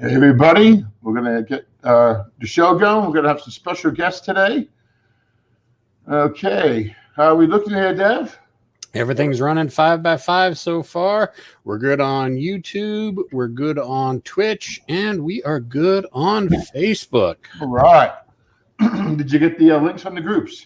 Hey everybody, we're going to get the show going. We're going to have some special guests today. Okay, how are we looking here, Dev? Everything's running 5x5 so far. We're good on YouTube, we're good on Twitch, and we are good on Facebook. All right. Did you get the links on the groups?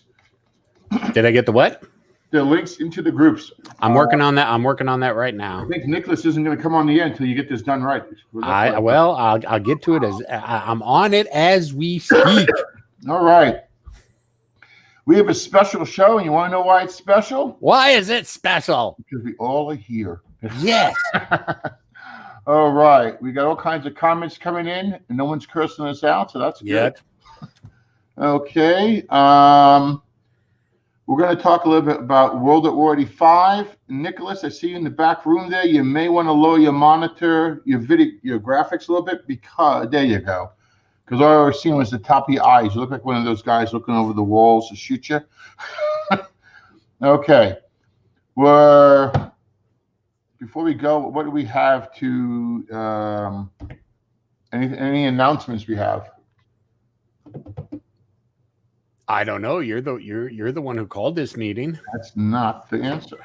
Did I get the what? The links into the groups. I'm working on that. I'm working on that right now. I think Nicholas isn't going to come on the end until you get this done right. I'll get to it as I'm on it as we speak. All right. We have a special show, and you want to know why it's special? Why is it special? Because we all are here. Yes. All right. We got all kinds of comments coming in, and no one's cursing us out, so that's good. Yet. Okay. We're going to talk a little bit about World at War 85. Nicholas, I see you in the back room there. You may want to lower your monitor, your video, your graphics a little bit, because there you go. Because all I was seeing was the top of your eyes. You look like one of those guys looking over the walls to shoot you. Okay. Before we go, what do we have to any announcements we have? I don't know. You're the one who called this meeting. That's not the answer.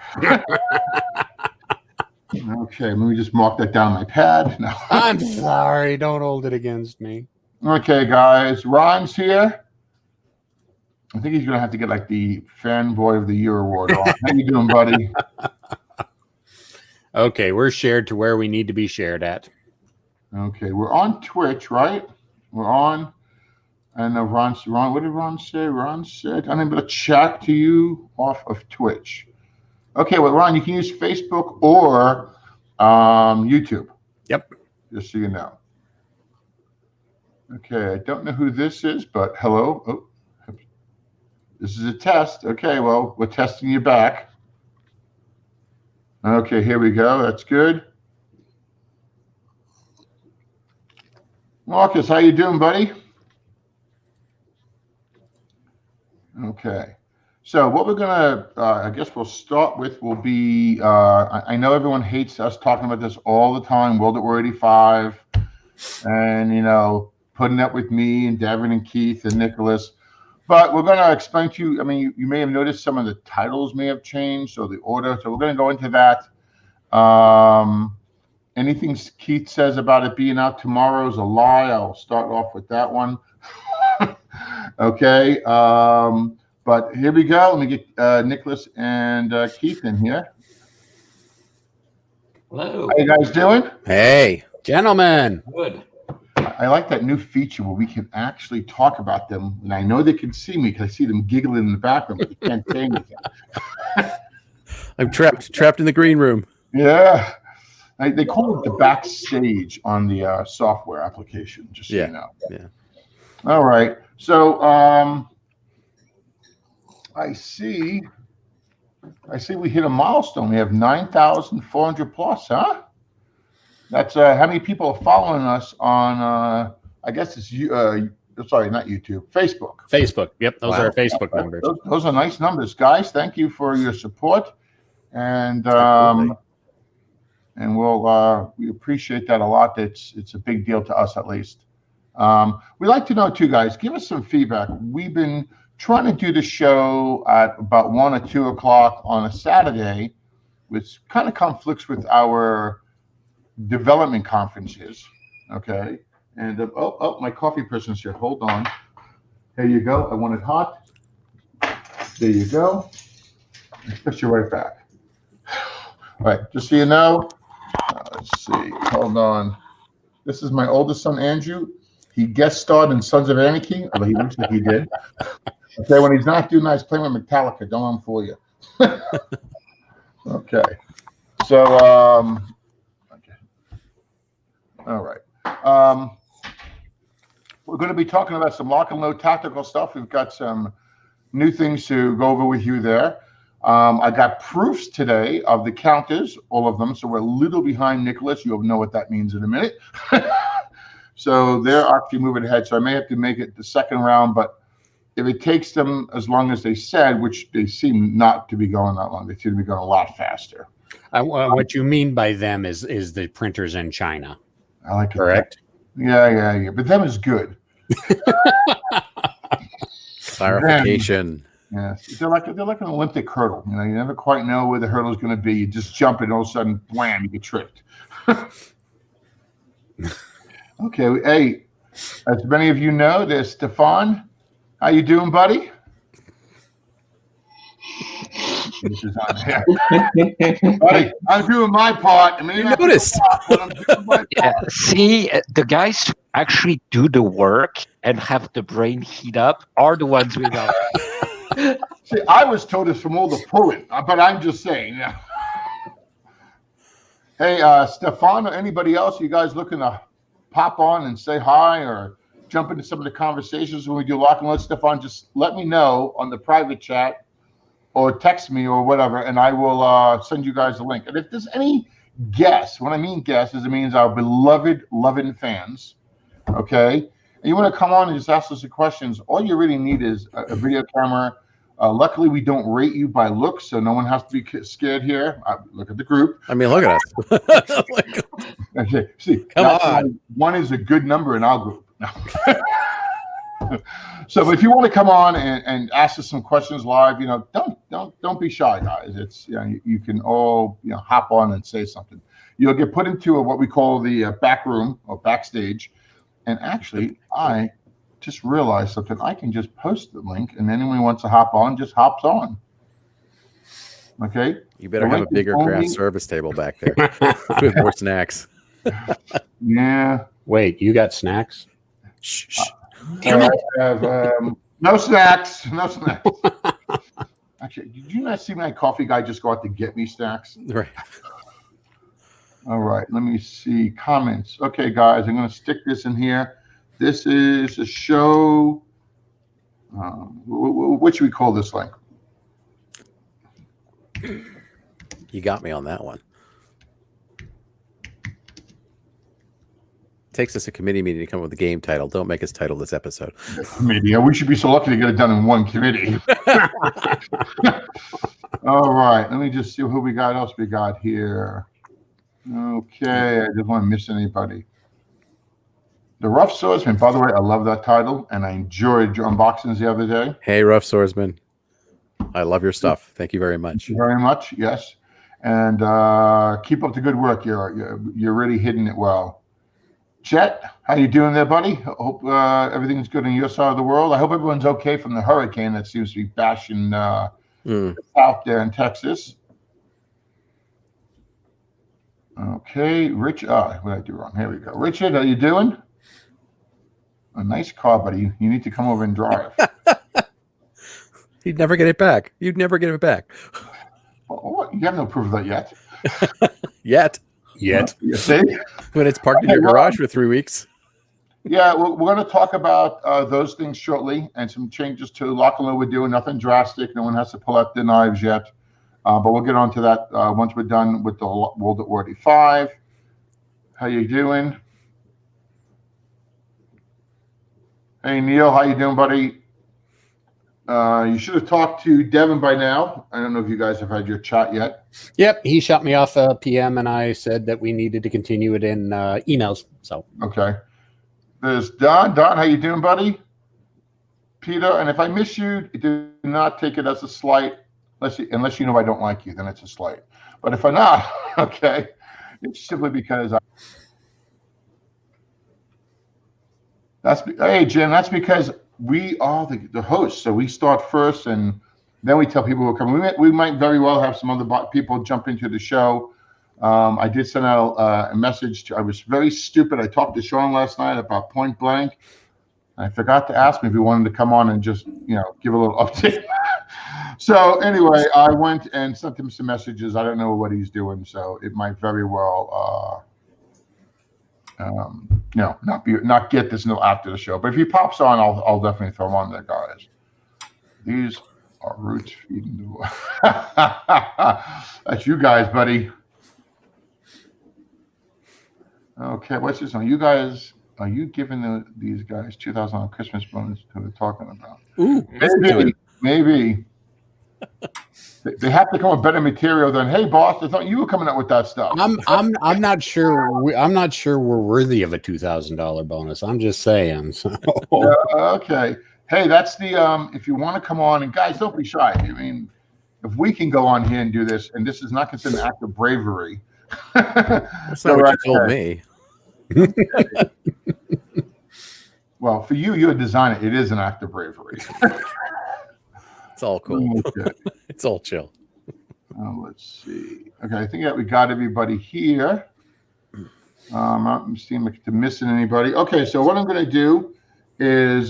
Okay, let me just mark that down on my pad. No. I'm sorry. Don't hold it against me. Okay, guys. Ron's here. I think he's going to have to get like the Fanboy of the Year award. Ron. How you doing, buddy? Okay, we're shared to where we need to be shared at. Okay, we're on Twitch, right? We're on. And Ron, what did Ron say? Ron said, I'm able to chat to you off of Twitch. Okay, well, Ron, you can use Facebook or YouTube. Yep. Just so you know. Okay, I don't know who this is, but hello. Oh, this is a test. Okay, well, we're testing you back. Okay, here we go. That's good. Marcus, how you doing, buddy? Okay, so what we're gonna, I guess we'll start with will be, I know everyone hates us talking about this all the time, World at War 85, and, you know, putting up with me and Devin and Keith and Nicholas, but we're gonna explain to you, I mean, you may have noticed some of the titles may have changed, or the order, so we're gonna go into that. Anything Keith says about it being out tomorrow is a lie. I'll start off with that one. Okay, but here we go. Let me get Nicholas and Keith in here. Hello. How you guys doing? Hey, gentlemen. Good. I like that new feature where we can actually talk about them, and I know they can see me because I see them giggling in the background, but you can't say anything. I'm trapped in the green room. Yeah, they call it the backstage on the software application. Just so you know. Yeah. All right. So I see we hit a milestone. We have 9,400 plus, huh? That's how many people are following us on I guess it's sorry, not YouTube, Facebook. Facebook. Yep, those are our Facebook numbers. Those are nice numbers, guys. Thank you for your support. And we appreciate that a lot. It's a big deal to us, at least. We'd like to know too, guys, give us some feedback. We've been trying to do the show at about 1 or 2 o'clock on a Saturday, which kind of conflicts with our development conferences. Okay. And my coffee person's here. Hold on. There you go. I want it hot. There you go. I'll put you right back. All right. Just so you know, let's see. Hold on. This is my oldest son, Andrew. He guest starred in Sons of Anarchy, although he looks like he did. Okay, when he's not doing nice, playing with Metallica. Don't let him fool you. Okay. So, okay. All right. We're going to be talking about some lock and load tactical stuff. We've got some new things to go over with you there. I got proofs today of the counters, all of them. So we're a little behind Nicholas. You'll know what that means in a minute. So they're actually moving ahead. So I may have to make it the second round, but if it takes them as long as they said, which they seem not to be going that long, they seem to be going a lot faster. What you mean by them is the printers in China. I like it. Correct. Yeah. But them is good. Clarification. Yes, they're like an Olympic hurdle. You never quite know where the hurdle is going to be. You just jump and all of a sudden, blam, you get tripped. Okay, hey, as many of you know, there's Stefan. How you doing, buddy? This is on here. Buddy, I'm doing my part. You noticed. But I'm doing my part. Yeah, see, the guys who actually do the work and have the brain heat up are the ones without. See, I was told it's from all the pulling, but I'm just saying. Hey, Stefan or anybody else, you guys looking to pop on and say hi or jump into some of the conversations when we do Lock and Load? Stefan, just let me know on the private chat or text me or whatever, and I will send you guys a link. And if there's any guests, when I mean guests, it means our beloved, loving fans, okay? And you want to come on and just ask us the questions, all you really need is a video camera. Luckily, we don't rate you by looks, so no one has to be scared here. Look at the group. I mean, look at us. Okay, see, come on. One is a good number in our group. No. So if you want to come on and ask us some questions live, don't be shy, guys. It's you can all hop on and say something. You'll get put into what we call the back room or backstage, and actually, I just realized something. I can just post the link, and anyone who wants to hop on just hops on. Okay. You better have a bigger craft service table back there with more snacks. Yeah. Wait, you got snacks? Shh. I have no snacks. No snacks. Actually, did you not see my coffee guy just go out to get me snacks? Right. All right. Let me see comments. Okay, guys, I'm going to stick this in here. This is a show. What should we call this link? You got me on that one. Takes us a committee meeting to come up with a game title. Don't make us title this episode. Committee. We should be so lucky to get it done in one committee. All right. Let me just see who we got. Else we got here. Okay. I didn't want to miss anybody. The Rough Swordsman. By the way, I love that title, and I enjoyed your unboxings the other day. Hey, Rough Swordsman. I love your stuff. Thank you very much. Thank you very much. Yes. And keep up the good work. You're really hitting it well. Chet, how you doing there, buddy? Hope everything's good on your side of the world. I hope everyone's okay from the hurricane that seems to be bashing out there in Texas. Okay, Rich. What did I do wrong? Here we go. Richard, how you doing? A nice car, buddy. You need to come over and drive. You'd never get it back. You'd never get it back. Oh, you have no proof of that yet. Yet. You see? When it's parked in your garage for 3 weeks. Yeah, we're going to talk about those things shortly and some changes to Lock and Load. We're doing nothing drastic. No one has to pull out their knives yet. But we'll get on to that once we're done with the World at War 5. How you doing? Hey, Neil, how you doing, buddy? You should have talked to Devin by now. I don't know if you guys have had your chat yet. Yep, he shot me off a PM, and I said that we needed to continue it in emails. So okay. There's Don. Don, how you doing, buddy? Peter, and if I miss you, do not take it as a slight. Unless you know I don't like you, then it's a slight. But if I'm not, okay, it's simply because hey, Jim, that's because we are the hosts. So we start first, and then we tell people who are coming. We might very well have some other people jump into the show. I did send out a message. I was very stupid. I talked to Sean last night about Point Blank. I forgot to ask him if he wanted to come on and just give a little update. So anyway, I went and sent him some messages. I don't know what he's doing, so it might very well, not get this until after the show. But if he pops on, I'll definitely throw him on there, guys. These are roots feeding the world. That's you guys, buddy. Okay, what's this one? You guys, are you giving these guys $2,000 Christmas bonus to we're talking about? Ooh, maybe. They have to come with better material than, hey, boss, I thought you were coming up with that stuff. I'm not sure. I'm not sure we're worthy of a $2,000 bonus. I'm just saying. So. Okay. Hey, that's the if you want to come on, and guys, don't be shy. I mean, if we can go on here and do this, and this is not considered an act of bravery. That's not what you told me. Well, for you, you're a designer. It is an act of bravery. It's all cool. Okay. It's all chill. Let's see. Okay, I think that we got everybody here. I'm seeing like to missing anybody. Okay, so what I'm going to do is,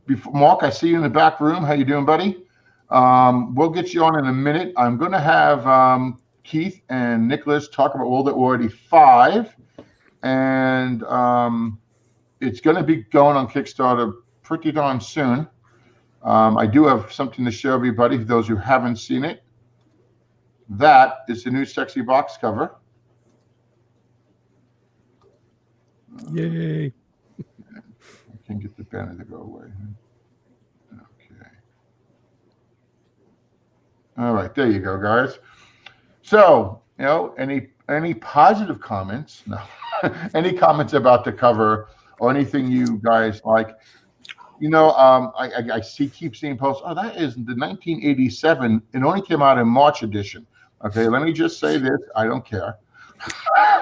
before Mark, I see you in the back room. How you doing, buddy? We'll get you on in a minute. I'm going to have Keith and Nicholas talk about World at War 5, and it's going to be going on Kickstarter pretty darn soon. I do have something to show everybody, for those who haven't seen it. That is the new sexy box cover. Yay. I can't get the banner to go away. Okay. All right, there you go, guys. So, any positive comments? No. Any comments about the cover or anything you guys like? I keep seeing posts. Oh, that is the 1987. It only came out in March edition. Okay, let me just say this. I don't care.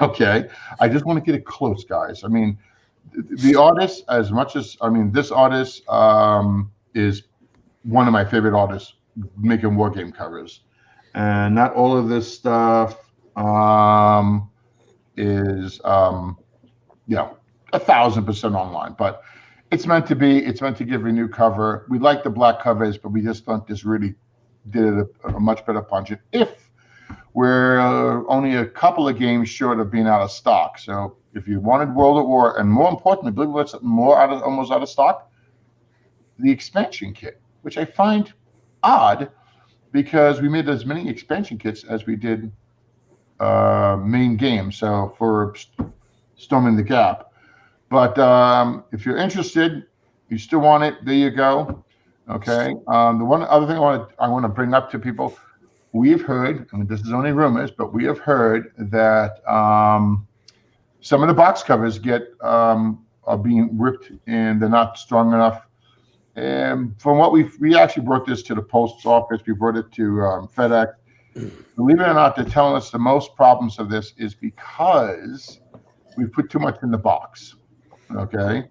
Okay, I just want to get it close, guys. I mean, the artist, as much as this artist is one of my favorite artists making war game covers, and not all of this stuff is 1,000% online, but. It's meant to be. It's meant to give a new cover. We like the black covers, but we just thought this really did a much better punch. If we're only a couple of games short of being out of stock, so if you wanted World at War, and more importantly, believe what's almost out of stock, the expansion kit, which I find odd because we made as many expansion kits as we did main game. So for Storming the Gap. But if you're interested, you still want it, there you go. Okay. The one other thing I want to bring up to people, we've heard, this is only rumors, but we have heard that some of the box covers are being ripped and they're not strong enough. And from what we actually brought this to the post office, we brought it to FedEx. Believe it or not, they're telling us the most problems of this is because we put too much in the box. Okay.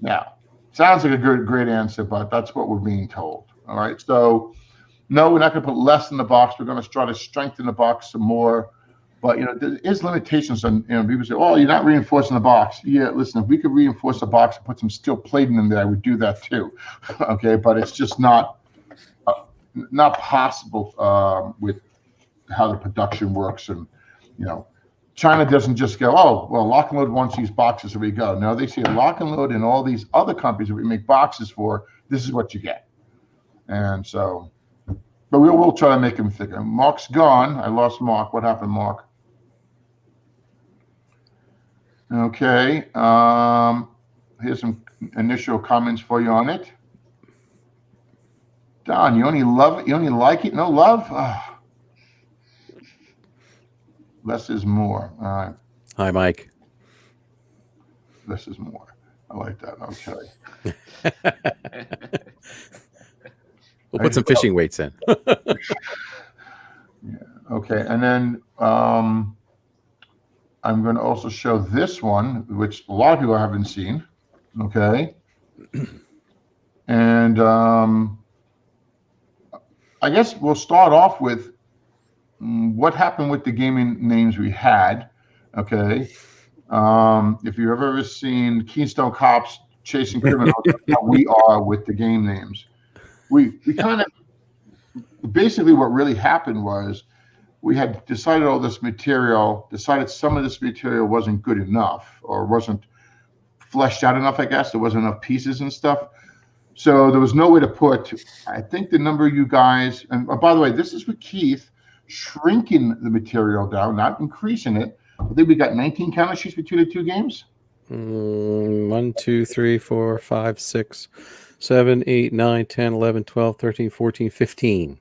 Now, sounds like a great answer, but that's what we're being told. All right. So, no, we're not going to put less in the box. We're going to try to strengthen the box some more. But there is limitations on. People say, "Oh, you're not reinforcing the box." Yeah, listen. If we could reinforce the box and put some steel plating in there, I would do that too. Okay, but it's just not possible with how the production works, and China doesn't just go, oh, well, Lock and Load wants these boxes, so we go. No, they say Lock and Load and all these other companies that we make boxes for, this is what you get. And so, but we'll try to make them thicker. Mark's gone. I lost Mark. What happened, Mark? Okay. Here's some initial comments for you on it. Don, you only love it? You only like it? No love? Oh. Less is more. All right. Hi, Mike. Less is more. I like that. Okay. We'll put some fishing weights in. Yeah. Okay. And then I'm going to also show this one, which a lot of people haven't seen. Okay. And I guess we'll start off with what happened with the gaming names we had. Okay. If you've ever seen Keystone Cops Chasing Criminals, that's how we are with the game names. We kind of basically what really happened was we had decided all this material, decided some of this material wasn't good enough or wasn't fleshed out enough, I guess. There wasn't enough pieces and stuff. So there was no way to put, I think the number you guys, and by the way, this is with Keith, shrinking the material down, not increasing it. I think we got 19 counter sheets between the two games. 1, 2, 3, 4, 5, 6, 7, 8, 9, 10, 11, 12, 13, 14, 15.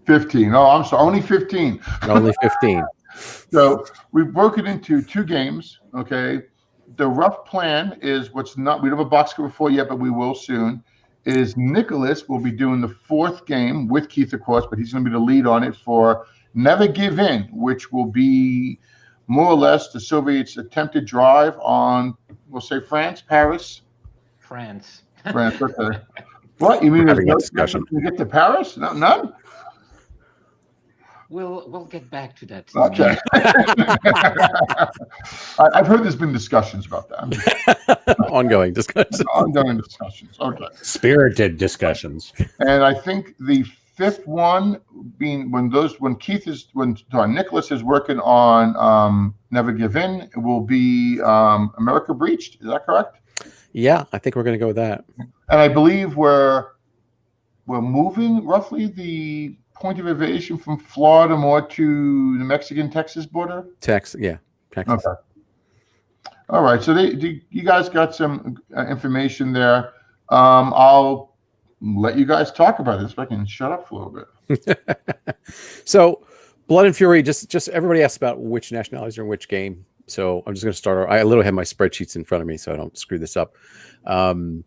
15. Oh, I'm sorry. Only 15. Only 15. So we've broken into 2 games. Okay. The rough plan is we don't have a box cover for yet, but we will soon. Is Nicholas will be doing the 4th game with Keith, of course, but he's going to be the lead on it for Never Give In, which will be more or less the Soviets' attempted drive on, we'll say France, Paris. France. France, okay. What? You mean We're there's having no that discussion. chance we get to Paris? No, none? We'll get back to that. Okay. I've heard there's been discussions about that. Ongoing discussion. Ongoing discussions. Okay. Spirited discussions. And I think the 5th one being when Nicholas is working on Never Give In, it will be America Breached. Is that correct? Yeah, I think we're going to go with that. And I believe we're moving roughly the point of invasion from Florida more to the Mexican-Texas border. Texas. Okay. All right. So you guys got some information there. I'll let you guys talk about this. If I can shut up for a little bit. So, Blood and Fury. Just everybody asks about which nationalities are in which game. So I'm just going to start. I literally have my spreadsheets in front of me, so I don't screw this up. Mike,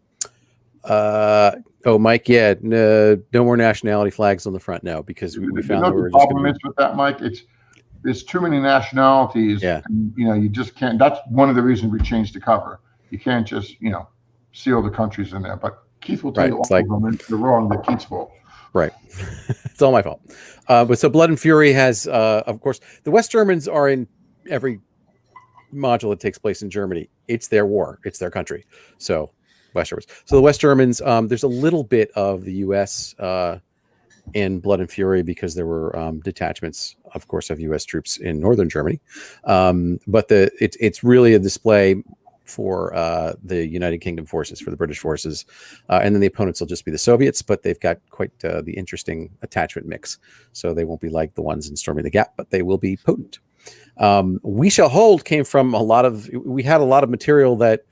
no more nationality flags on the front now because we found that we're the problem is with that, Mike. There's too many nationalities. Yeah. And, you just can't. That's one of the reasons we changed the cover. You can't just see all the countries in there. But Keith will tell you all of them, and if you're wrong, they're Keith's fault. Right. It's all my fault. But so Blood and Fury has, of course, the West Germans are in every module that takes place in Germany. It's their war. It's their country. So West Germans. So the West Germans, there's a little bit of the U.S. In Blood and Fury because there were detachments, of course, of U.S. troops in northern Germany. But it's really a display for the United Kingdom forces, for the British forces. And then the opponents will just be the Soviets, but they've got quite the interesting attachment mix. So they won't be like the ones in Storming the Gap, but they will be potent. We Shall Hold came from we had a lot of material that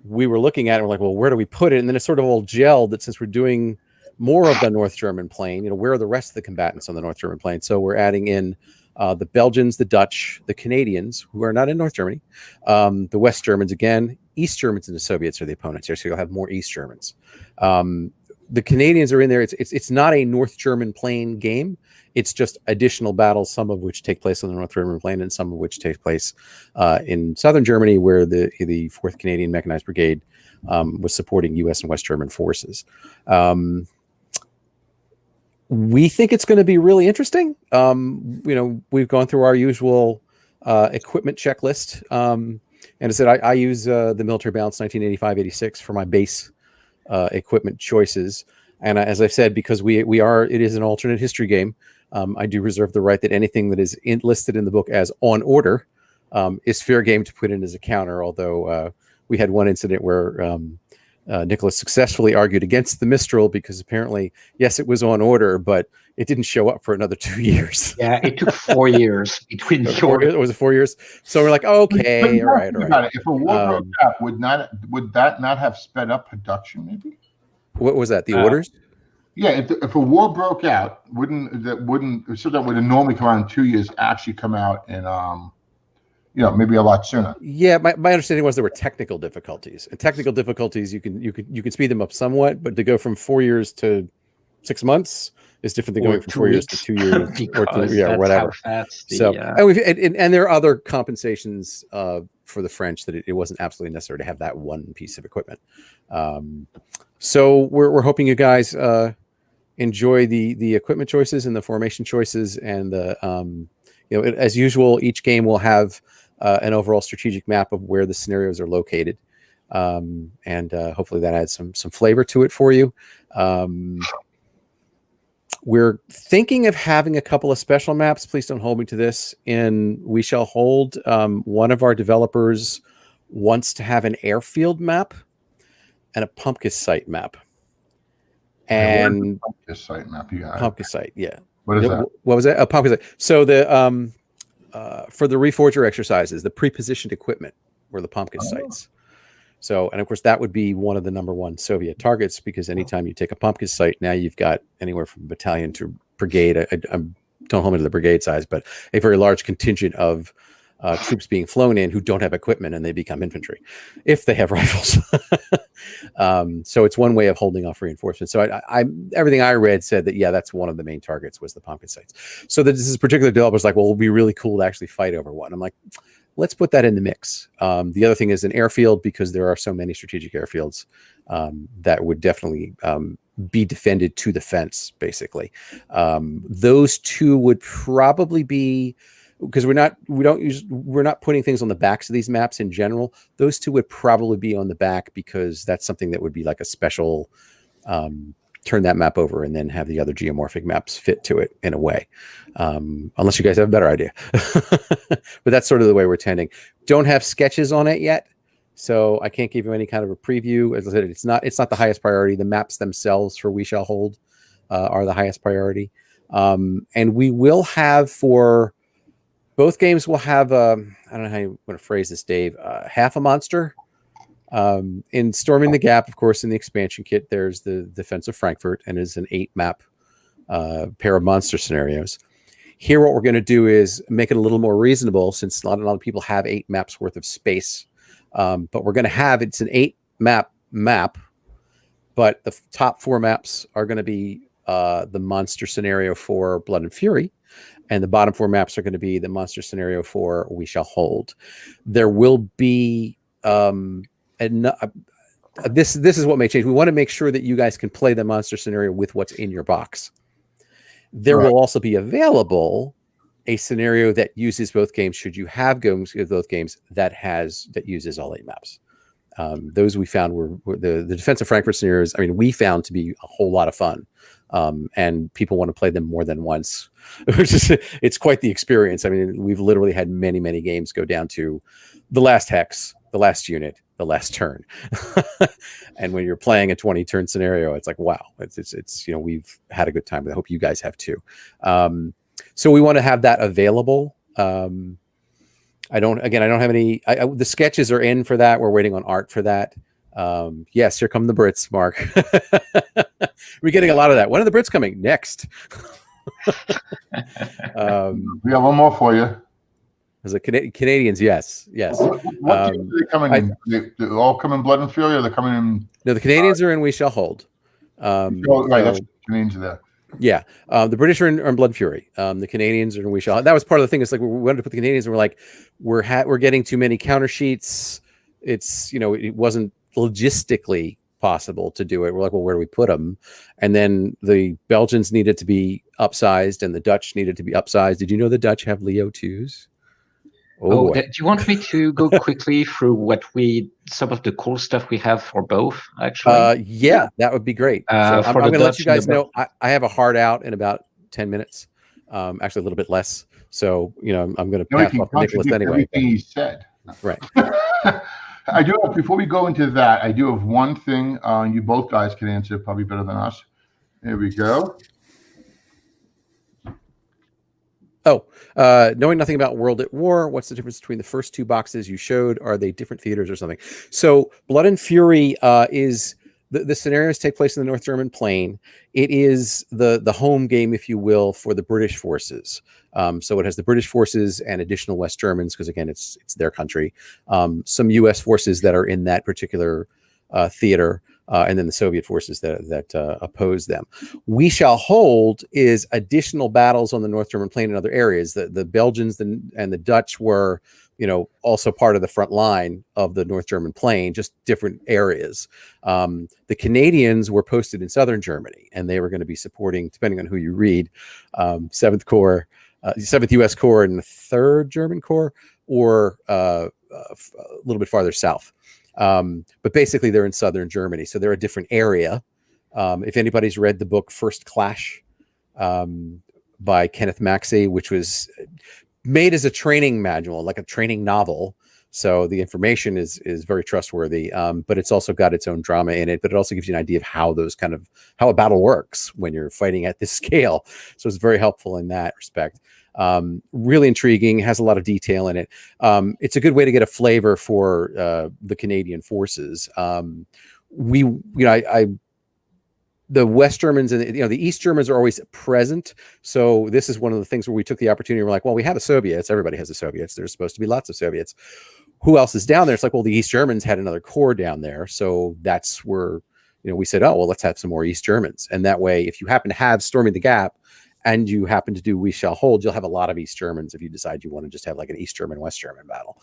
we were looking at and we're like, well, where do we put it? And then it sort of all gelled that since we're doing more of the North German plain, where are the rest of the combatants on the North German plain? So we're adding in the Belgians, the Dutch, the Canadians, who are not in North Germany, the West Germans again, East Germans and the Soviets are the opponents here. So you'll have more East Germans. The Canadians are in there. It's not a North German plain game. It's just additional battles, some of which take place on the North German plain and some of which take place in southern Germany, where the 4th Canadian Mechanized Brigade was supporting U.S. and West German forces. We think it's going to be really interesting. We've gone through our usual equipment checklist. And I said I use the Military Balance 1985-86 for my base equipment choices. And as I said, because it is an alternate history game, I do reserve the right that anything that is listed in the book as on order is fair game to put in as a counter. Although we had one incident where Nicholas successfully argued against the Mistral because apparently, yes, it was on order, but it didn't show up for another 2 years. Yeah, it took 4 years between it was 4 years. So we're like, okay, all right. If a war broke out, would that not have sped up production? Maybe. What was that? The orders? Yeah, if a war broke out, wouldn't that would normally come out in 2 years actually come out in maybe a lot sooner. Yeah, my understanding was there were technical difficulties, and technical difficulties you can speed them up somewhat, but to go from 4 years to 6 months is different than going from 4 years to 2 years or whatever. And there are other compensations for the French that it wasn't absolutely necessary to have that one piece of equipment. So we're hoping you guys enjoy the equipment choices and the formation choices, and as usual, each game will have an overall strategic map of where the scenarios are located, and hopefully that adds some flavor to it for you. We're thinking of having a couple of special maps. Please don't hold me to this. In We Shall Hold, one of our developers wants to have an airfield map and a pumpkin site map. And pumpkin site map, you got pumpkin site, yeah. What is that? What was that? A pumpkin site. So the for the Reforger exercises, the pre-positioned equipment were the pumpkin sites. So, and of course, that would be one of the #1 Soviet targets, because anytime you take a pumpkin site, now you've got anywhere from battalion to brigade. I don't hold me to the brigade size, but a very large contingent of troops being flown in who don't have equipment, and they become infantry if they have rifles. So it's one way of holding off reinforcements. So I everything I read said that, yeah, that's one of the main targets was the pumpkin sites. So that this is particular developers like, well, it'll be really cool to actually fight over one. I'm like, let's put that in the mix. The other thing is an airfield, because there are so many strategic airfields that would definitely be defended to the fence, basically. Those two would probably be, because we're not putting things on the backs of these maps in general. Those two would probably be on the back, because that's something that would be like a special turn that map over and then have the other geomorphic maps fit to it in a way, unless you guys have a better idea. But that's sort of the way we're tending. Don't have sketches on it yet, so I can't give you any kind of a preview. As I said, it's not the highest priority. The maps themselves for We Shall Hold are the highest priority, and we will have, for both games, we'll have I don't know how you want to phrase this, Dave, half a monster. In Storming the Gap, of course, in the expansion kit, there's the Defense of Frankfurt, and is an 8-map pair of monster scenarios. Here, what we're going to do is make it a little more reasonable, since not a lot of people have 8 maps worth of space. But we're going to have, it's an 8-map map, but the top 4 maps are going to be the monster scenario for Blood and Fury, and the bottom 4 maps are going to be the monster scenario for We Shall Hold. There will be this is what may change. We want to make sure that you guys can play the monster scenario with what's in your box. There will also be available a scenario that uses both games, should you have games with both games, that uses all 8 maps. Those we found were the Defense of Frankfurt scenarios. I mean, we found to be a whole lot of fun, and people want to play them more than once. It's quite the experience. I mean, we've literally had many games go down to the last hex, the last unit, the last turn. And when you're playing a 20-turn scenario, it's like, wow, it's we've had a good time. I hope you guys have too. So we want to have that available. I don't have any. The sketches are in for that. We're waiting on art for that. Yes, here come the Brits, Mark. We're getting a lot of that. When are the Brits coming next? We have one more for you. As a Canadians, yes. What teams are they coming in? They all come in Blood and Fury, or they're coming in? No, the Canadians are in We Shall Hold. Right, that's Canadians are there. Yeah, the British are in Blood and Fury. The Canadians are in We Shall. That was part of the thing. It's like we wanted to put the Canadians, and we're like, we're getting too many counter sheets. It's it wasn't logistically possible to do it. We're like, well, where do we put them? And then the Belgians needed to be upsized, and the Dutch needed to be upsized. Did you know the Dutch have Leo 2s? Oh, do you want me to go quickly through some of the cool stuff we have for both, actually? Yeah, that would be great. So I'm going to let you guys know. I have a hard out in about 10 minutes, actually a little bit less. So, I'm going to pass off to Nicholas anyway. Everything he said. Right. I do have, before we go into that, I do have one thing you both guys can answer probably better than us. There we go. Knowing nothing about World at War, what's the difference between the first 2 boxes you showed? Are they different theaters or something? So Blood and Fury is the scenarios take place in the North German plain. It is the home game, if you will, for the British forces. So it has the British forces and additional West Germans, because again, it's their country. Some U.S. forces that are in that particular theater. And then the Soviet forces that oppose them. We Shall Hold is additional battles on the North German plain and other areas. The Belgians and the Dutch were, also part of the front line of the North German plain, just different areas. The Canadians were posted in southern Germany, and they were going to be supporting, depending on who you read, 7th Corps, 7th U.S. Corps, and the 3rd German Corps, or a little bit farther south. But basically they're in southern Germany, so they're a different area. If anybody's read the book First Clash by Kenneth Maxey, which was made as a training manual, like a training novel, so the information is very trustworthy, but it's also got its own drama in it, but it also gives you an idea of how a battle works when you're fighting at this scale. So it's very helpful in that respect. Really intriguing, has a lot of detail in it. It's a good way to get a flavor for the Canadian forces. The West Germans and the East Germans are always present. So this is one of the things where we took the opportunity. We're like, well, we have the Soviets. Everybody has the Soviets. There's supposed to be lots of Soviets. Who else is down there? It's like, well, the East Germans had another corps down there. So that's where, we said, oh, well, let's have some more East Germans. And that way, if you happen to have Storming the Gap and you happen to do We Shall Hold, you'll have a lot of East Germans if you decide you want to just have like an East German, West German battle.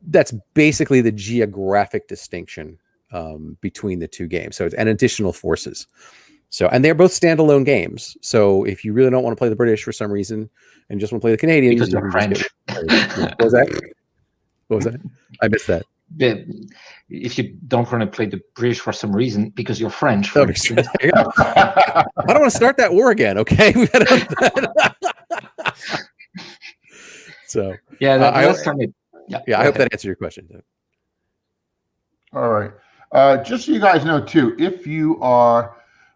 That's basically the geographic distinction between the two games. So it's an additional forces. So, and they're both standalone games. So if you really don't want to play the British for some reason and just want to play the Canadians, because you're French. What was that? What was that? I missed that. If you don't want to play the British for some reason, because you're French. I don't want to start that war again. Okay. So yeah, I hope that answered your question. All right. Just so you guys know too, if you are,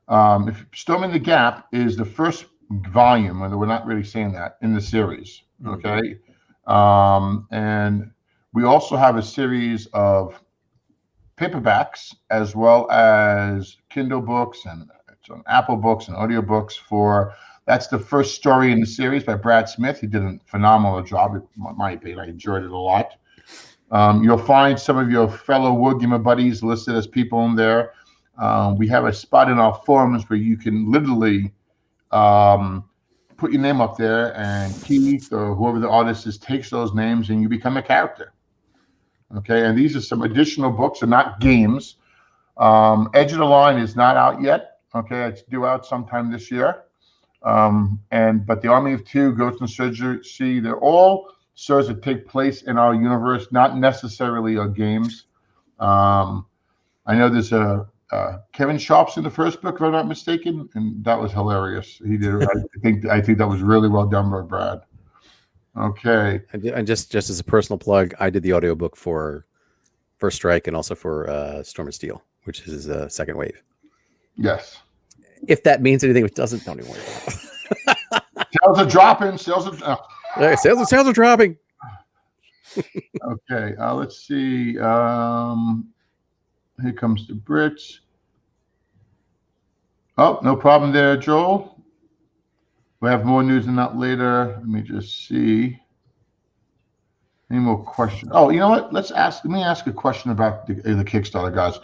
if Storming the Gap is the first volume, and we're not really saying that, in the series, okay? And we also have a series of paperbacks as well as Kindle books, and it's on Apple books and audiobooks that's the first story in the series by Brad Smith. He did a phenomenal job, in my opinion. I enjoyed it a lot. You'll find some of your fellow Wargamer buddies listed as people in there. We have a spot in our forums where you can literally put your name up there, and Keith or whoever the artist is takes those names and you become a character. Okay, and these are some additional books, they're not games. Edge of the Line is not out yet. Okay, it's due out sometime this year. But the Army of Two, Ghost Insurgency, they're all stories that take place in our universe, not necessarily our games. I know there's a Kevin Sharp's in the first book, if I'm not mistaken, and that was hilarious. He did. I think that was really well done by Brad. Okay. And just as a personal plug, I did the audiobook for First Strike and also for Storm and Steel, which is Second Wave. Yes. If that means anything, it doesn't. Don't even worry about it. Sales are dropping. Sales are dropping. Okay, let's see. Here comes the Brits. Oh, no problem there, Joel. We'll have more news on that later. Let me just see. Any more questions? Oh, you know what? Let me ask a question about the Kickstarter, guys.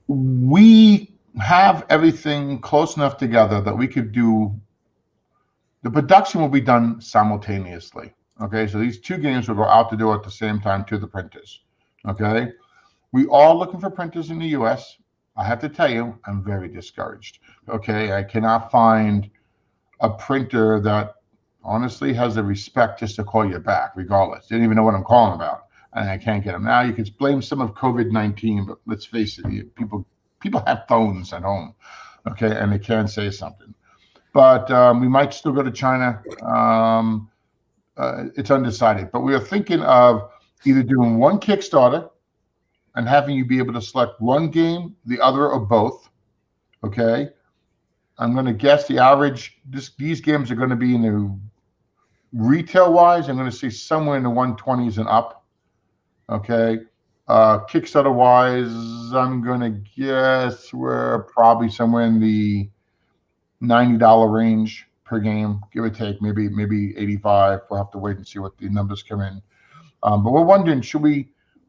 We have everything close enough together that we could do. The production will be done simultaneously. Okay, so these two games will go out the door at the same time to the printers. Okay, we are looking for printers in the US. I have to tell you, I'm very discouraged. Okay, I cannot find a printer that honestly has the respect just to call you back, regardless. They didn't even know what I'm calling about, and I can't get them. Now you can blame some of COVID-19, but let's face it, people have phones at home, okay, and they can say something. But we might still go to China. It's undecided, but we are thinking of either doing one Kickstarter and having you be able to select one game, the other, or both. Okay, I'm going to guess the average. These games are going to be in the retail wise. I'm going to say somewhere in the 120s and up. Okay, Kickstarter wise, I'm going to guess we're probably somewhere in the $90 range per game, give or take, maybe 85. We'll have to wait and see what the numbers come in. But we're wondering,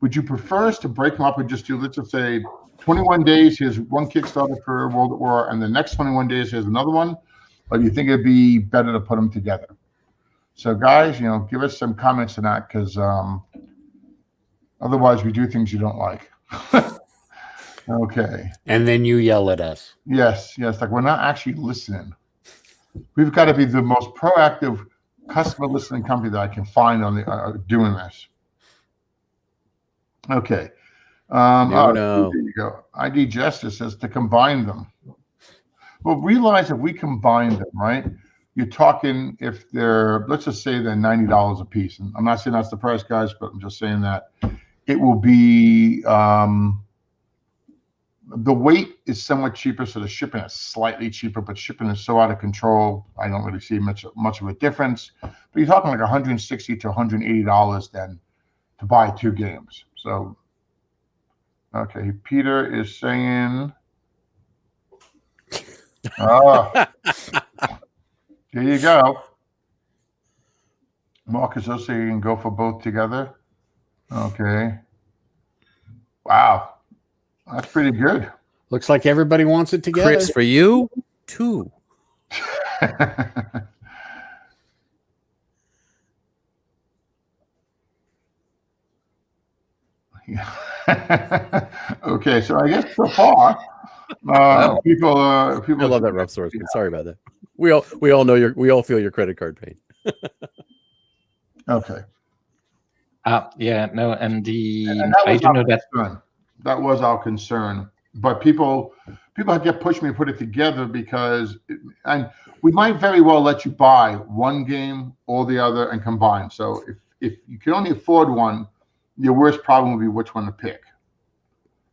would you prefer us to break them up and just do, let's just say 21 days, here's one Kickstarter for World at War, and the next 21 days, here's another one? Or do you think it'd be better to put them together? So guys, give us some comments on that, because otherwise we do things you don't like. Okay. And then you yell at us. Yes, like we're not actually listening. We've got to be the most proactive customer listening company that I can find on the doing this. Okay. No. There you go. ID Justice says to combine them. Well, realize if we combine them, right? You're talking if they're, let's just say they're $90 a piece. And I'm not saying that's the price, guys, but I'm just saying that it will be The weight is somewhat cheaper, so the shipping is slightly cheaper, but shipping is so out of control, I don't really see much of a difference. But you're talking like $160 to $180 then to buy 2 games. So, okay, Peter is saying, there you go. Marcus also you can go for both together. Okay. Wow. That's pretty good. Looks like everybody wants it together. Chris, for you, 2. Okay, so I guess so far, people. I love that rough source. Sorry about that. We all know we all feel your credit card pain. Okay. Yeah, no, and I do know that that was our concern, but people had pushed me to put it together because, and we might very well let you buy one game or the other and combine. So if you can only afford one, your worst problem would be which one to pick,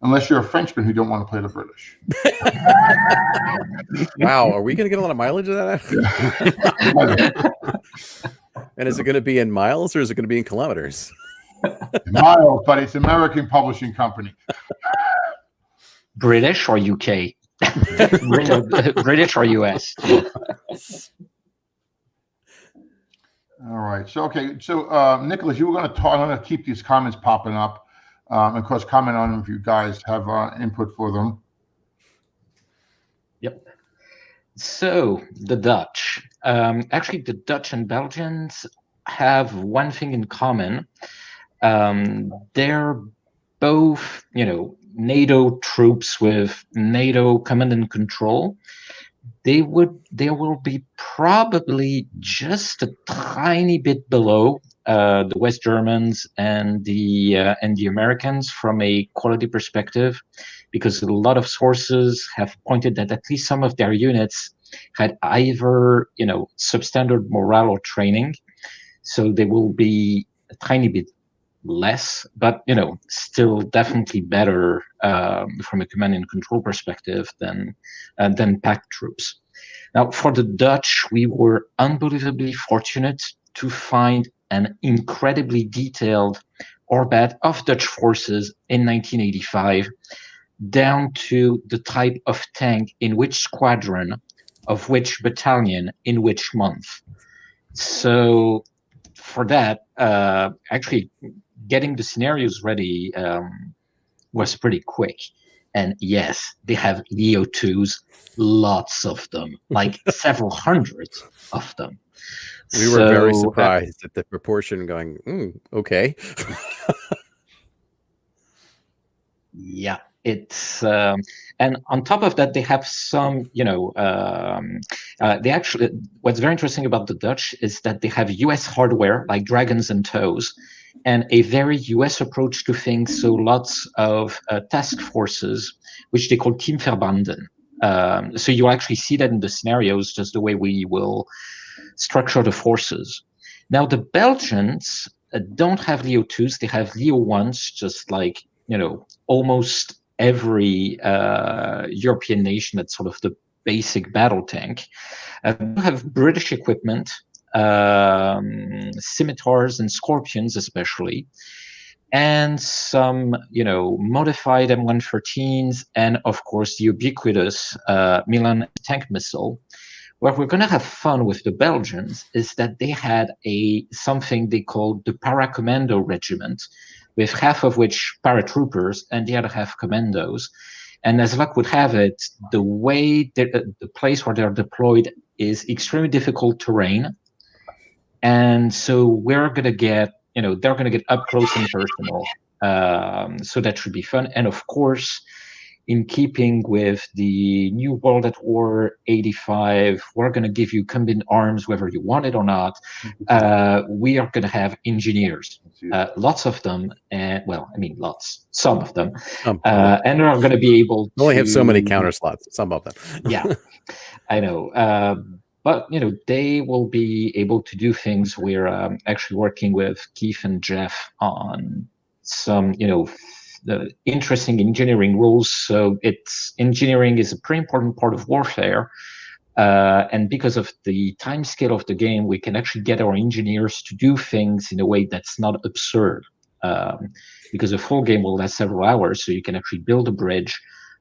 unless you're a Frenchman who don't want to play the British. Wow, are we going to get a lot of mileage of that? And is it going to be in miles or is it going to be in kilometers? Miles, but it's American publishing company. British or UK? British or US? All right. So, okay. So, Nicholas, you were going to talk. I'm going to keep these comments popping up. And of course, comment on them if you guys have input for them. Yep. So, the Dutch. Actually, the Dutch and Belgians have one thing in common. They're both, NATO troops with NATO command and control. They will be probably just a tiny bit below the West Germans and the Americans from a quality perspective, because a lot of sources have pointed that at least some of their units had either substandard morale or training, so they will be a tiny bit less, but still definitely better from a command and control perspective than pack troops. Now, for the Dutch, we were unbelievably fortunate to find an incredibly detailed orbit of Dutch forces in 1985, down to the type of tank in which squadron, of which battalion, in which month. So for that, actually getting the scenarios ready was pretty quick. And yes, they have Leo 2s, lots of them, like several hundreds of them. We were very surprised at the proportion going, okay. Yeah, it's and on top of that, they have some, they actually, what's very interesting about the Dutch is that they have US hardware like Dragons and Tows, and a very US approach to things. So lots of task forces, which they call Teamverbanden. So you actually see that in the scenarios, just the way we will structure the forces. Now, the Belgians don't have Leo 2s, they have Leo 1s, just like, almost every European nation that's sort of the basic battle tank. They have British equipment, scimitars and scorpions especially, and some, modified M113s, and of course the ubiquitous Milan tank missile. Where we're going to have fun with the Belgians is that they had something they called the Paracommando Regiment, with half of which paratroopers and the other half commandos. And as luck would have it, the way the place where they're deployed is extremely difficult terrain. And so we're going to get, they're going to get up close and personal. So that should be fun. And of course, in keeping with the New World at War 85, we're going to give you combined arms whether you want it or not. We are going to have engineers, lots of them, and lots, some of them, and they're going to be able to only have so many counter slots, some of them. Yeah, I know. But they will be able to do things. We're actually working with Keith and Jeff on some interesting engineering rules. So engineering is a pretty important part of warfare. And because of the time scale of the game, we can actually get our engineers to do things in a way that's not absurd. Because a full game will last several hours, so you can actually build a bridge,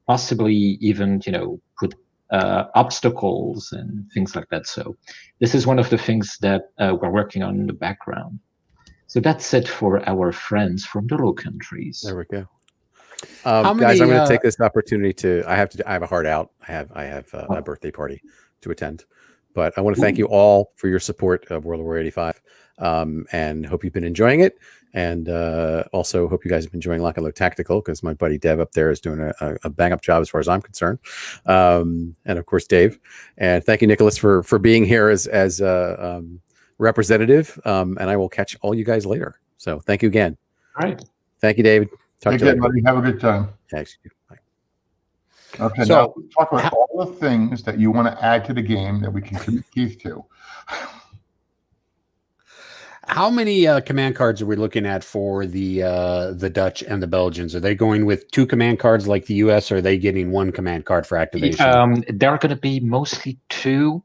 possibly even, put obstacles and things like that. So this is one of the things that we're working on in the background. So that's it for our friends from the Low Countries. There we go. How Guys, many, I'm going to take this opportunity to. I have a heart out. I have a birthday party to attend, but I want to thank you all for your support of World War 85, and hope you've been enjoying it. And also hope you guys have been enjoying Lock and Load Tactical, because my buddy Dev up there is doing a bang up job as far as I'm concerned. And of course, Dave. And thank you, Nicholas, for being here as representative. And I will catch all you guys later. So thank you again. All right. Thank you, David. Talk to you later. Buddy. Have a good time. Thanks. Bye. Okay, So, now let's talk about all the things that you want to add to the game that we can commit Keith to. How many command cards are we looking at for the Dutch and the Belgians? Are they going with 2 command cards like the US, or are they getting 1 command card for activation? They're going to be mostly 2.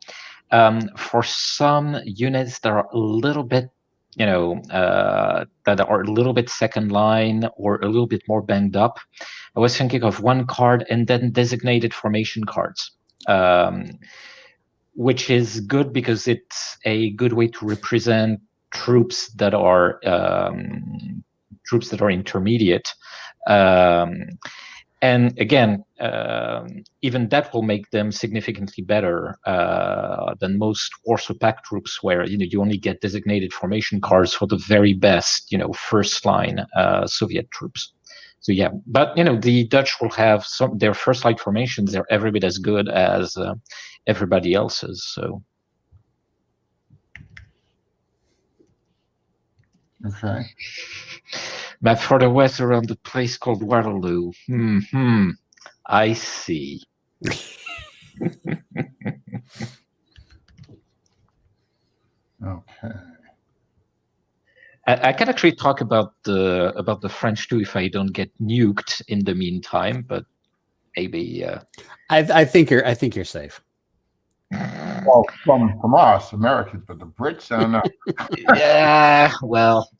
For some units that are a little bit, that are a little bit second line or a little bit more banged up, I was thinking of 1 card and then designated formation cards, which is good because it's a good way to represent troops that are intermediate. And again, even that will make them significantly better than most Warsaw Pact troops, where you only get designated formation cards for the very best, first line Soviet troops. So yeah, but the Dutch will have their first line formations. They're every bit as good as everybody else's. So. Okay. Map for the west around the place called Waterloo. I see. Okay. I can actually talk about the French too if I don't get nuked in the meantime, but maybe. I think you're safe. Well, from us Americans, but the Brits, I don't know. Yeah, well,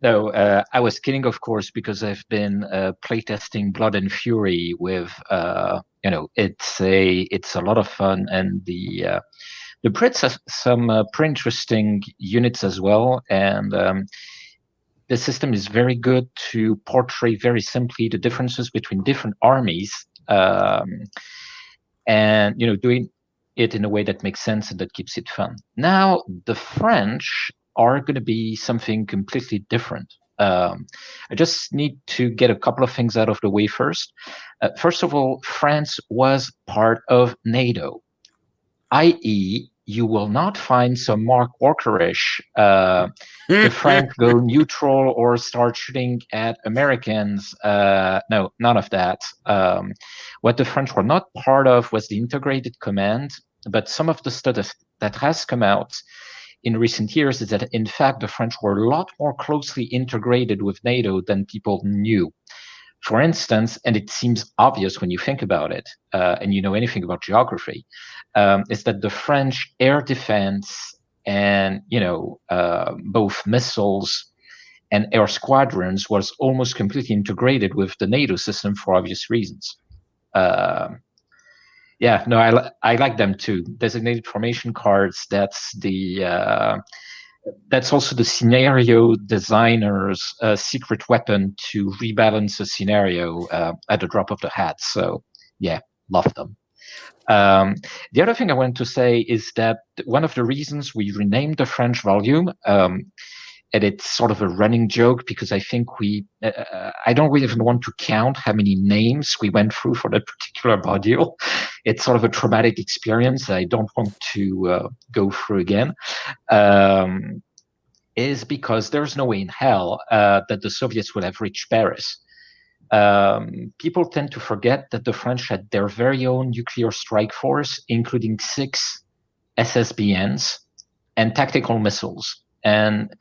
No, I was kidding, of course, because I've been playtesting Blood and Fury with, it's a lot of fun, and the Brits have some pretty interesting units as well, and the system is very good to portray very simply the differences between different armies, and doing it in a way that makes sense and that keeps it fun. Now, the French are going to be something completely different. I just need to get a couple of things out of the way first. First of all, France was part of NATO, i.e., you will not find some Mark Walker-ish the French go neutral or start shooting at Americans. No, none of that. What the French were not part of was the integrated command, but some of the stuff that has come out in recent years is that, in fact, the French were a lot more closely integrated with NATO than people knew. For instance, and it seems obvious when you think about it, and you know anything about geography, is that the French air defense and both missiles and air squadrons was almost completely integrated with the NATO system for obvious reasons. Yeah, no, I like them too. Designated formation cards. That's also the scenario designer's secret weapon to rebalance a scenario at the drop of the hat. So yeah, love them. The other thing I wanted to say is that one of the reasons we renamed the French volume, and it's sort of a running joke because I think I don't really even want to count how many names we went through for that particular module. It's sort of a traumatic experience I don't want to go through again. Is because there's no way in hell that the Soviets would have reached Paris. People tend to forget that the French had their very own nuclear strike force, including 6 SSBNs and tactical missiles. And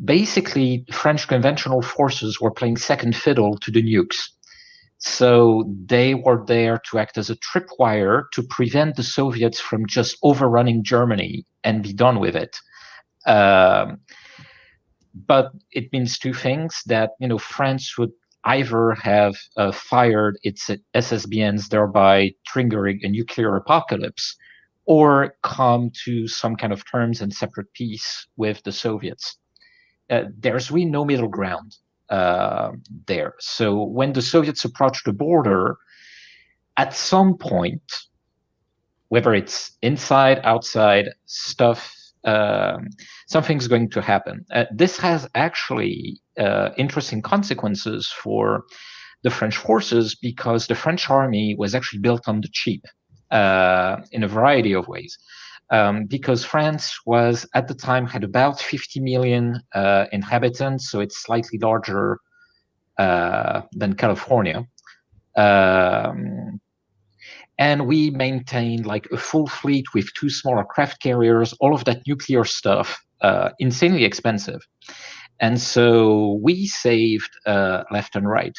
basically French conventional forces were playing second fiddle to the nukes. So they were there to act as a tripwire to prevent the Soviets from just overrunning Germany and be done with it. But it means two things: that France would either have fired its SSBNs, thereby triggering a nuclear apocalypse, or come to some kind of terms and separate peace with the Soviets. There's really no middle ground there. So when the Soviets approach the border, at some point, whether it's inside, outside, something's going to happen. This has actually interesting consequences for the French forces, because the French army was actually built on the cheap in a variety of ways. Because France was, at the time, had about 50 million inhabitants, so it's slightly larger than California. And we maintained like a full fleet with 2 smaller craft carriers, all of that nuclear stuff, insanely expensive. And so we saved left and right.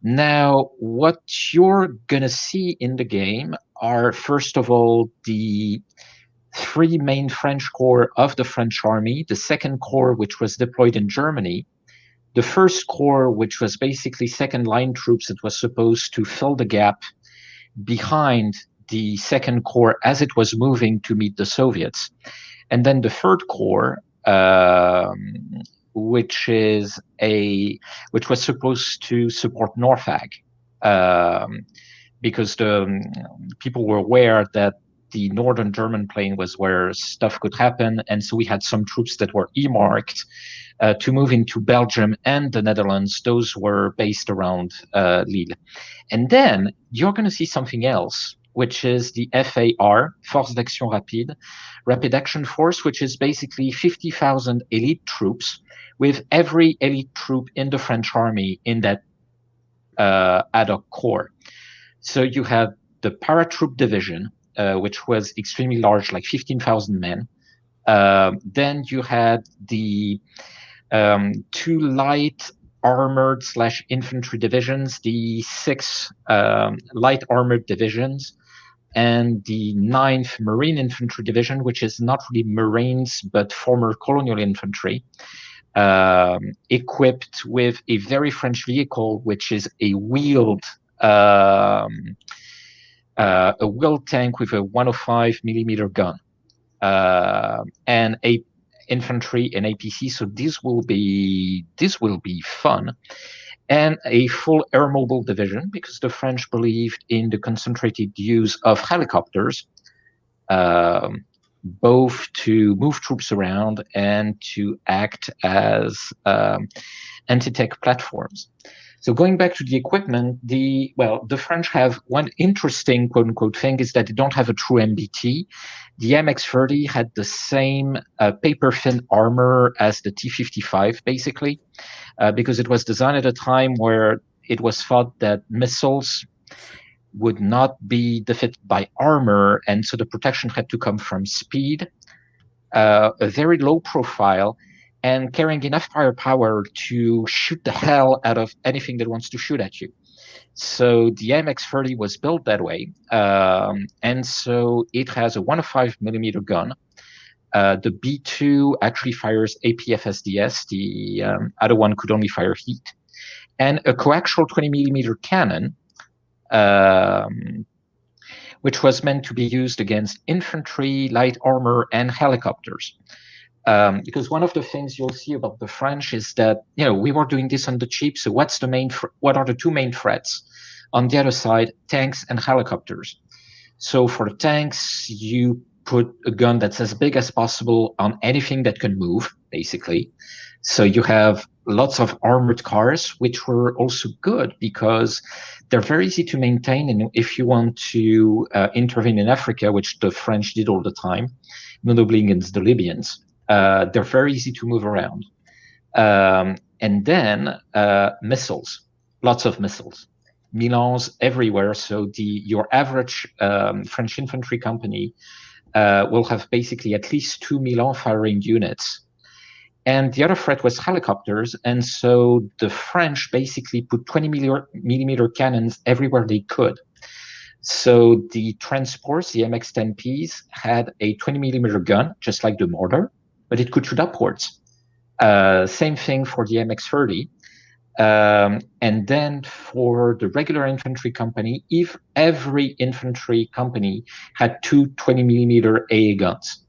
Now, what you're going to see in the game are, first of all, the 3 main French corps of the French army, the 2nd Corps, which was deployed in Germany, the 1st Corps, which was basically second line troops that was supposed to fill the gap behind the 2nd Corps as it was moving to meet the Soviets, and then the 3rd Corps, which was supposed to support Norfolk, because the people were aware that the northern German plain was where stuff could happen, and so we had some troops that were earmarked to move into Belgium and the Netherlands. Those were based around Lille. And then you're going to see something else, which is the FAR, Force d'Action Rapide, Rapid Action Force, which is basically 50,000 elite troops, with every elite troop in the French army in that ad hoc corps. So you have the paratroop division, which was extremely large, like 15,000 men. Then you had the 2 light armored / infantry divisions, the 6 light armored divisions, and the 9th Marine Infantry Division, which is not really Marines, but former colonial infantry, equipped with a very French vehicle, which is a wheeled tank with a 105 millimeter gun, and a infantry and APC. So this will be fun. And a full air mobile division, because the French believed in the concentrated use of helicopters, both to move troops around and to act as anti-tank platforms. So going back to the equipment, the French have one interesting quote-unquote thing, is that they don't have a true MBT. The MX-30 had the same paper-thin armor as the T-55, basically, because it was designed at a time where it was thought that missiles would not be defeated by armor, and so the protection had to come from speed, a very low profile, and carrying enough firepower to shoot the hell out of anything that wants to shoot at you. So the MX-30 was built that way, and so it has a 105 millimeter gun. The B2 actually fires APFSDS. The other one could only fire heat, and a coaxial 20 millimeter cannon, which was meant to be used against infantry, light armor, and helicopters. Because one of the things you'll see about the French is that, we were doing this on the cheap. So what are the 2 main threats? On the other side, tanks and helicopters. So for the tanks, you put a gun that's as big as possible on anything that can move, basically. So you have lots of armored cars, which were also good because they're very easy to maintain. And if you want to intervene in Africa, which the French did all the time, notably against the Libyans, they're very easy to move around. And then missiles, lots of missiles, Milans everywhere. So your average French infantry company will have basically at least 2 Milan firing units. and the other threat was helicopters. And so the French basically put 20 millimeter cannons everywhere they could. So the transports, the MX-10Ps, had a 20 millimeter gun, just like the mortar, but it could shoot upwards. Same thing for the MX-30. And then for the regular infantry company, if every infantry company had two 20 millimeter AA guns,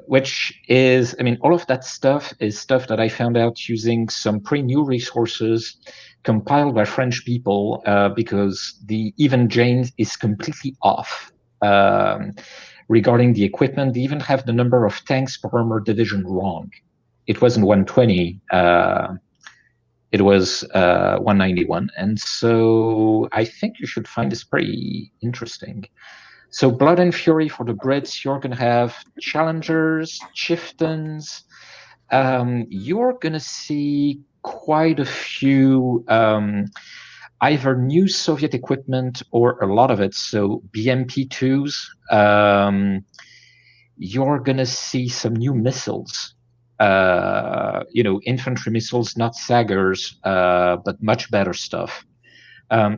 which is, I mean, all of that stuff is stuff that I found out using some pretty new resources compiled by French people, because the Even James is completely off regarding the equipment. They even have the number of tanks per armored division wrong. It wasn't 120. It was 191. And so I think you should find this pretty interesting. So Blood and Fury for the Brits, you're going to have Challengers, Chieftains. You're going to see quite a few either new Soviet equipment or a lot of it. So BMP-2s. You're going to see some new missiles. Infantry missiles, not Sagers, but much better stuff.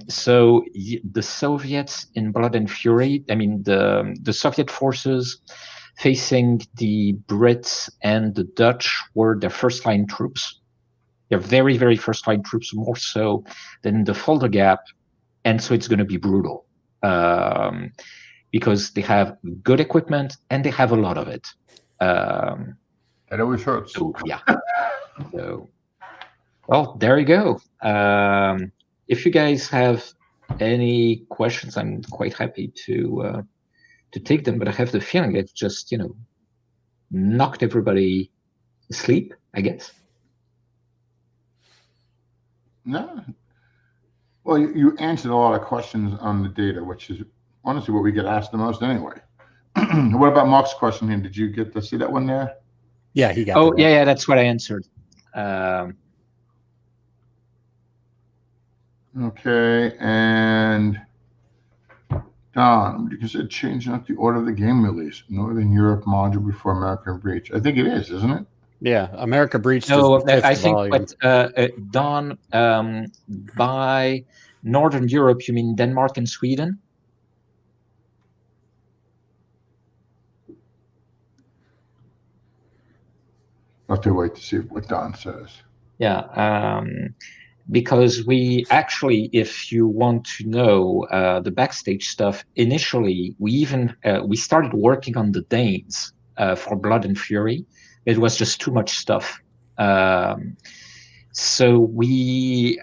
So the Soviets in Blood and Fury, I mean, the Soviet forces facing the Brits and the Dutch were their first-line troops. They're very, very first-line troops, more so than the Fulda Gap. And so it's going to be brutal because they have good equipment and they have a lot of it. It always hurts. So, yeah. So, well, there you go. If you guys have any questions, I'm quite happy to take them. But I have the feeling it's just, knocked everybody asleep, I guess. No. Well, you answered a lot of questions on the data, which is honestly what we get asked the most anyway. What about Mark's question here? Did you get to see that one there? Yeah, he got. Oh, yeah, that's what I answered. Okay, and Don, you said changing up the order of the game release. Northern Europe module before American Breach. I think it is, isn't it? Yeah, America Breach. No, I think what Don, by Northern Europe, you mean Denmark and Sweden? I'll have to wait to see what Don says. Yeah, because we actually, if you want to know the backstage stuff, initially we started working on the Danes for Blood and Fury. It was just too much stuff. So we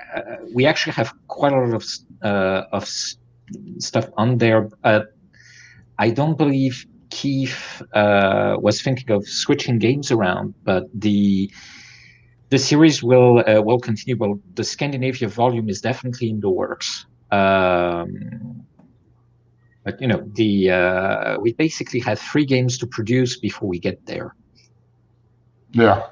actually have quite a lot of stuff on there. I don't believe Keith was thinking of switching games around, but the series will continue. Well, the Scandinavia volume is definitely in the works. But we basically have 3 games to produce before we get there. Yeah.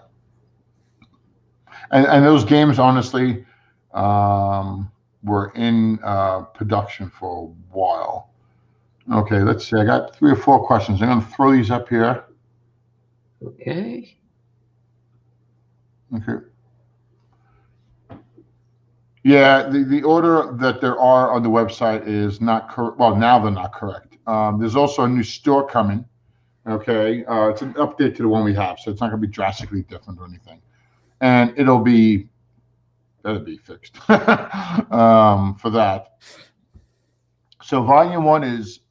And those games, honestly, were in production for a while. Okay, let's see. I got 3 or 4 questions. I'm going to throw these up here. Okay. Yeah, the order that there are on the website is not correct. Well, now they're not correct. There's also a new store coming. Okay, it's an update to the one we have, so it's not going to be drastically different or anything. And that'll be fixed for that. So volume 1 is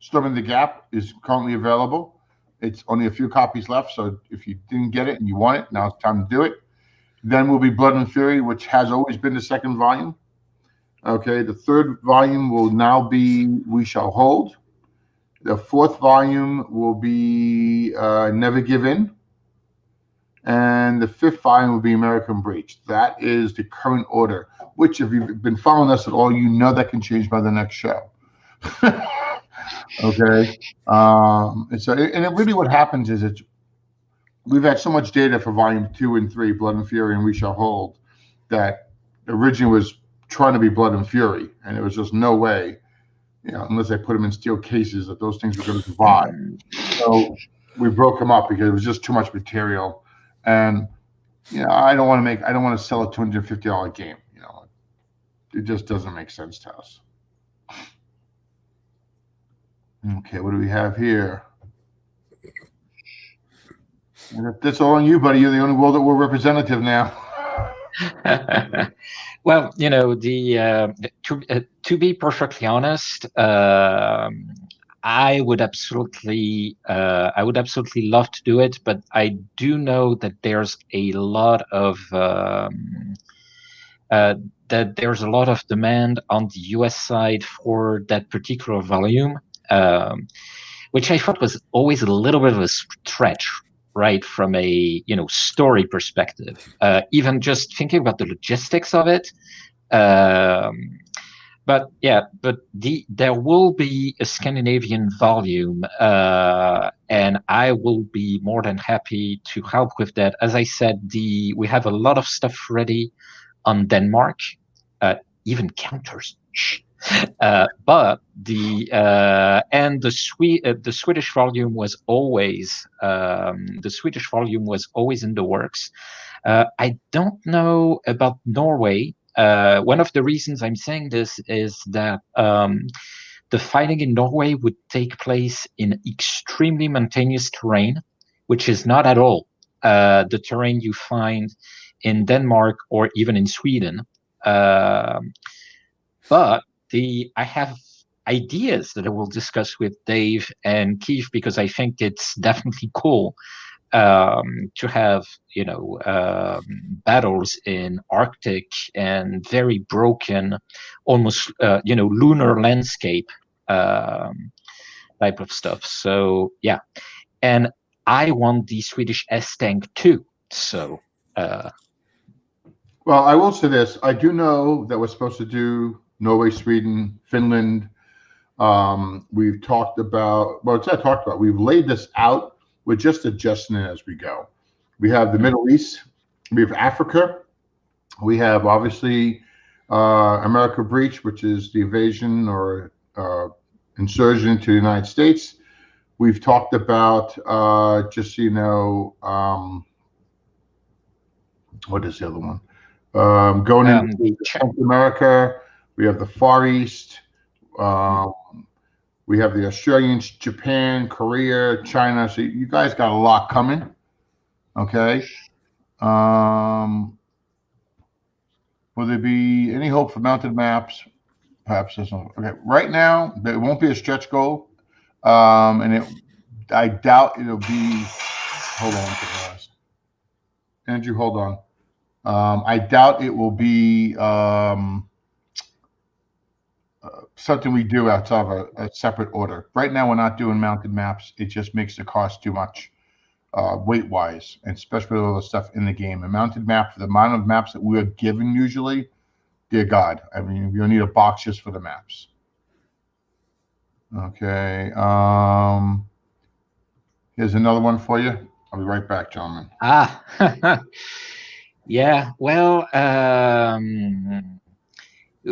Storming the Gap is currently available. It's only a few copies left, so if you didn't get it and you want it, now it's time to do it. Then will be Blood and Fury, which has always been the 2nd volume. Okay, the 3rd volume will now be We Shall Hold. The 4th volume will be Never Give In. And the 5th volume will be American Breach. That is the current order, which if you've been following us at all, you know that can change by the next show. Okay. And really what happens is we've had so much data for volume 2 and 3, Blood and Fury and We Shall Hold, that originally was trying to be Blood and Fury. And there was just no way, unless they put them in steel cases, that those things were going to survive. So we broke them up because it was just too much material, and I don't want to sell a $250 game. It just doesn't make sense to us. Okay, what do we have here? That's all on you, buddy. You're the only World at War representative now. Well, to be perfectly honest, I would absolutely love to do it, but I do know that there's a lot of demand on the US side for that particular volume, which I thought was always a little bit of a stretch, right, from a story perspective. Even just thinking about the logistics of it. But there will be a Scandinavian volume, and I will be more than happy to help with that. As I said, we have a lot of stuff ready on Denmark, even counters. But the Swedish volume was always in the works. I don't know about Norway. One of the reasons I'm saying this is that the fighting in Norway would take place in extremely mountainous terrain, which is not at all the terrain you find in Denmark or even in Sweden. But I have ideas that I will discuss with Dave and Keith, because I think it's definitely cool to have battles in Arctic and very broken, almost lunar landscape type of stuff. So yeah, and I want the Swedish S-Tank too. So well, I will say this: I do know that we're supposed to do Norway, Sweden, Finland. We've talked about. Well, it's not talked about. We've laid this out. We're just adjusting it as we go. We have the Middle East. We have Africa. We have obviously America Breach, which is the invasion or insurgent into the United States. We've talked about just so you know, what is the other one? Going into South America. We have the Far East. We have the Australians, Japan, Korea, China. So you guys got a lot coming. Okay. Will there be any hope for mounted maps? Perhaps there's no. Okay. Right now, there won't be a stretch goal. And I doubt it'll be. Hold on. Andrew, hold on. I doubt it will be something we do outside of a separate order. Right now, we're not doing mounted maps. It just makes the cost too much weight-wise, and especially with all the stuff in the game. A mounted map, for the amount of maps that we're given usually, dear God, I mean, you'll need a box just for the maps. Okay. Here's another one for you. I'll be right back, gentlemen. Yeah, well,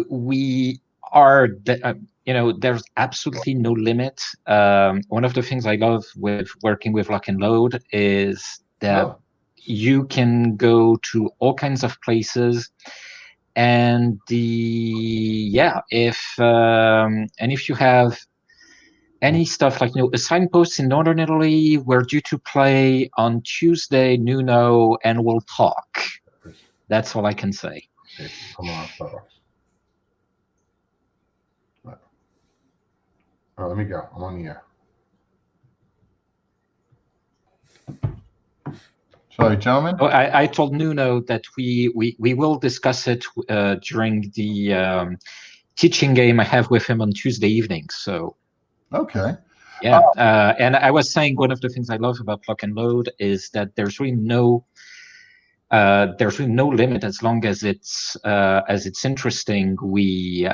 we are, there's absolutely no limit. One of the things I love with working with Lock and Load is that you can go to all kinds of places, and if you have any stuff like a signpost in Northern Italy, we're due to play on Tuesday, Nuno, and we'll talk. That's all I can say. Okay, come on, fellas. Oh, let me go. I'm on the air. Sorry, gentlemen. Oh, I told Nuno that we will discuss it during the teaching game I have with him on Tuesday evening. So. Okay. Yeah, and I was saying one of the things I love about Lock and Load is that there's really no limit as long as it's interesting. We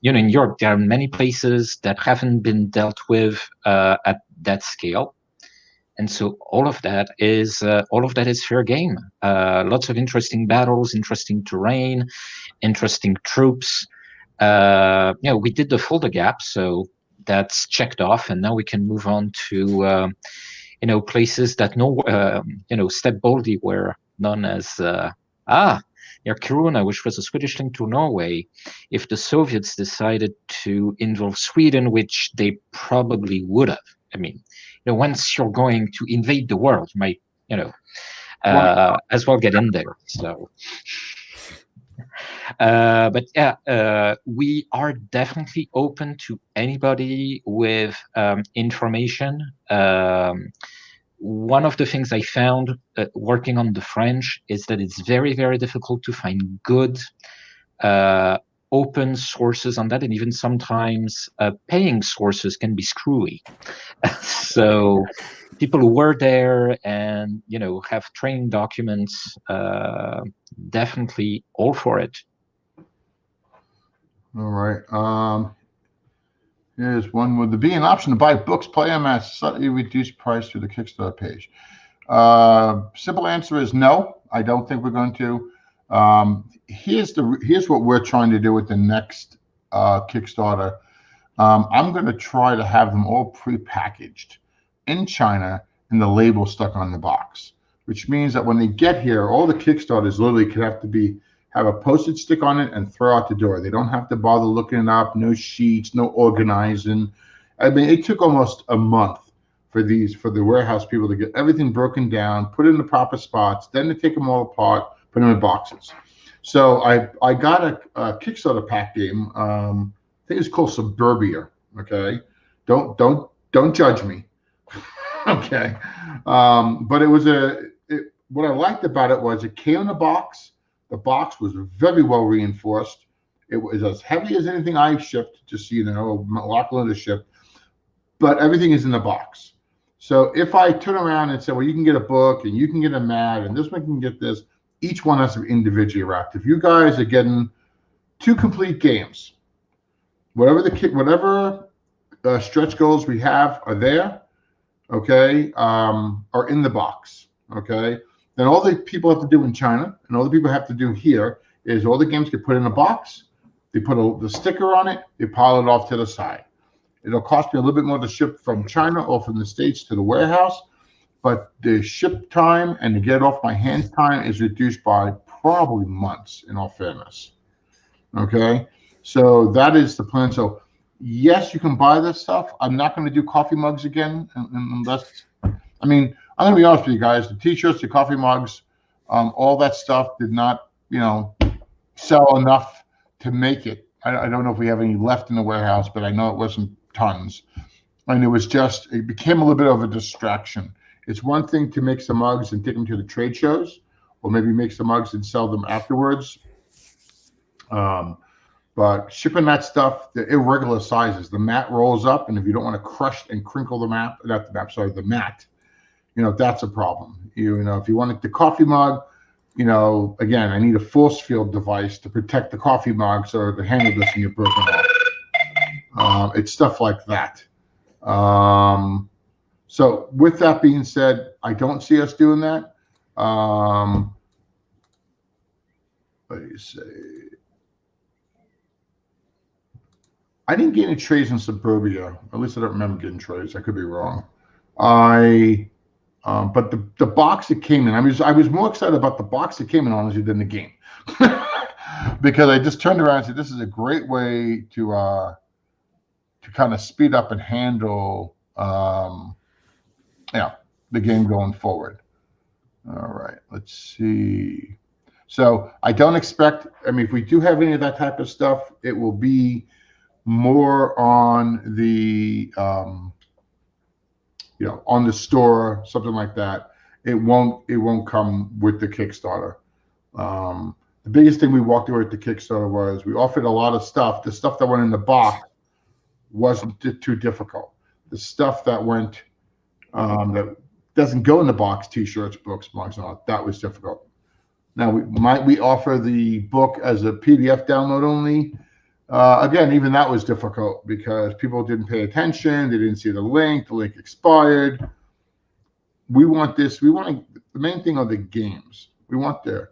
in Europe there are many places that haven't been dealt with at that scale, and so all of that is fair game. Lots of interesting battles, interesting terrain, interesting troops. We did the Fulda Gap, so that's checked off, and now we can move on to places that Step Boldly were known as near Kiruna, which was a Swedish link to Norway. If the Soviets decided to involve Sweden, which they probably would have, I mean, once you're going to invade the world, you might, as well get in there. So, but yeah, we are definitely open to anybody with information. One of the things I found working on the French is that it's very, very difficult to find good open sources on that, and even sometimes paying sources can be screwy. So people who were there and have training documents, definitely all for it. All right. Here's one. Would there be an option to buy books, play them at slightly reduced price through the Kickstarter page? Simple answer is no. I don't think we're going to. Here's what we're trying to do with the next Kickstarter. I'm going to try to have them all pre-packaged in China and the label stuck on the box, which means that when they get here, all the Kickstarters literally could have a postage stick on it and throw out the door. They don't have to bother looking it up, no sheets, no organizing. I mean, it took almost a month for the warehouse people to get everything broken down, put it in the proper spots, then to take them all apart, put them in boxes. So I got a Kickstarter pack game. I think it's called Suburbia. Okay, don't judge me. Okay, but it was what I liked about it was it came in a box. The box was very well reinforced. It was as heavy as anything I've shipped, just so you know, Lachlan has shipped, but everything is in the box. So if I turn around and say, well, you can get a book and you can get a mat and this one can get this, each one has to be individually wrapped. If you guys are getting 2 complete games, whatever stretch goals we have are there, okay, are in the box, okay? Then all the people have to do in China and all the people have to do here is all the games get put in a box, they put the sticker on it, they pile it off to the side. It'll cost me a little bit more to ship from China or from the States to the warehouse, but the ship time and to get it off my hands time is reduced by probably months, in all fairness. Okay, so that is the plan. So yes, you can buy this stuff. I'm not going to do coffee mugs again unless, I mean, I'm going to be honest with you guys, the t-shirts, the coffee mugs, all that stuff did not, sell enough to make it. I don't know if we have any left in the warehouse, but I know it wasn't tons. And it became a little bit of a distraction. It's one thing to make some mugs and take them to the trade shows, or maybe make some mugs and sell them afterwards. But shipping that stuff, the irregular sizes, the mat rolls up, and if you don't want to crush and crinkle the mat, that's a problem. If you want the coffee mug, again, I need a force field device to protect the coffee mug so the handle doesn't get broken off. It's stuff like that. So with that being said, I don't see us doing that. What do you say? I didn't get any trays in Suburbia. At least I don't remember getting trays. I could be wrong. But the box that came in, I was more excited about the box that came in, honestly, than the game. Because I just turned around and said, this is a great way to kind of speed up and handle the game going forward. All right, let's see. So I don't expect, if we do have any of that type of stuff, it will be more on the on the store, something like that. It won't come with the Kickstarter. The biggest thing we walked away with the Kickstarter was we offered a lot of stuff. The stuff that went in the box wasn't too difficult. The stuff that went that doesn't go in the box, t-shirts, books, mugs, and all that was difficult. Now we offer the book as a PDF download only. Again, even that was difficult because people didn't pay attention. They didn't see the link expired. The main thing are the games. We want the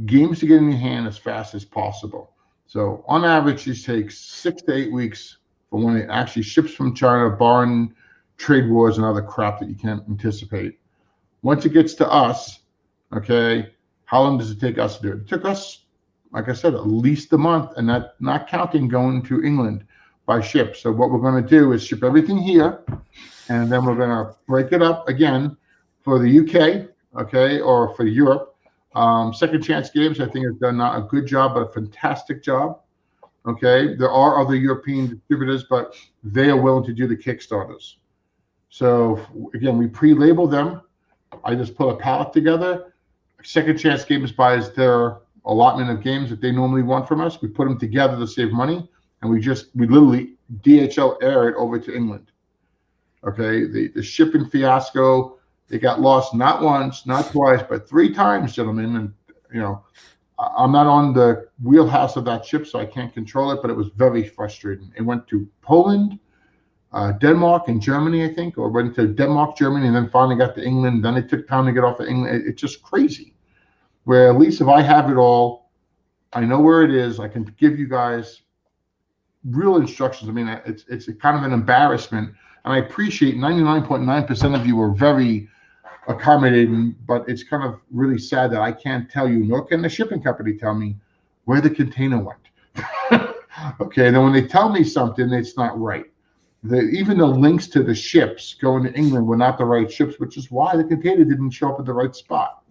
games to get in your hand as fast as possible. So on average, this takes 6 to 8 weeks for but when it actually ships from China, barring trade wars and other crap that you can't anticipate, once it gets to us, okay, how long does it take us to do it? It took us, like I said, at least a month, and that not counting going to England by ship. So what we're going to do is ship everything here, and then we're going to break it up again for the UK, okay, or for Europe. Second Chance Games, I think, has done not a good job, but a fantastic job. Okay, there are other European distributors, but they are willing to do the Kickstarters. So again, we pre-label them. I just put a pallet together. Second Chance Games buys their allotment of games that they normally want from us. We put them together to save money, and we literally DHL air it over to England. Okay, the shipping fiasco, it got lost not once, not twice, but 3 times, gentlemen. And you know, I'm not on the wheelhouse of that ship, so I can't control it, but it was very frustrating. It went to Poland, Denmark, and Germany, I think, or went to Denmark, Germany, and then finally got to England. Then it took time to get off of England. It's just crazy. Where at least if I have it all, I know where it is. I can give you guys real instructions. I mean, it's kind of an embarrassment, and I appreciate 99.9% of you were very accommodating, but it's kind of really sad that I can't tell you, nor can the shipping company tell me where the container went. Okay, and then when they tell me something, it's not right. Even the links to the ships going to England were not the right ships, which is why the container didn't show up at the right spot.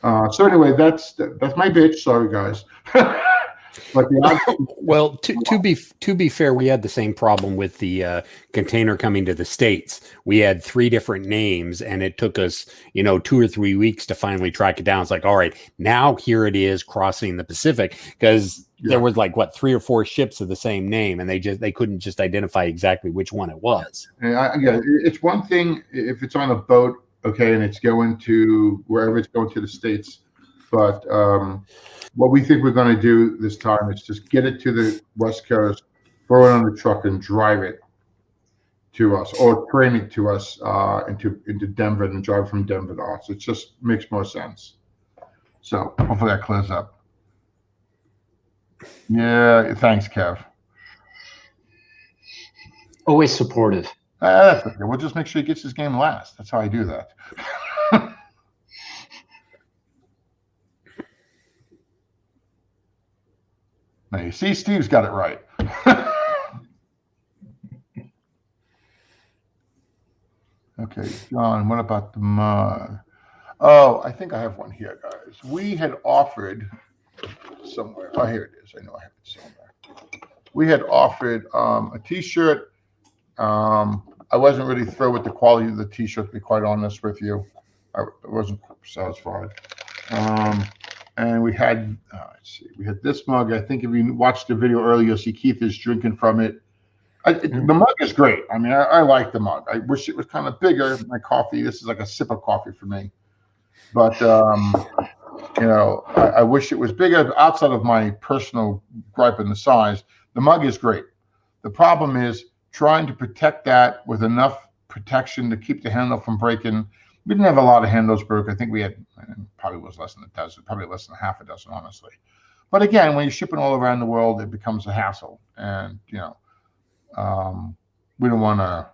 So anyway, that's my bitch. Sorry, guys. But well, to be fair, we had the same problem with the container coming to the States. We had 3 different names, and it took us, 2 or 3 weeks to finally track it down. It's like, all right, now here it is crossing the Pacific, because there was 3 or 4 ships of the same name, and they couldn't just identify exactly which one it was. Yeah, it's one thing if it's on a boat, okay, and it's going to wherever it's going to the States, but what we think we're going to do this time is just get it to the West Coast, throw it on the truck, and drive it to us, or train it to us into Denver, and drive from Denver to us. It just makes more sense. So hopefully that clears up. Yeah, thanks, Kev. Always supportive. That's okay. We'll just make sure he gets his game last. That's how I do that. Now you see, Steve's got it right. Okay, John, what about the mug? Oh, I think I have one here, guys. We had offered somewhere. Oh, here it is. I know I have it somewhere. We had offered a T-shirt. I wasn't really thrilled with the quality of the T-shirt, to be quite honest with you. I wasn't satisfied. And we had, let's see, we had this mug. I think if you watched the video earlier, you'll see Keith is drinking from it. The mug is great. I mean, I like the mug. I wish it was kind of bigger. My coffee, this is like a sip of coffee for me. But, I wish it was bigger. Outside of my personal gripe in the size, the mug is great. The problem is trying to protect that with enough protection to keep the handle from breaking. We didn't have a lot of handles broke. I think we had, probably was less than a dozen, probably less than half a dozen, honestly. But again, when you're shipping all around the world, it becomes a hassle. And, we don't want to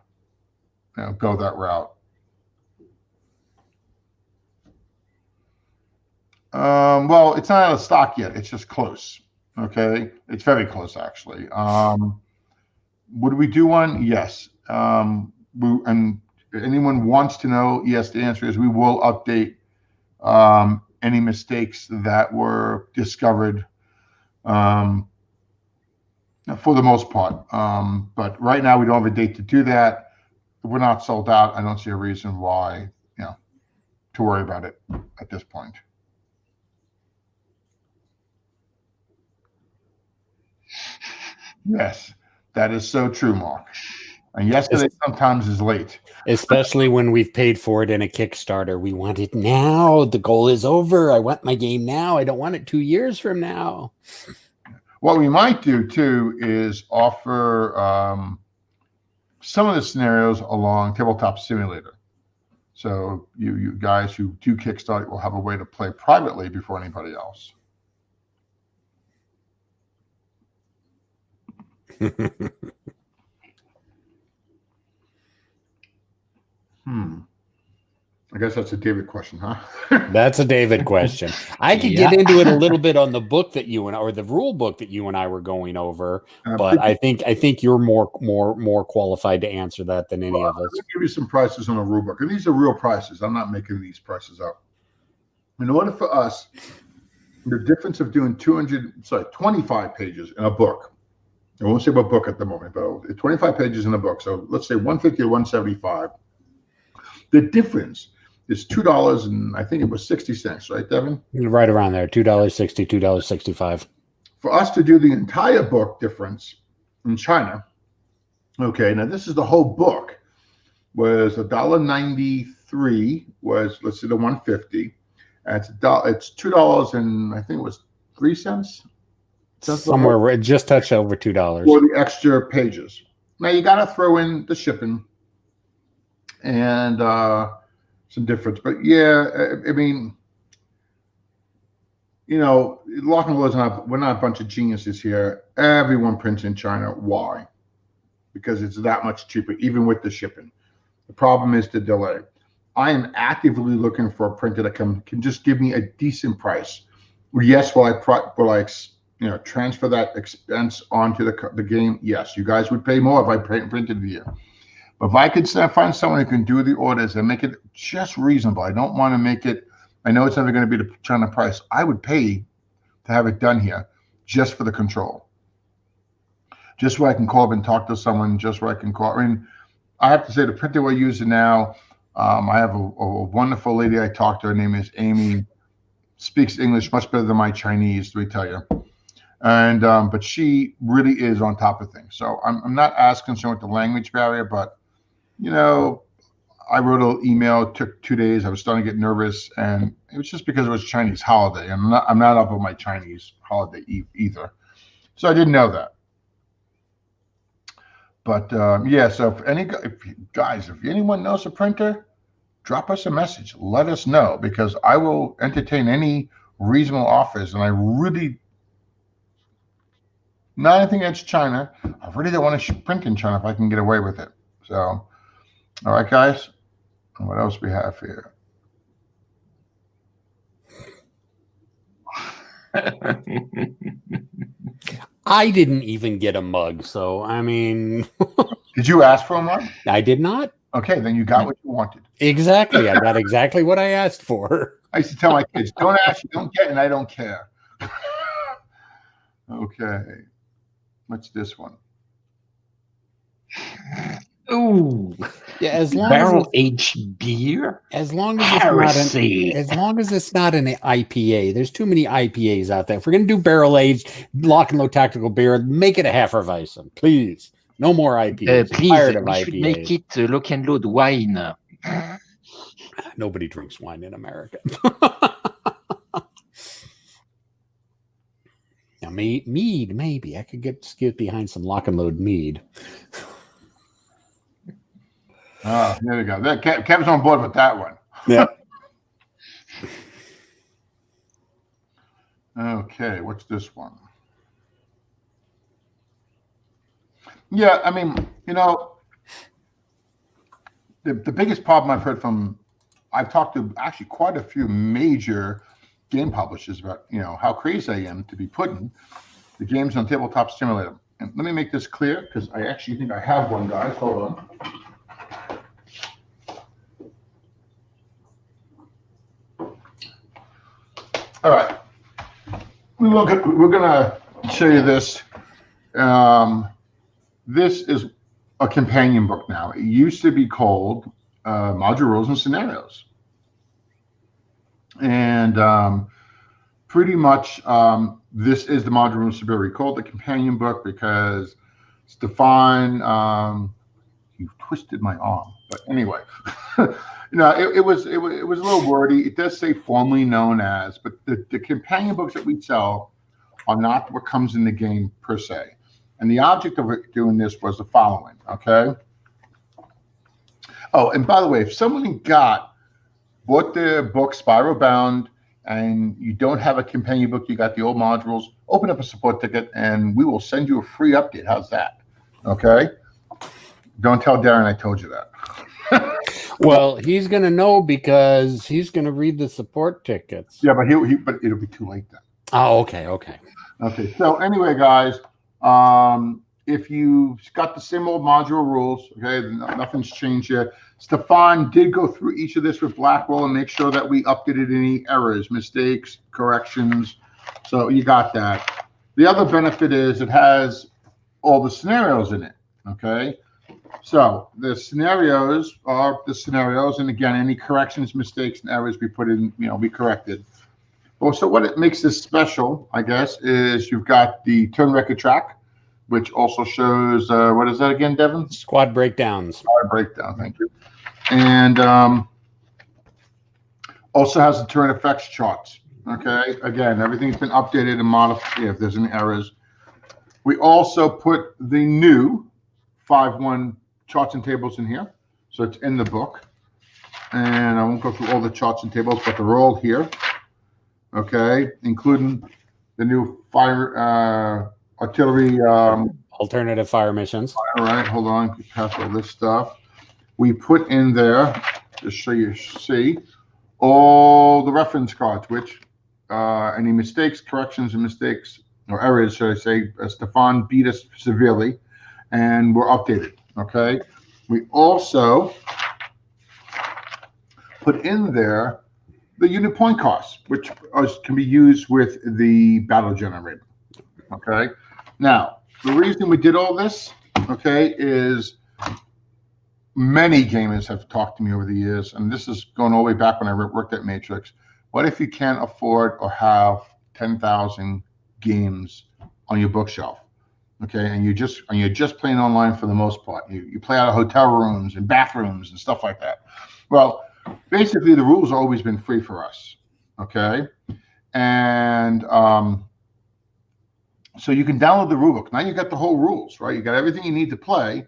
go that route. Well, it's not out of stock yet. It's just close. Okay. It's very close, actually. Would we do one? Yes. And anyone wants to know, yes, the answer is we will update any mistakes that were discovered for the most part. But right now we don't have a date to do that. If we're not sold out, I don't see a reason why, to worry about it at this point. Yes, that is so true, Mark. And yesterday sometimes is late. Especially when we've paid for it in a Kickstarter. We want it now. The goal is over. I want my game now. I don't want it 2 years from now. What we might do, too, is offer some of the scenarios along Tabletop Simulator. So you guys who do Kickstarter will have a way to play privately before anybody else. I guess that's a David question, huh? That's a David question. I could get into it a little bit on the book that or the rule book that you and I were going over, but I think you're more qualified to answer that than any of us. Let me give you some prices on a rule book, and these are real prices. I'm not making these prices up. In order for us, the difference of doing 25 pages in a book. I won't say about book at the moment, but 25 pages in a book. So let's say 150 to 175. The difference is $2 and I think it was 60 cents, right, Devin? Right around there, $2.60, $2.65. For us to do the entire book difference in China, okay, now this is the whole book, was $1.93 was, let's say, the 150. It's $2 and I think it was 3 cents. Somewhere just touch over $2 for the extra pages. Now you got to throw in the shipping and some difference, but yeah, I mean, you know, Lock and Load we're not a bunch of geniuses here. Everyone prints in China. Why? Because it's that much cheaper, even with the shipping. The problem is the delay. I am actively looking for a printer that can just give me a decent price. Yes, will I transfer that expense onto the game? Yes, you guys would pay more if I printed it here. But if I could find someone who can do the orders and make it just reasonable, I don't want to make it, I know it's never going to be the China price. I would pay to have it done here just for the control. Just where I can call up and talk to someone, just where I can call. I mean, I have to say the printer we're using now, I have a wonderful lady I talk to. Her name is Amy. Speaks English much better than my Chinese, let me tell you. And but she really is on top of things. So I'm not as concerned with the language barrier, but you know, I wrote an email. It took 2 days. I was starting to get nervous, and it was just because it was Chinese holiday. I'm not up on my Chinese holiday either, so I didn't know that. But yeah, so if anyone knows a printer, drop us a message. Let us know, because I will entertain any reasonable offers. And I really, not anything against China, I really don't want to print in China if I can get away with it. So, all right, guys. What else we have here? I didn't even get a mug, so I mean. Did you ask for a mug? I did not. Okay, then you got what you wanted. Exactly. I got exactly what I asked for. I used to tell my kids, don't ask, you don't get, and I don't care. Okay. What's this one? Ooh. Yeah, as long barrel aged beer. As long as it's not an IPA. There's too many IPAs out there. If we're gonna do barrel aged Lock and Load tactical beer, make it a Hefeweizen, please. No more IPAs. Please, we should make it Lock and Load wine. Nobody drinks wine in America. Now, mead, maybe I could get behind some Lock and Load mead. Oh, there we go. Kevin's on board with that one. Yeah. Okay, what's this one? Yeah, I mean, you know, the biggest problem I've talked to actually quite a few major game publishers about, you know, how crazy I am to be putting the games on Tabletop Simulator. And let me make this clear, because I actually think I have one, guys. Hold on. All right. We're going to show you this. This is a companion book now. It used to be called Module Rules and Scenarios. And pretty much this is the Module Rules and Scenarios. We call it the companion book because Stefan, you twisted my arm. But anyway, you know, it was a little wordy. It does say formerly known as, but the companion books that we sell are not what comes in the game per se. And the object of doing this was the following, okay? Oh, and by the way, if someone bought the book Spiral Bound and you don't have a companion book, you got the old modules, open up a support ticket and we will send you a free update. How's that? Okay? Don't tell Darren I told you that. Well, he's going to know because he's going to read the support tickets. Yeah, but but it'll be too late then. Oh, okay, okay. Okay. So anyway, guys, if you got the same old module rules, okay, nothing's changed yet. Stefan did go through each of this with Blackwell and make sure that we updated any errors, mistakes, corrections. So you got that. The other benefit is it has all the scenarios in it. Okay. So the scenarios are the scenarios, and again, any corrections, mistakes, and errors we put in, we corrected. Well, so what it makes this special, I guess, is you've got the turn record track, which also shows what is that again, Devin? Squad breakdowns. Squad breakdown. Thank you. And also has the turn effects charts. Okay. Again, everything's been updated and modified if there's any errors. We also put the new 5-1 charts and tables in here, so it's in the book, and I won't go through all the charts and tables, but they're all here, okay, including the new fire artillery alternative fire missions. All right, hold on, past all this stuff. We put in there, just so you see, all the reference cards, which any mistakes, corrections, and mistakes, or errors, should I say, Stefan beat us severely, and we're updated, okay? We also put in there the unit point costs, which can be used with the battle generator, okay? Now, the reason we did all this, okay, is many gamers have talked to me over the years, and this is going all the way back when I worked at Matrix. What if you can't afford or have 10,000 games on your bookshelf? Okay, and you're just playing online for the most part. You play out of hotel rooms and bathrooms and stuff like that. Well, basically the rules have always been free for us. Okay, and so you can download the rulebook. Now you got the whole rules, right? You got everything you need to play.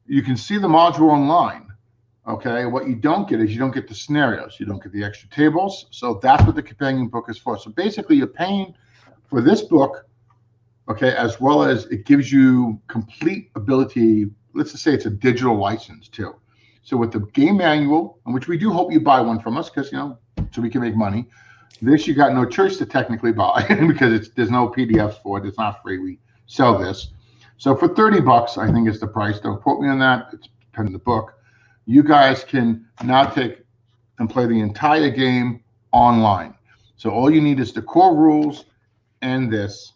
You can see the module online. Okay, what you don't get is you don't get the scenarios. You don't get the extra tables. So that's what the companion book is for. So basically you're paying for this book, okay, as well as it gives you complete ability. Let's just say it's a digital license too. So with the game manual, in which we do hope you buy one from us, because so we can make money. This you got no choice to technically buy because there's no PDFs for it. It's not free. We sell this. So for $30, I think is the price. Don't quote me on that. It's depending on the book. You guys can now take and play the entire game online. So all you need is the core rules and this.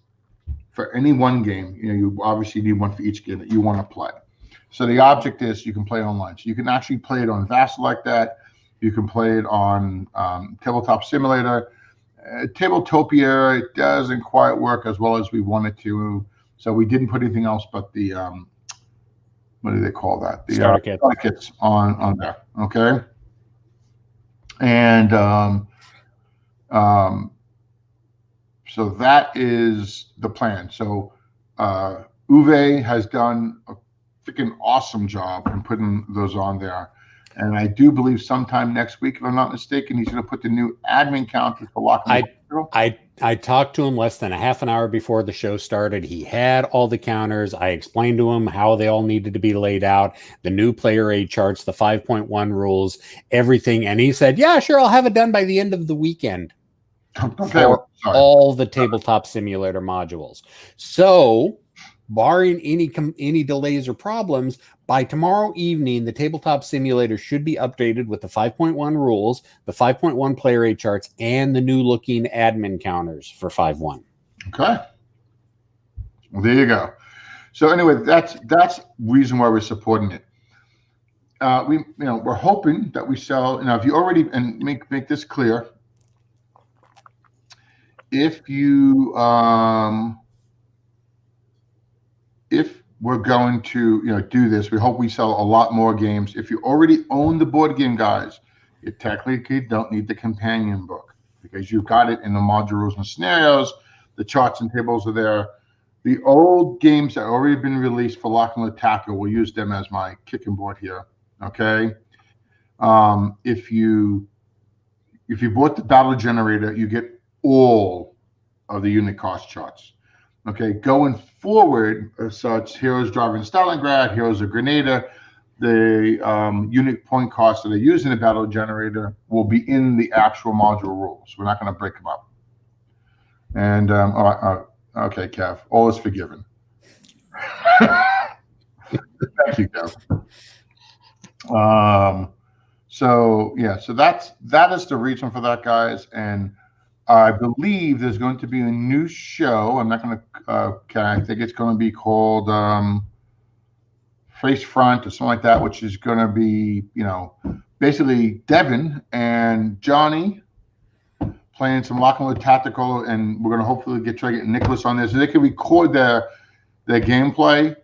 For any one game, you obviously need one for each game that you want to play. So the object is you can play online. So you can actually play it on Vassal like that. You can play it on Tabletop Simulator. Tabletopia, it doesn't quite work as well as we wanted to. So we didn't put anything else but the, what do they call that? The starter kits on there, okay? And so that is the plan. So Uwe has done a freaking awesome job in putting those on there. And I do believe sometime next week, if I'm not mistaken, he's going to put the new admin counters for Lock and I talked to him less than a half an hour before the show started. He had all the counters. I explained to him how they all needed to be laid out, the new player aid charts, the 5.1 rules, everything. And he said, yeah, sure, I'll have it done by the end of the weekend. Okay, for all the Tabletop Simulator modules. So, barring any delays or problems, by tomorrow evening, the Tabletop Simulator should be updated with the 5.1 rules, the 5.1 player aid charts, and the new looking admin counters for 5.1. Okay. Well, there you go. So anyway, that's reason why we're supporting it. We're hoping that we sell. If you already, and make this clear, if you if we're going to do this, we hope we sell a lot more games. If you already own the board game, guys, you technically don't need the companion book because you've got it in the module rules and scenarios. The charts and tables are there. The old games that have already been released for Lock and Tackle, we'll use them as my kicking board here. Okay. If you bought the battle generator, you get all of the unit cost charts. Okay, going forward, such Heroes driving Stalingrad, Heroes of Grenada, the unit point costs that are used in the battle generator will be in the actual module rules. We're not going to break them up. And okay, Kev, all is forgiven. Thank you, Kev. So that is the reason for that, guys. And I believe there's going to be a new show. I'm not going to. I think it's going to be called Face Front or something like that, which is going to be, basically Devin and Johnny playing some Lock and Load Tactical, and we're going to hopefully try to get Nicholas on there so they can record their gameplay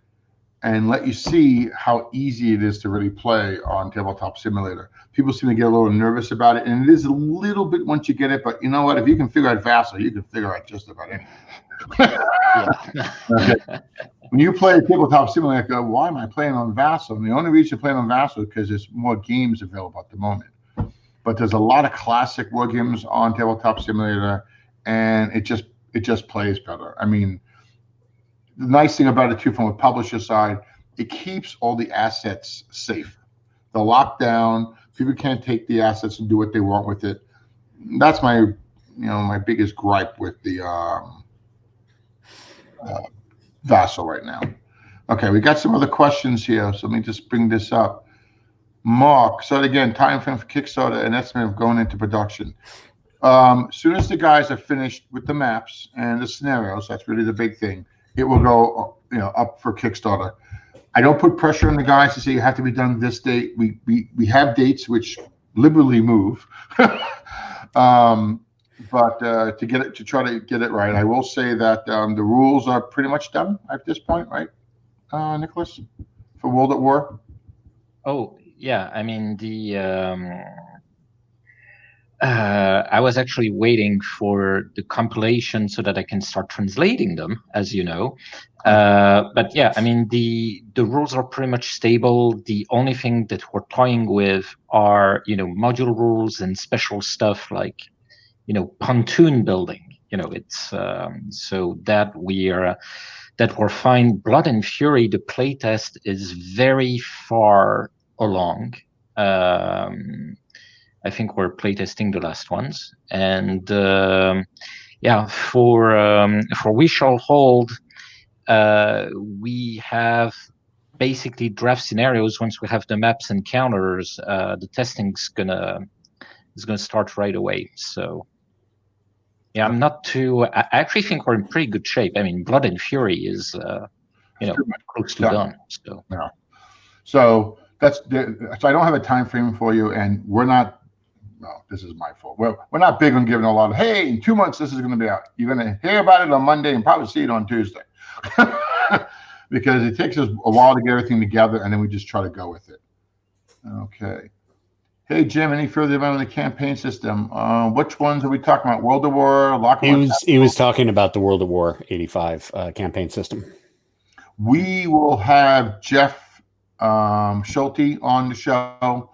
and let you see how easy it is to really play on Tabletop Simulator. People seem to get a little nervous about it, and it is a little bit once you get it, but you know what? If you can figure out Vassal, you can figure out just about anything. Okay. When you play Tabletop Simulator, go, why am I playing on Vassal? And the only reason you're playing on Vassal is because there's more games available at the moment. But there's a lot of classic war games on Tabletop Simulator, and it just plays better. I mean, the nice thing about it too, from a publisher side, it keeps all the assets safe. They're locked down. People can't take the assets and do what they want with it. That's my biggest gripe with the Vassal right now. Okay, we got some other questions here, so let me just bring this up. Mark, so again, time frame for Kickstarter and estimate of going into production. As soon as the guys are finished with the maps and the scenarios, that's really the big thing. It will go, up for Kickstarter. I don't put pressure on the guys to say you have to be done this date. We have dates which liberally move, but to try to get it right, I will say that the rules are pretty much done at this point, right, Nicholas, for World at War? Oh yeah, I mean I was actually waiting for the compilation so that I can start translating them, as you know. But yeah, I mean, the rules are pretty much stable. The only thing that we're toying with are, module rules and special stuff like, pontoon building. It's so that we're fine. Blood and Fury, the playtest is very far along. I think we're playtesting the last ones, and for We Shall Hold, we have basically draft scenarios. Once we have the maps and counters, the testing's gonna start right away. So yeah, I'm not too. I actually think we're in pretty good shape. I mean, Blood and Fury is close to done. So yeah. So so I don't have a time frame for you, and we're not. No, this is my fault. We're not big on giving a lot of, hey, in 2 months, this is going to be out. You're going to hear about it on Monday and probably see it on Tuesday. Because it takes us a while to get everything together, and then we just try to go with it. Okay. Hey, Jim, any further about the campaign system? Which ones are we talking about? World at War? He was talking about the World at War 85 campaign system. We will have Jeff Schulte on the show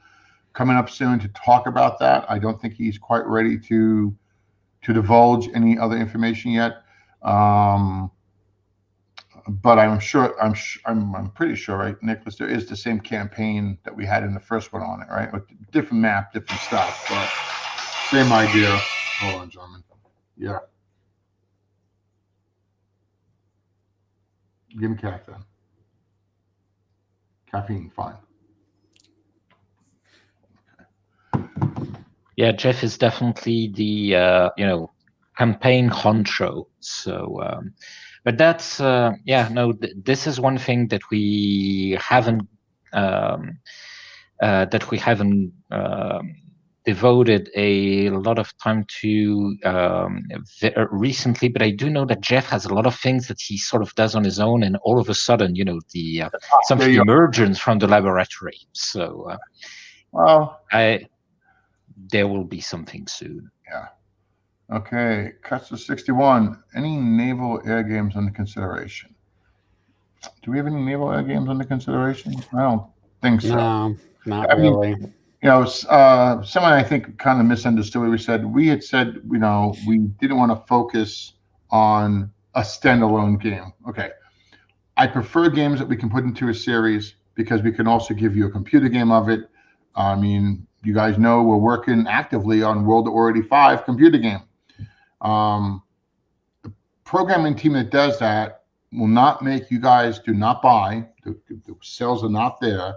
coming up soon to talk about that. I don't think he's quite ready to divulge any other information yet. But I'm pretty sure, right, Nicholas, there is the same campaign that we had in the first one on it, right? With different map, different stuff, but same idea. Hold on, gentlemen. Yeah. Give me caffeine. Caffeine, fine. Yeah, Jeff is definitely the campaign honcho. So, but that's this is one thing that we haven't devoted a lot of time to recently. But I do know that Jeff has a lot of things that he sort of does on his own, and all of a sudden, something emerges from the laboratory. So, there will be something soon. Yeah. Okay. Custer 61. Any naval air games under consideration? Do we have any naval air games under consideration? I don't think so. No, not really. Someone I think kind of misunderstood what we said. We had said, we didn't want to focus on a standalone game. Okay. I prefer games that we can put into a series because we can also give you a computer game of it. I mean, you guys know we're working actively on World of Warcraft 5 computer game. The programming team that does that will not make you guys do not buy. The sales are not there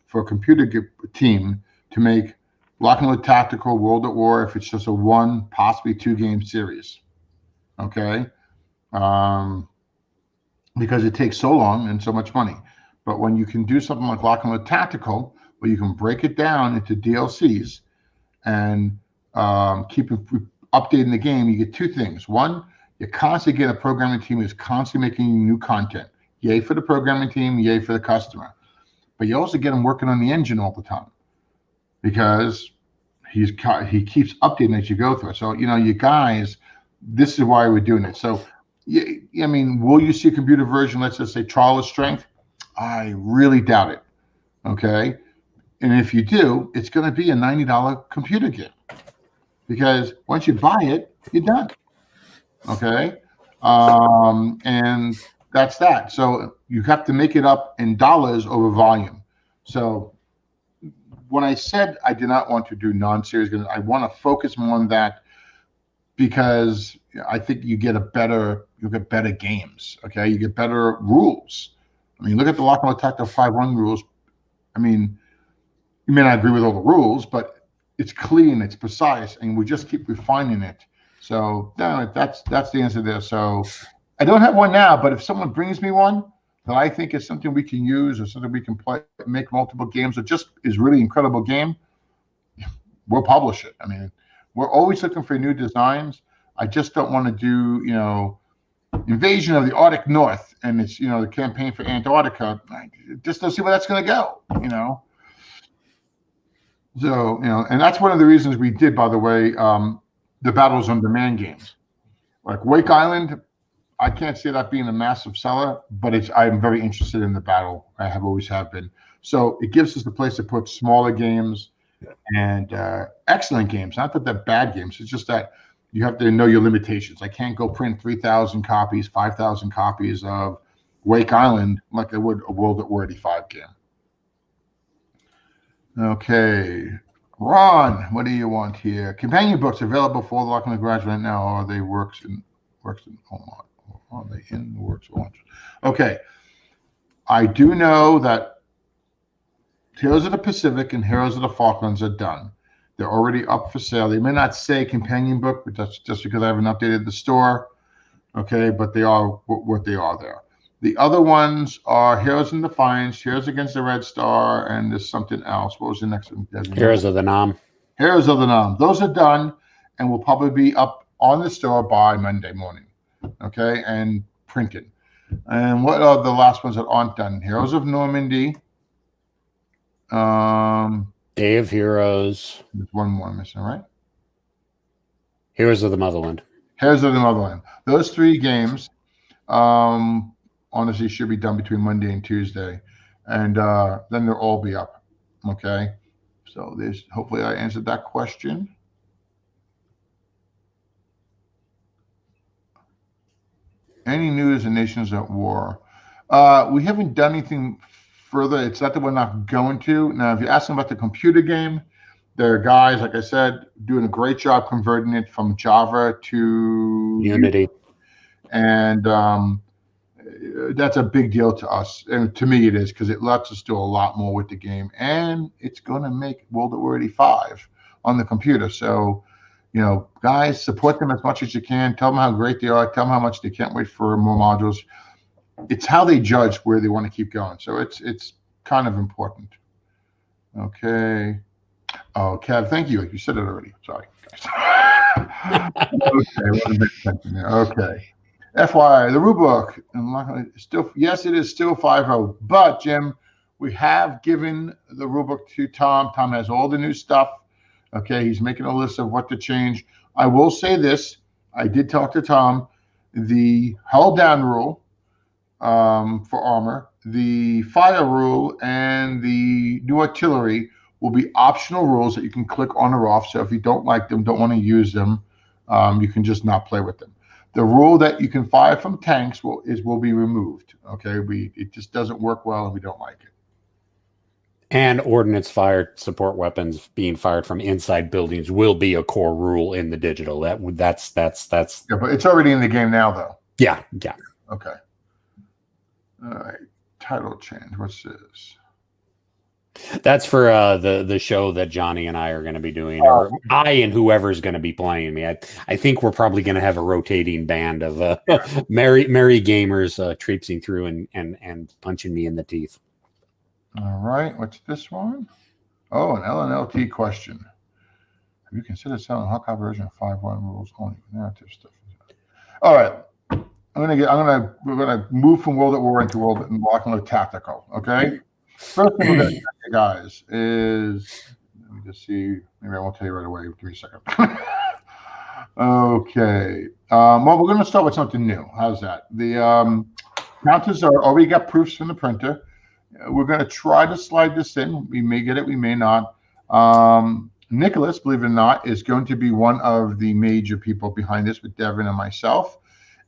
for a computer team to make Lock and Load Tactical, World at War, if it's just a 1, possibly 2 game series. Okay? Because it takes so long and so much money. But when you can do something like Lock and Load Tactical, where you can break it down into DLCs and keep updating the game, you get 2 things. One, you constantly get a programming team who's constantly making new content. Yay for the programming team, yay for the customer. But you also get them working on the engine all the time, because he keeps updating as you go through. So, you guys, this is why we're doing it. So, I mean, will you see a computer version, let's just say trial of strength? I really doubt it. Okay. And if you do, it's going to be a $90 computer game, because once you buy it, you're done. Okay. And that's that. So you have to make it up in dollars over volume. So when I said I did not want to do non-series games, I want to focus more on that, because I think you'll get better games. Okay. You get better rules. I mean, look at the Lock and Load Tactical 5.1 rules. I mean, you may not agree with all the rules, but it's clean, it's precise, and we just keep refining it. So that's the answer there. So I don't have one now, but if someone brings me one that I think is something we can use, or something we can play, make multiple games, or just is really incredible game, we'll publish it. I mean, we're always looking for new designs. I just don't want to do, Invasion of the Arctic North, and it's, the campaign for Antarctica. I just don't see where that's going to go, So, and that's one of the reasons we did, by the way, the Battles on Demand games. Like Wake Island, I can't see that being a massive seller, but I'm very interested in the battle. I always have been. So it gives us the place to put smaller games and excellent games. Not that they're bad games. It's just that you have to know your limitations. I can't go print 3,000 copies, 5,000 copies of Wake Island like I would a World at War 85 game. Okay. Ron, what do you want here? Companion books available for the Lock and Load Garage right now, or are they works in are they in the works? Okay. I do know that Heroes of the Pacific and Heroes of the Falklands are done. They're already up for sale. They may not say companion book, but that's just because I haven't updated the store. Okay, but they are what they are there. The other ones are Heroes in Defiance, Heroes Against the Red Star, and there's something else. What was the next one? Heroes of the Nam. Heroes of the Nam. Those are done and will probably be up on the store by Monday morning. Okay, and printed. And what are the last ones that aren't done? Heroes of Normandy. Day of Heroes. There's one more missing, right? Heroes of the Motherland. Heroes of the Motherland. Those 3 games, honestly, should be done between Monday and Tuesday, and then they'll all be up. Okay, so hopefully I answered that question. Any news in Nations at War? We haven't done anything further. It's not that we're not going to. Now, if you ask them about the computer game, there are guys, like I said, doing a great job converting it from Java to Unity. And that's a big deal to us. And to me, it is, because it lets us do a lot more with the game. And it's going to make World at War 85 on the computer. So, guys, support them as much as you can. Tell them how great they are. Tell them how much they can't wait for more modules. It's how they judge where they want to keep going. So it's kind of important. Okay. Oh, Kev, thank you. You said it already. Sorry. Okay. FYI, the rulebook, yes, it is still 5.0. But, Jim, we have given the rulebook to Tom. Tom has all the new stuff. Okay, he's making a list of what to change. I will say this. I did talk to Tom. The hull down rule for armor, the fire rule, and the new artillery will be optional rules that you can click on or off. So if you don't like them, don't want to use them, you can just not play with them. The rule that you can fire from tanks will be removed. Okay, it just doesn't work well, and we don't like it. And ordnance fire support weapons being fired from inside buildings will be a core rule in the digital. That's Yeah, but it's already in the game now, though. yeah. Okay. All right. Title change. What's this? That's for the show that Johnny and I are going to be doing, or I and whoever's going to be playing me. I think we're probably going to have a rotating band of merry gamers traipsing through and punching me in the teeth. All right. What's this one? Oh, an LnLT question. Have you considered selling Hawkeye version of 5.1 rules only narrative stuff? All right. We're gonna move from World at War into World and Lock and Load Tactical. Okay. First thing we're gonna do, guys, is let me just see. Maybe I won't tell you right away. Give me a second. Okay. Well, we're gonna start with something new. How's that? The counters are already got proofs from the printer. We're gonna try to slide this in. We may get it. We may not. Nicholas, believe it or not, is going to be one of the major people behind this with Devin and myself.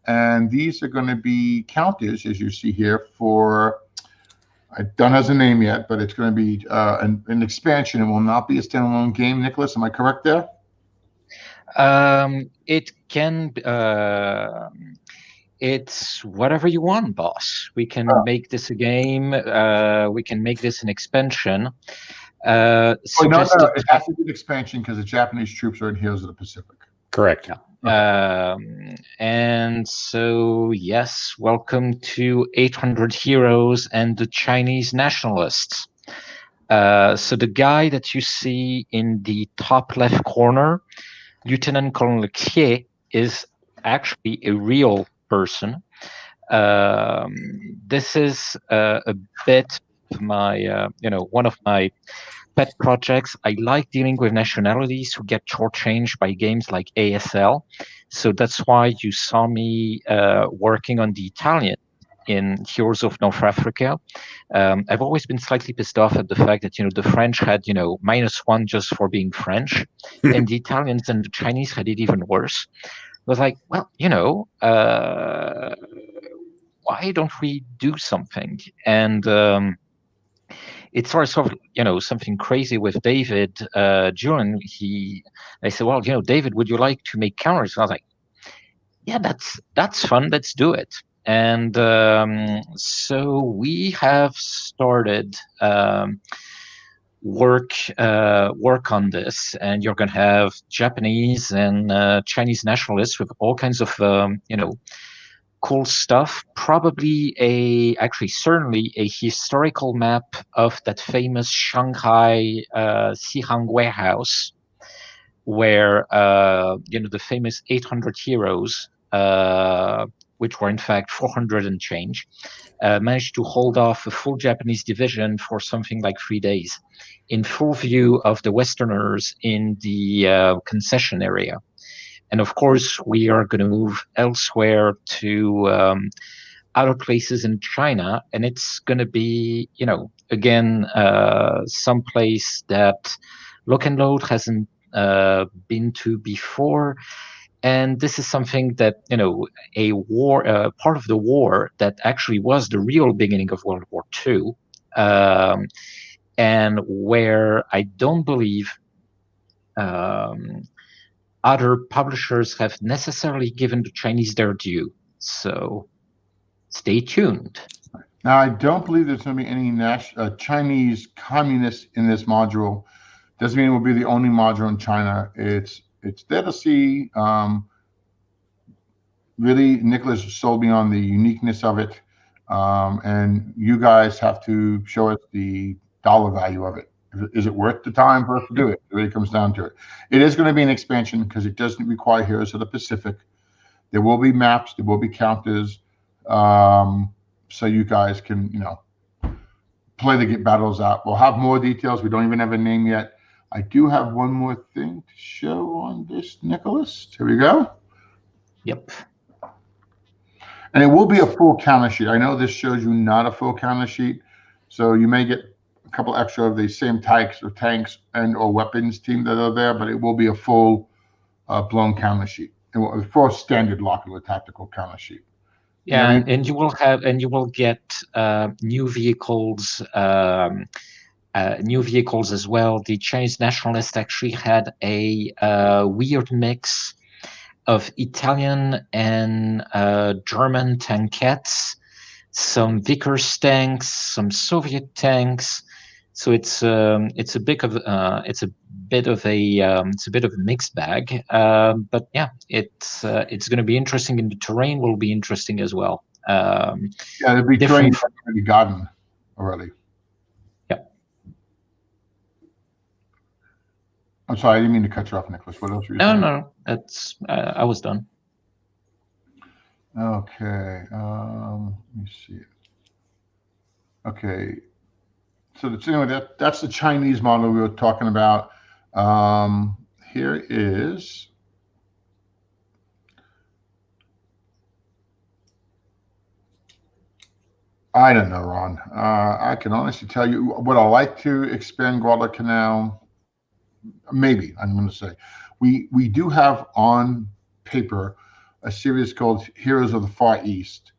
And these are going to be counters, as you see here, for, I don't have a name yet, but it's going to be an expansion. It will not be a standalone game. Nicholas, am I correct there? It can, it's whatever you want, boss. We can make this a game. We can make this an expansion. No, it has to be an expansion because the Japanese troops are in Heroes of the Pacific. Correct. And so, yes, welcome to 800 Heroes and the Chinese Nationalists. So the guy that you see in the top left corner, Lieutenant Colonel Xie, is actually a real person. This is a bit my, one of my pet projects. I like dealing with nationalities who get shortchanged by games like ASL. So that's why you saw me working on the Italian in Heroes of North Africa. I've always been slightly pissed off at the fact that, the French had, -1 just for being French, and the Italians and the Chinese had it even worse. I was like, well, why don't we do something? And it's sort of, something crazy with David Julian. I said, well, David, would you like to make counters? And I was like, yeah, that's fun. Let's do it. And so we have started work on this, and you're going to have Japanese and Chinese nationalists with all kinds of cool stuff. Probably certainly a historical map of that famous Shanghai Xihang warehouse, where the famous 800 heroes, which were in fact 400 and change, managed to hold off a full Japanese division for something like 3 days, in full view of the Westerners in the concession area. And of course, we are going to move elsewhere to other places in China, and it's going to be, again, someplace that Lock and Load hasn't been to before. And this is something that, a war, part of the war that actually was the real beginning of World War II, and where I don't believe other publishers have necessarily given the Chinese their due. So stay tuned. Now, I don't believe there's going to be any Chinese communists in this module. Doesn't mean it will be the only module in China. It's there to see. Really, Nicholas sold me on the uniqueness of it. And you guys have to show us the dollar value of it. Is it worth the time for us to do it? It really comes down to it. It is going to be an expansion because it doesn't require Heroes of the Pacific. There will be maps. There will be counters. So you guys can, play the battles out. We'll have more details. We don't even have a name yet. I do have one more thing to show on this, Nicholas. Here we go. Yep. And it will be a full counter sheet. I know this shows you not a full counter sheet, so you may get a couple extra of the same tanks or weapons team that are there, but it will be a full blown counter sheet. It will, for standard Lock and Load tactical counter sheet. Yeah, and you will get new vehicles, new vehicles as well. The Chinese nationalists actually had a weird mix of Italian and German tankettes, some Vickers tanks, some Soviet tanks. So it's a bit of it's a bit of a mixed bag. But yeah, it's going to be interesting, and the terrain will be interesting as well. Yeah, there'll be terrain you've already gotten already. Yeah. I'm sorry, I didn't mean to cut you off, Nicholas. What else were you saying? No, that's I was done. Okay, let me see it. Okay, so anyway, that's the Chinese model we were talking about. Here is I don't know, Ron. I can honestly tell you, would I like to expand Guadalcanal? Maybe. I'm going to say we do have on paper a series called Heroes of the Far East,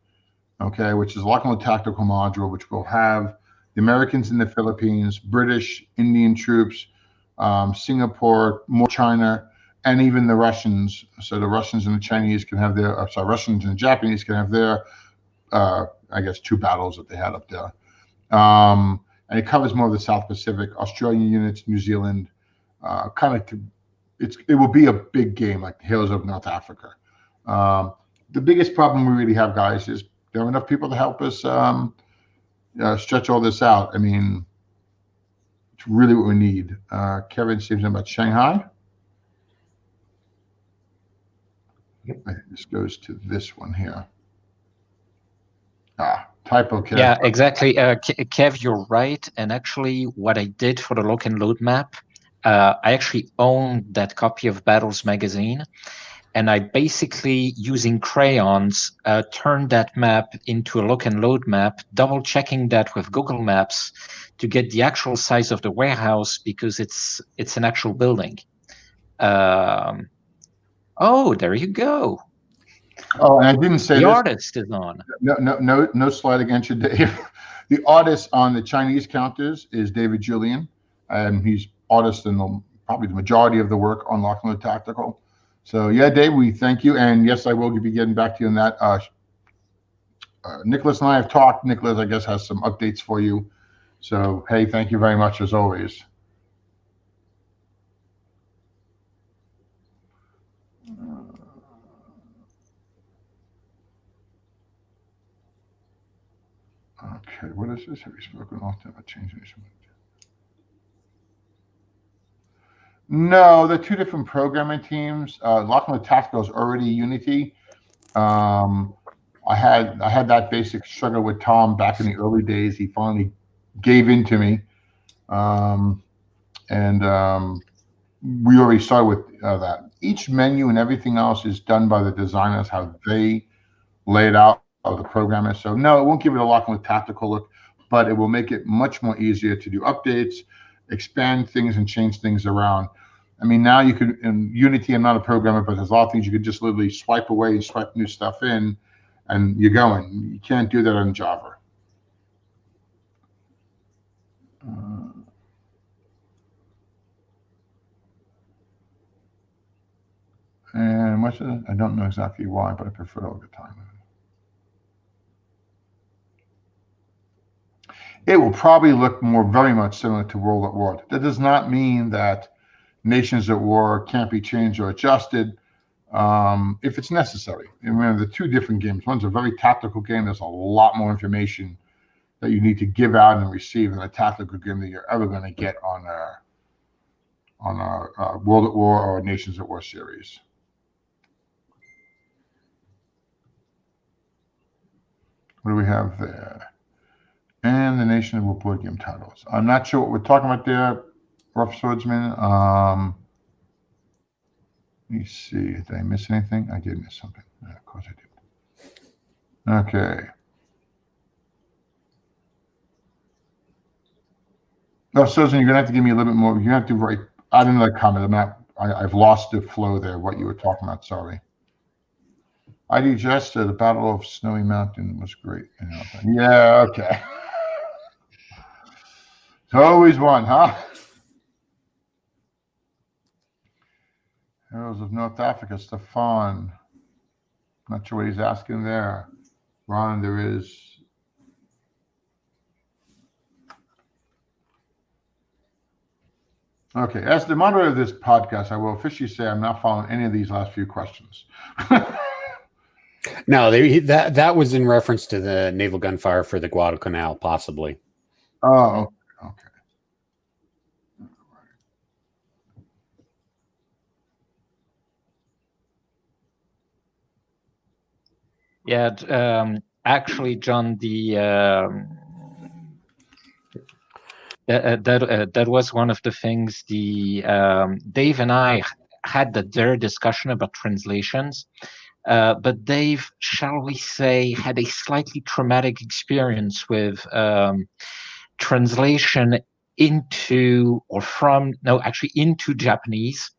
okay, which is a local tactical module, which will have the Americans in the Philippines, British, Indian troops, Singapore, more China, and even the Russians. So the Russians and the Chinese can have their, Russians and the Japanese can have their, I guess, 2 battles that they had up there. And it covers more of the South Pacific, Australian units, New Zealand, kind of it will be a big game like the Heroes of North Africa. The biggest problem we really have, guys, is there are enough people to help us stretch all this out. I mean, it's really what we need. Kevin seems about Shanghai. Yep. I think this goes to this one here. Typo, Kev. Yeah, exactly. Kev, you're right. And actually, what I did for the lock and load map, I actually own that copy of Battles magazine. And I basically, using crayons, turned that map into a lock and load map, double checking that with Google Maps to get the actual size of the warehouse, because it's an actual building. Oh, there you go. Oh, and I didn't say the this. artist is on. No slide against you, Dave. The artist on the Chinese counters is David Julian, and he's artist in probably the majority of the work on Lock and Load Tactical. So yeah, Dave, we thank you, and yes, I will be getting back to you on that. Nicholas and I have talked. Nicholas, I guess, has some updates for you. So hey, thank you very much as always. Okay, what is this? Have you spoken often about changing this? No, they're 2 different programming teams. Lock and Load Tactical is already Unity. I had that basic struggle with Tom back in the early days. He finally gave in to me, and we already started with that. Each menu and everything else is done by the designers, how they lay it out of the programmers. So no, it won't give it a Lock and Load Tactical look, but it will make it much more easier to do updates, expand things, and change things around. I mean, now you could, in Unity, I'm not a programmer, but there's a lot of things you could just literally swipe away and swipe new stuff in, and you're going. You can't do that on Java. And what's it? I don't know exactly why, but I prefer it all the time. It will probably look very much similar to World at War. That does not mean that Nations at War can't be changed or adjusted if it's necessary. And remember, the 2 different games. One's a very tactical game. There's a lot more information that you need to give out and receive in a tactical game that you're ever going to get on a World at War or Nations at War series. What do we have there? And the Nation of War board game titles. I'm not sure what we're talking about there, Rough Swordsman. Let me see. Did I miss anything? I did miss something. Yeah, of course I did. Okay. No, Susan, you're gonna have to give me a little bit more. You have to write. I didn't like comment. I've lost the flow there. What you were talking about. Sorry. I digest the Battle of Snowy Mountain was great. Yeah. Okay. Always one, huh? Heroes of North Africa, Stefan. Not sure what he's asking there. Ron, there is. Okay, as the moderator of this podcast, I will officially say I'm not following any of these last few questions. No, that was in reference to the naval gunfire for the Guadalcanal, possibly. Oh, okay. Yeah, actually, John, that was one of the things Dave and I had their discussion about translations. But Dave, shall we say, had a slightly traumatic experience with translation into into Japanese,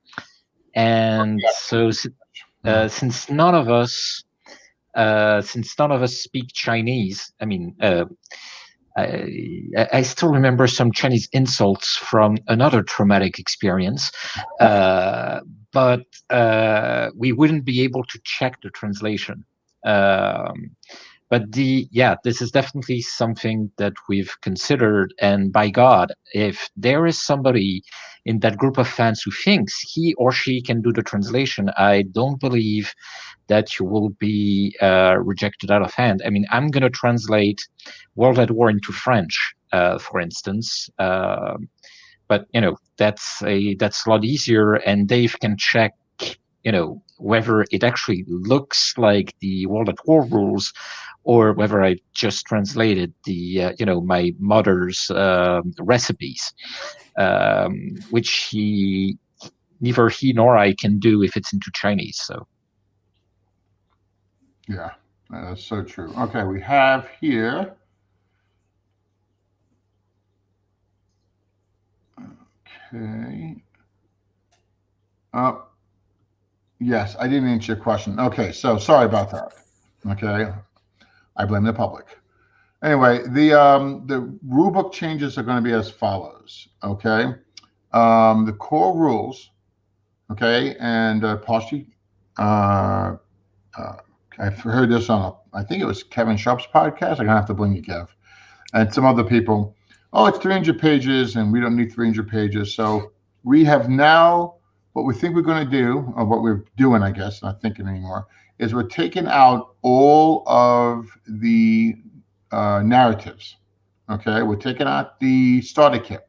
and so since none of us speak Chinese, I mean, I still remember some Chinese insults from another traumatic experience, but we wouldn't be able to check the translation. But this is definitely something that we've considered. And by God, if there is somebody in that group of fans who thinks he or she can do the translation, I don't believe that you will be rejected out of hand. I mean, I'm going to translate World at War into French, for instance. But that's a lot easier, and Dave can check whether it actually looks like the World at War rules, or whether I just translated my mother's recipes, which neither he nor I can do if it's into Chinese. So. Yeah, that's so true. Okay, we have here. Okay. Yes, I didn't answer your question. Okay, so sorry about that. Okay, I blame the public. Anyway, the rulebook changes are going to be as follows. Okay, the core rules. Okay, and partially, I've heard this on I think it was Kevin Sharp's podcast. I'm gonna have to blame you, Kev, and some other people. Oh, it's 300 pages, and we don't need 300 pages. So we have now. What we think we're going to do, or what we're doing, I guess, not thinking anymore, is we're taking out all of the narratives. Okay, we're taking out the starter kit.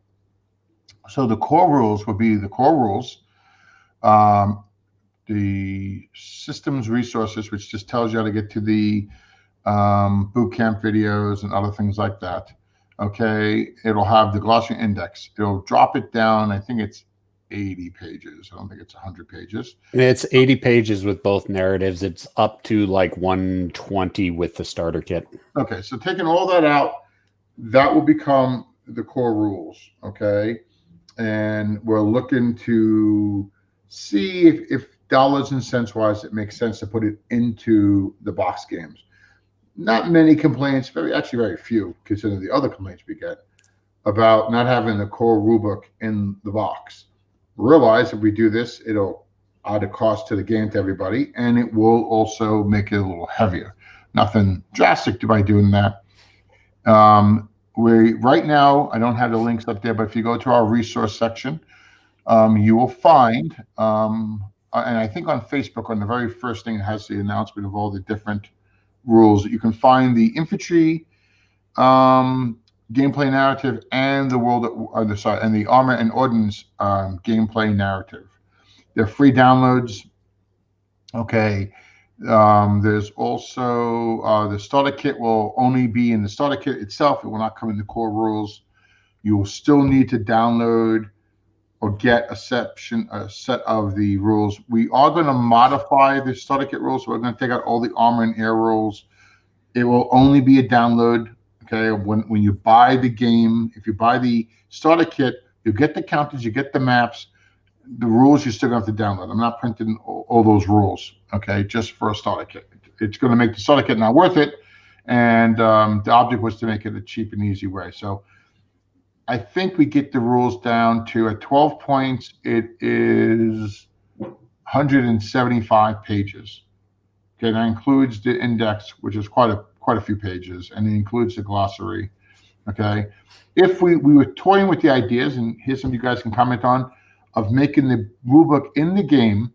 So the core rules will be the core rules, the systems resources, which just tells you how to get to the boot camp videos and other things like that. Okay, it'll have the glossary index. It'll drop it down. I think it's 80 pages. I don't think it's 100 pages. It's 80 pages with both narratives. It's up to like 120 with the starter kit. Okay, so taking all that out, that will become the core rules. Okay, and we're looking to see if dollars and cents wise it makes sense to put it into the box games. Not many complaints, actually very few, considering the other complaints we get about not having the core rulebook in the box. Realize if we do this, it'll add a cost to the game to everybody, and it will also make it a little heavier. Nothing drastic by doing that. Right now, I don't have the links up there, but if you go to our resource section, you will find, and I think on Facebook, on the very first thing, it has the announcement of all the different rules. You can find the infantry gameplay narrative and the and the armor and ordnance gameplay narrative. They're free downloads. Okay. There's also the starter kit will only be in the starter kit itself. It will not come in the core rules. You will still need to download or get a set of the rules. We are going to modify the starter kit rules. So we're going to take out all the armor and air rules. It will only be a download. Okay, when you buy the game, if you buy the starter kit, you get the counters, you get the maps. The rules you're still going to have to download. I'm not printing all those rules, okay, just for a starter kit. It's going to make the starter kit not worth it, and the object was to make it a cheap and easy way. So I think we get the rules down to at 12 points. It is 175 pages. Okay, that includes the index, which is quite a few pages, and it includes the glossary. Okay, if we were toying with the ideas, and here's some you guys can comment on, of making the rulebook in the game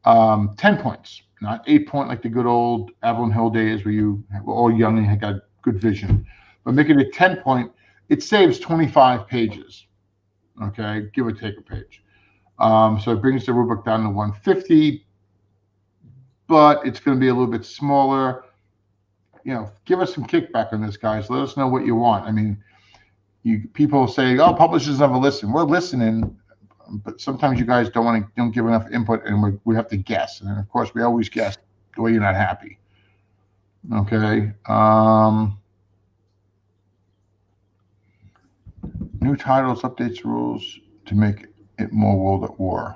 10 points, not 8 point like the good old Avalon Hill days where you were all young and had got good vision, but making it 10 point, it saves 25 pages. Okay, give or take a page. So it brings the rulebook down to 150, but it's going to be a little bit smaller. You know, give us some kickback on this, guys. Let us know what you want. I mean, people say, "Oh, publishers never listen." We're listening, but sometimes you guys don't give enough input, and we have to guess. And of course, we always guess the way you're not happy. Okay. New titles, updates, rules to make it more World at War.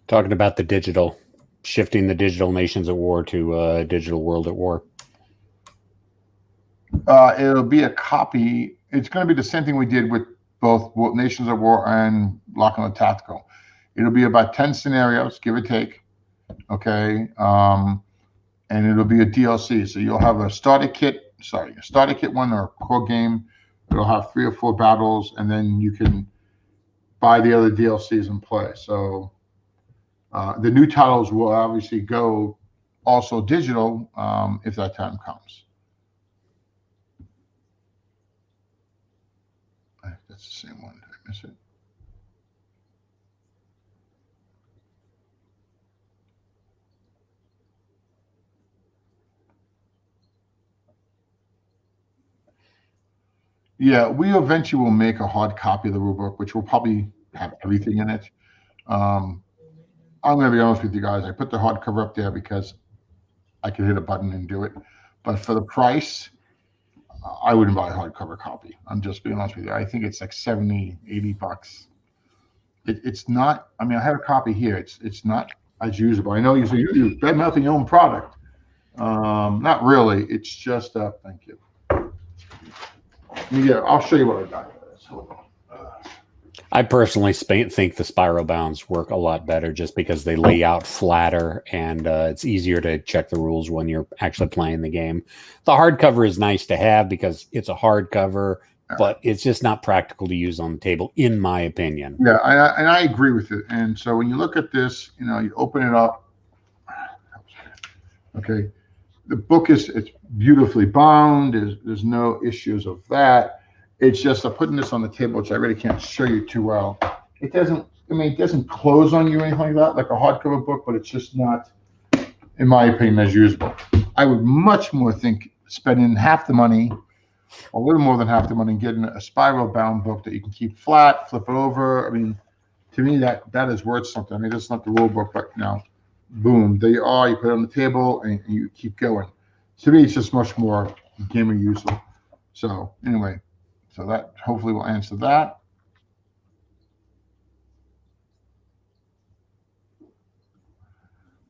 Talking about the digital, shifting the digital Nations at War to digital World at War. It'll be a copy. It's going to be the same thing we did with both Nations at War and Lock on the Tactical. It'll be about 10 scenarios, give or take. Okay. And it'll be a DLC. So you'll have a starter kit one or a core game. It'll have 3 or 4 battles, and then you can buy the other DLCs and play. So the new titles will obviously go also digital if that time comes. That's the same one. Did I miss it? Yeah, we eventually will make a hard copy of the rulebook, which will probably have everything in it. I'm going to be honest with you guys. I put the hardcover up there because I could hit a button and do it. But for the price, I wouldn't buy a hardcover copy. I'm just being honest with you. I think it's like 70, 80 bucks. It's not, I mean, I have a copy here. It's not as usable. I know you say you're bad-mouthing your own product. Not really. It's just, thank you. Yeah, I'll show you what I got. I personally think the spiral bounds work a lot better just because they lay out flatter and it's easier to check the rules when you're actually playing the game. The hardcover is nice to have because it's a hardcover, but it's just not practical to use on the table, in my opinion. Yeah, and I agree with it. And so when you look at this, you know, you open it up. Okay, the book it's beautifully bound. There's no issues of that. It's just putting this on the table, which I really can't show you too well. It doesn't, I mean, it doesn't close on you or anything like that, like a hardcover book, but it's just not, in my opinion, as usable. I would much more think spending half the money, a little more than half the money, getting a spiral bound book that you can keep flat, flip it over. I mean, to me, that is worth something. I mean, that's not the rule book, but now, boom, there you are. You put it on the table and you keep going. To me, it's just much more gamer useful. So anyway. So that hopefully will answer that. Do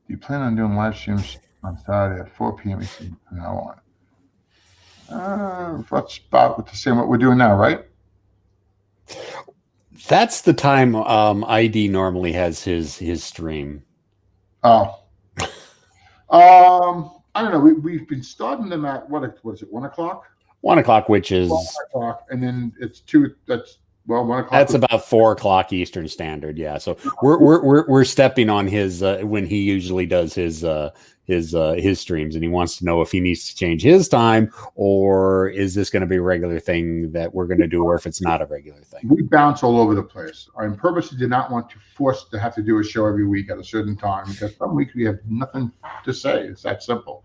you plan on doing live streams on Saturday at 4 p.m. from now on? That's about the same what we're doing now, right? That's the time ID normally has his stream. Oh. I don't know. We've been starting them at what was it, 1 o'clock? 1 o'clock, which is 1 o'clock, and then it's 2. That's 1 o'clock. That's about 4 o'clock Eastern Standard. Yeah, so we're stepping on his when he usually does his streams, and he wants to know if he needs to change his time, or is this going to be a regular thing that we're going to do, or if it's not a regular thing. We bounce all over the place. I purposely did not want to force to have to do a show every week at a certain time, because some weeks we have nothing to say. It's that simple.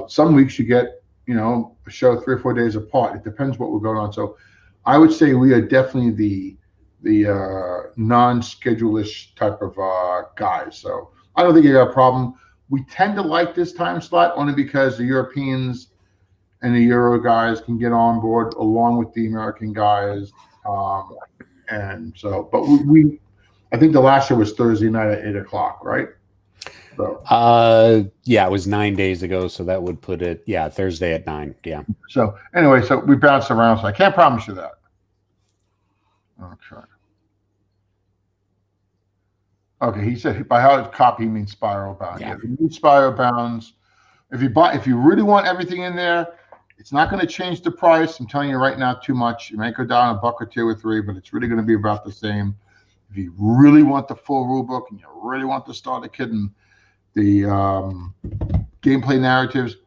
Some weeks you get, you know, a show 3 or 4 days apart. It depends what we're going on. So I would say we are definitely the non-schedule-ish type of guys. So I don't think you got a problem. We tend to like this time slot only because the Europeans and the Euro guys can get on board along with the American guys. And so, but I think the last show was Thursday night at 8 o'clock, right? So, yeah, it was 9 days ago, so that would put it, Thursday at 9. Yeah. So anyway, so we bounced around, so I can't promise you that. Okay. Okay, he said by hard copy he means spiral bound. Yeah. Yeah, the new spiral bounds. If you really want everything in there, it's not going to change the price. I'm telling you right now, too much. You might go down $1 or $2 or $3, but it's really going to be about the same. If you really want the full rule book and you really want the starter kit and the gameplay narratives,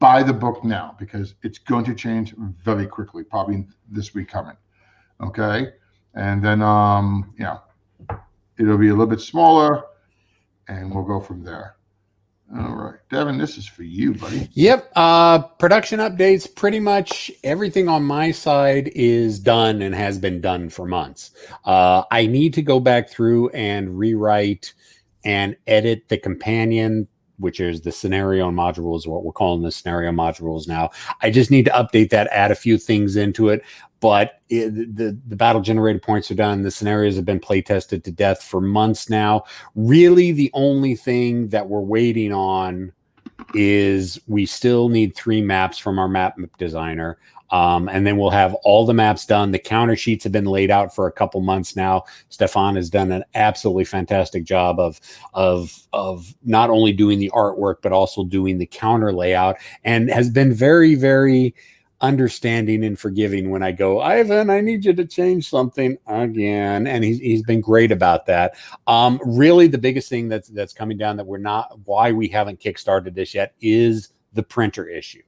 buy the book now because it's going to change very quickly, probably this week coming. Okay, and then it'll be a little bit smaller, and we'll go from there. All right, Devin, this is for you, buddy. Yep. Production updates. Pretty much everything on my side is done and has been done for months. I need to go back through and rewrite and edit the companion, which is the scenario modules, what we're calling the scenario modules now. I just need to update that, add a few things into it. But the battle generated points are done. The scenarios have been play tested to death for months now. Really, the only thing that we're waiting on is we still need 3 maps from our map designer. And then we'll have all the maps done. The counter sheets have been laid out for a couple months now. Stefan has done an absolutely fantastic job of not only doing the artwork, but also doing the counter layout, and has been very, very understanding and forgiving when I go, Ivan, I need you to change something again. And he's been great about that. Really the biggest thing that's coming down that why we haven't kickstarted this yet is the printer issue.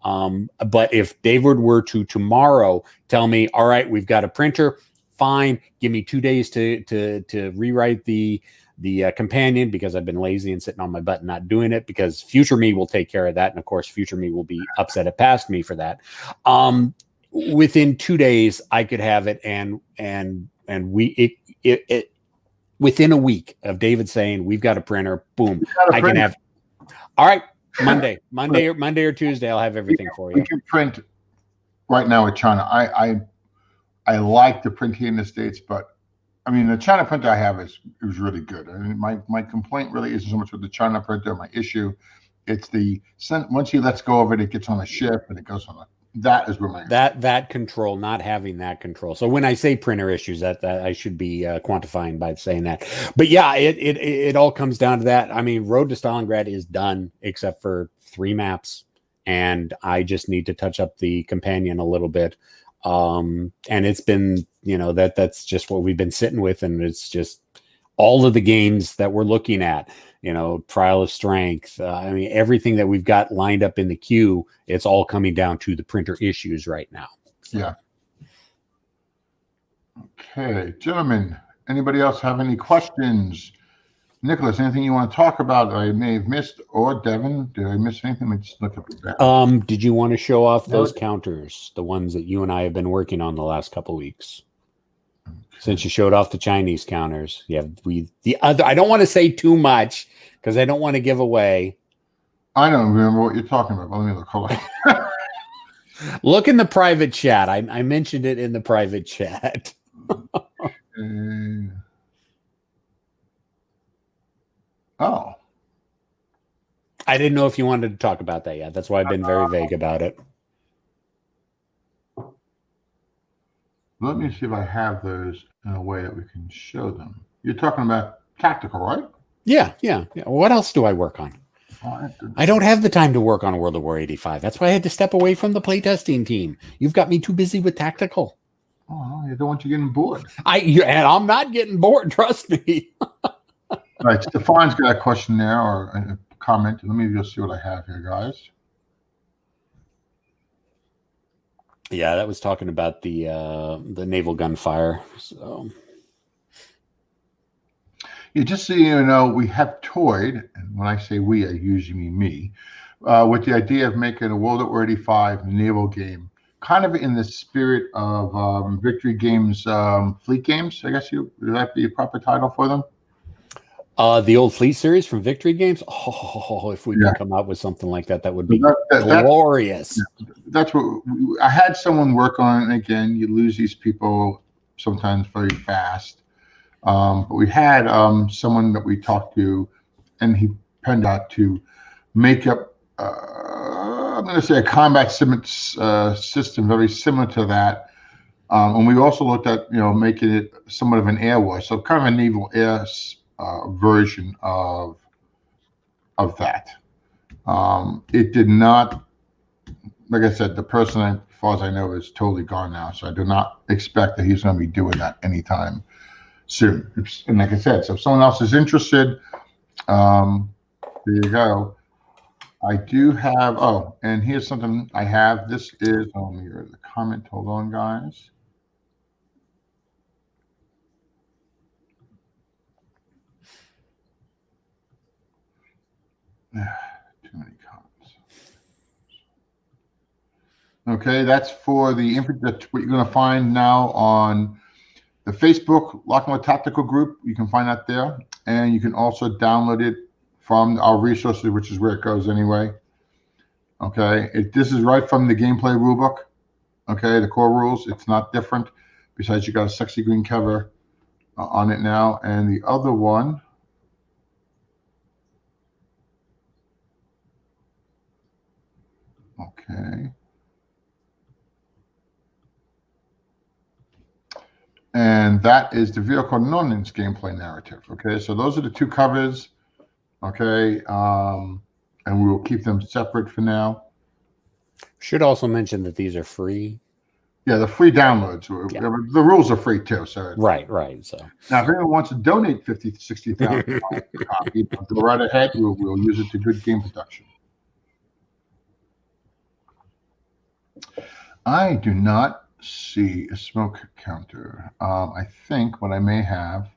But if David were to tomorrow tell me, all right, we've got a printer, fine, give me 2 days to rewrite the companion, because I've been lazy and sitting on my butt and not doing it, because future me will take care of that. And of course, future me will be upset at past me for that. Within 2 days, I could have it. And within a week of David saying, we've got a printer, boom, I can have, all right, Monday or Tuesday, I'll have everything for you. We can print right now with China. I like the print here in the States, but I mean, the China printer I have is really good. I mean, my complaint really isn't so much with the China printer. My issue, it's once he lets go of it, it gets on a ship and it goes on that is where my that control, not having that control. So when I say printer issues, that I should be quantifying by saying that. But yeah, it all comes down to that. I mean, Road to Stalingrad is done except for 3 maps, and I just need to touch up the companion a little bit. And it's been, that's just what we've been sitting with, and it's just all of the games that we're looking at, Trial of Strength. I mean, everything that we've got lined up in the queue, it's all coming down to the printer issues right now. So. Yeah. Okay, gentlemen, anybody else have any questions? Nicholas, anything you want to talk about I may have missed, or Devin, did I miss anything? Let me just look at that. Did you want to show off those counters, the ones that you and I have been working on the last couple of weeks? Okay. Since you showed off the Chinese counters, I don't want to say too much because I don't want to give away. I don't remember what you're talking about. Let me look. Hold on. Look in the private chat. I mentioned it in the private chat. Oh. I didn't know if you wanted to talk about that yet. That's why I've been very vague about it. Let me see if I have those in a way that we can show them. You're talking about tactical, right? Yeah. What else do I work on? I don't have the time to work on World of War 85. That's why I had to step away from the playtesting team. You've got me too busy with tactical. Oh, I don't want you getting bored. And I'm not getting bored, trust me. All right, Stefan's got a question there or a comment. Let me just see what I have here, guys. Yeah, that was talking about the naval gunfire. So, yeah, just so you know, we have toyed, and when I say we, I usually mean me, with the idea of making a World War 85 naval game, kind of in the spirit of Victory Games Fleet Games. I guess would that be a proper title for them? The old Fleet series from Victory Games. Oh, if we could come out with something like that, that would be glorious. That's what I had someone work on it. And again, you lose these people sometimes very fast. But we had someone that we talked to, and he penned out to make up, I'm going to say, a combat system very similar to that. And we also looked at, making it somewhat of an air war, so kind of a naval air version of that. It did not, like I said, the person, as far as I know, is totally gone now. So I do not expect that he's going to be doing that anytime soon. And like I said, so if someone else is interested, there you go. I do have, and here's something I have. This is, let me read the comment. Hold on, guys. Too many comments. Okay, that's for the info. That's what you're going to find now on the Facebook Lockwood Tactical Group. You can find that there, and you can also download it from our resources, which is where it goes anyway. Okay, this is right from the gameplay rulebook. Okay, the core rules. It's not different. Besides, you got a sexy green cover on it now, and the other one. Okay. And that is the vehicle non-ins gameplay narrative. Okay, so those are the two covers. Okay, and we will keep them separate for now. Should also mention that these are free. Yeah, the free downloads. Yeah. The rules are free too. So right. So now, if anyone wants to donate 50,000 to 60,000 copy, go right ahead. We'll use it to good game production. I do not see a smoke counter. I think what I may have.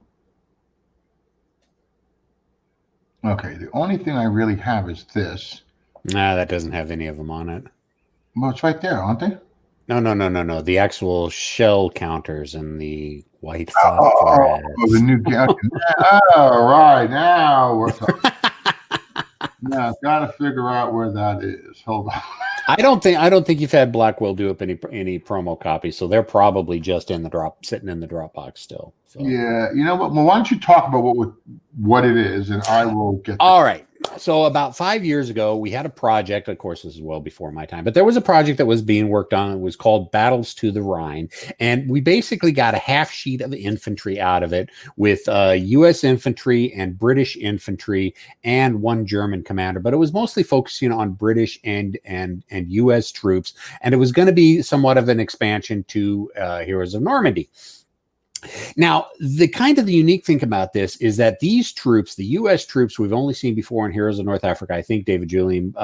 Okay, the only thing I really have is this. Nah, that doesn't have any of them on it. Well, it's right there, aren't they? No. The actual shell counters and the white phosphorus. The new counter. All right, now we're talking. Now I've got to figure out where that is. Hold on. I don't think you've had Blackwell do up any promo copies, so they're probably just sitting in the Dropbox still. So. Yeah, you know what? Well, why don't you talk about what it is, and I will get. All right. So about 5 years ago, we had a project. Of course, this is well before my time, but there was a project that was being worked on. It was called Battles to the Rhine, and we basically got a half sheet of infantry out of it with U.S. infantry and British infantry and one German commander. But it was mostly focusing on British and U.S. troops, and it was going to be somewhat of an expansion to Heroes of Normandy. Now, the unique thing about this is that these troops, the U.S. troops we've only seen before in Heroes of North Africa, I think David Julian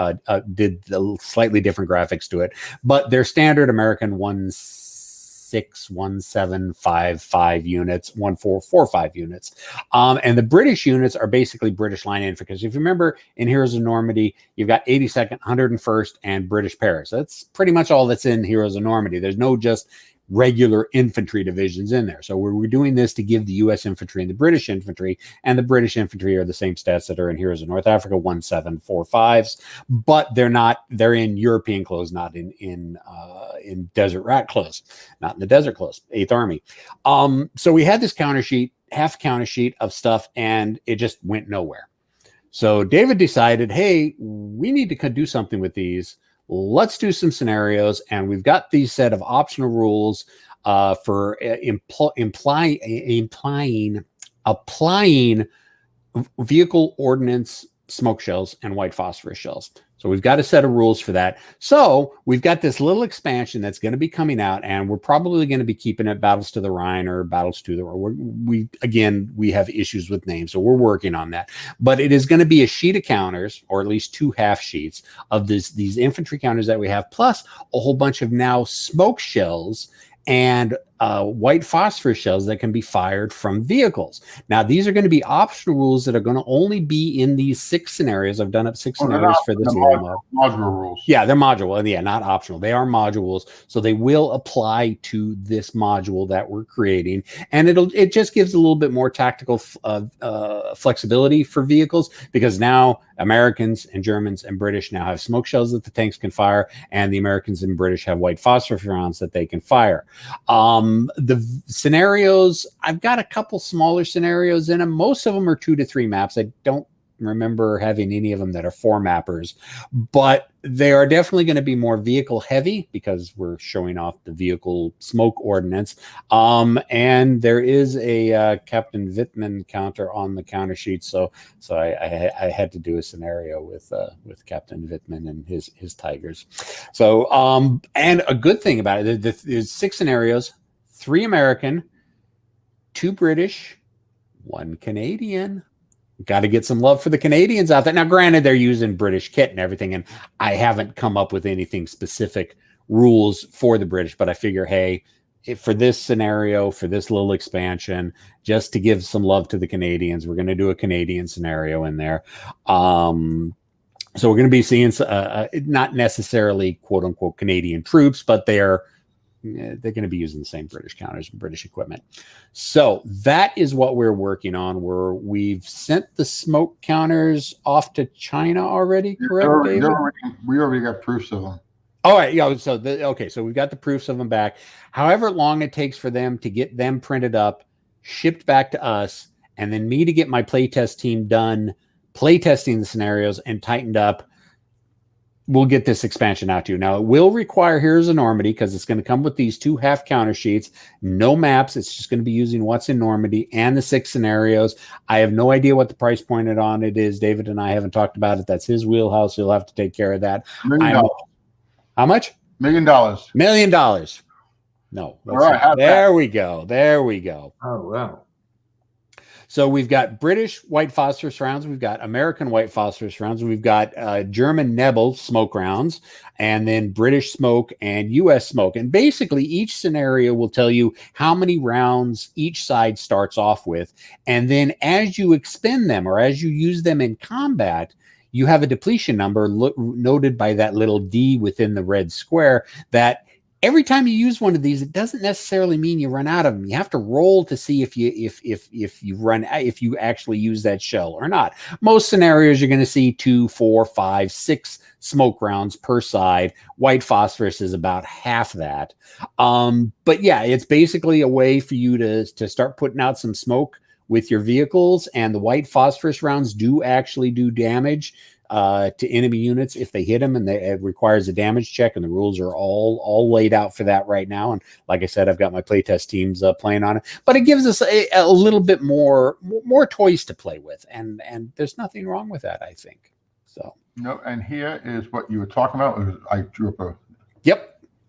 did the slightly different graphics to it, but they're standard American 161,755 units, 1445 units. And the British units are basically British line infantry. Because if you remember in Heroes of Normandy, you've got 82nd, 101st, and British Paras. That's pretty much all that's in Heroes of Normandy. There's no just regular infantry divisions in there. So we're doing this to give the U.S. infantry and the British infantry, and the British infantry are the same stats that are in Heroes of North Africa, 1745s, but they're in European clothes, not in desert rat clothes, not in the desert clothes, 8th Army. So we had this half counter sheet of stuff, and it just went nowhere. So David decided, hey, we need to do something with these. Let's do some scenarios, and we've got these set of optional rules for applying vehicle ordnance smoke shells and white phosphorus shells. So we've got a set of rules for that. So we've got this little expansion that's going to be coming out, and we're probably going to be keeping it Battles to the Rhine or Battles to the Rhine. We have issues with names, so we're working on that. But it is going to be a sheet of counters, or at least two half sheets of these infantry counters that we have, plus a whole bunch of now smoke shells and white phosphorus shells that can be fired from vehicles. Now, these are going to be optional rules that are going to only be in these 6 scenarios. I've done up 6 scenarios for this module rules. Yeah, they're modular. Yeah, not optional. They are modules, so they will apply to this module that we're creating, and it just gives a little bit more tactical flexibility for vehicles, because now Americans and Germans and British now have smoke shells that the tanks can fire, and the Americans and British have white phosphorus rounds that they can fire. The scenarios, I've got a couple smaller scenarios in them. Most of them are 2 to 3 maps. I don't remember having any of them that are 4-mappers, but they are definitely going to be more vehicle heavy because we're showing off the vehicle smoke ordinance. And there is a Captain Wittman counter on the counter sheet, so I had to do a scenario with Captain Wittman and his Tigers. So and a good thing about it, there's 6 scenarios, 3 American, 2 British, 1 Canadian. Got to get some love for the Canadians out there. Now, granted, they're using British kit and everything, and I haven't come up with anything specific rules for the British, but I figure, hey, for this scenario, for this little expansion, just to give some love to the Canadians, we're going to do a Canadian scenario in there. So we're going to be seeing not necessarily quote unquote Canadian troops, but they're going to be using the same British counters and British equipment. So that is what we're working on. We've sent the smoke counters off to China already, correct, David? We already got proofs of them. All right. Yeah. So so we've got the proofs of them back. However long it takes for them to get them printed up, shipped back to us, and then me to get my playtest team done, playtesting the scenarios and tightened up, we'll get this expansion out to you. Now, it will require Heroes of Normandy because it's going to come with these 2 half counter sheets, no maps. It's just going to be using what's in Normandy and the 6 scenarios. I have no idea what the price pointed on it is. David and I haven't talked about it. That's his wheelhouse. He'll have to take care of that. $1 million. How much? $1 million. $1 million. No. All right. There we go. There we go. Oh, wow. So we've got British white phosphorus rounds, we've got American white phosphorus rounds, we've got German Nebel smoke rounds, and then British smoke and U.S. smoke. And basically, each scenario will tell you how many rounds each side starts off with. And then as you expend them or as you use them in combat, you have a depletion number noted by that little D within the red square that every time you use one of these, it doesn't necessarily mean you run out of them. You have to roll to see if you actually use that shell or not. Most scenarios, you're going to see 2, 4, 5, 6 smoke rounds per side. White phosphorus is about half that. But yeah, it's basically a way for you to start putting out some smoke with your vehicles, and the white phosphorus rounds do actually do damage to enemy units if they hit them, and it requires a damage check, and the rules are all laid out for that right now. And like I said, I've got my playtest teams playing on it, but it gives us a little bit more toys to play with, and there's nothing wrong with that, I think. So no, and here is what you were talking about. I drew up a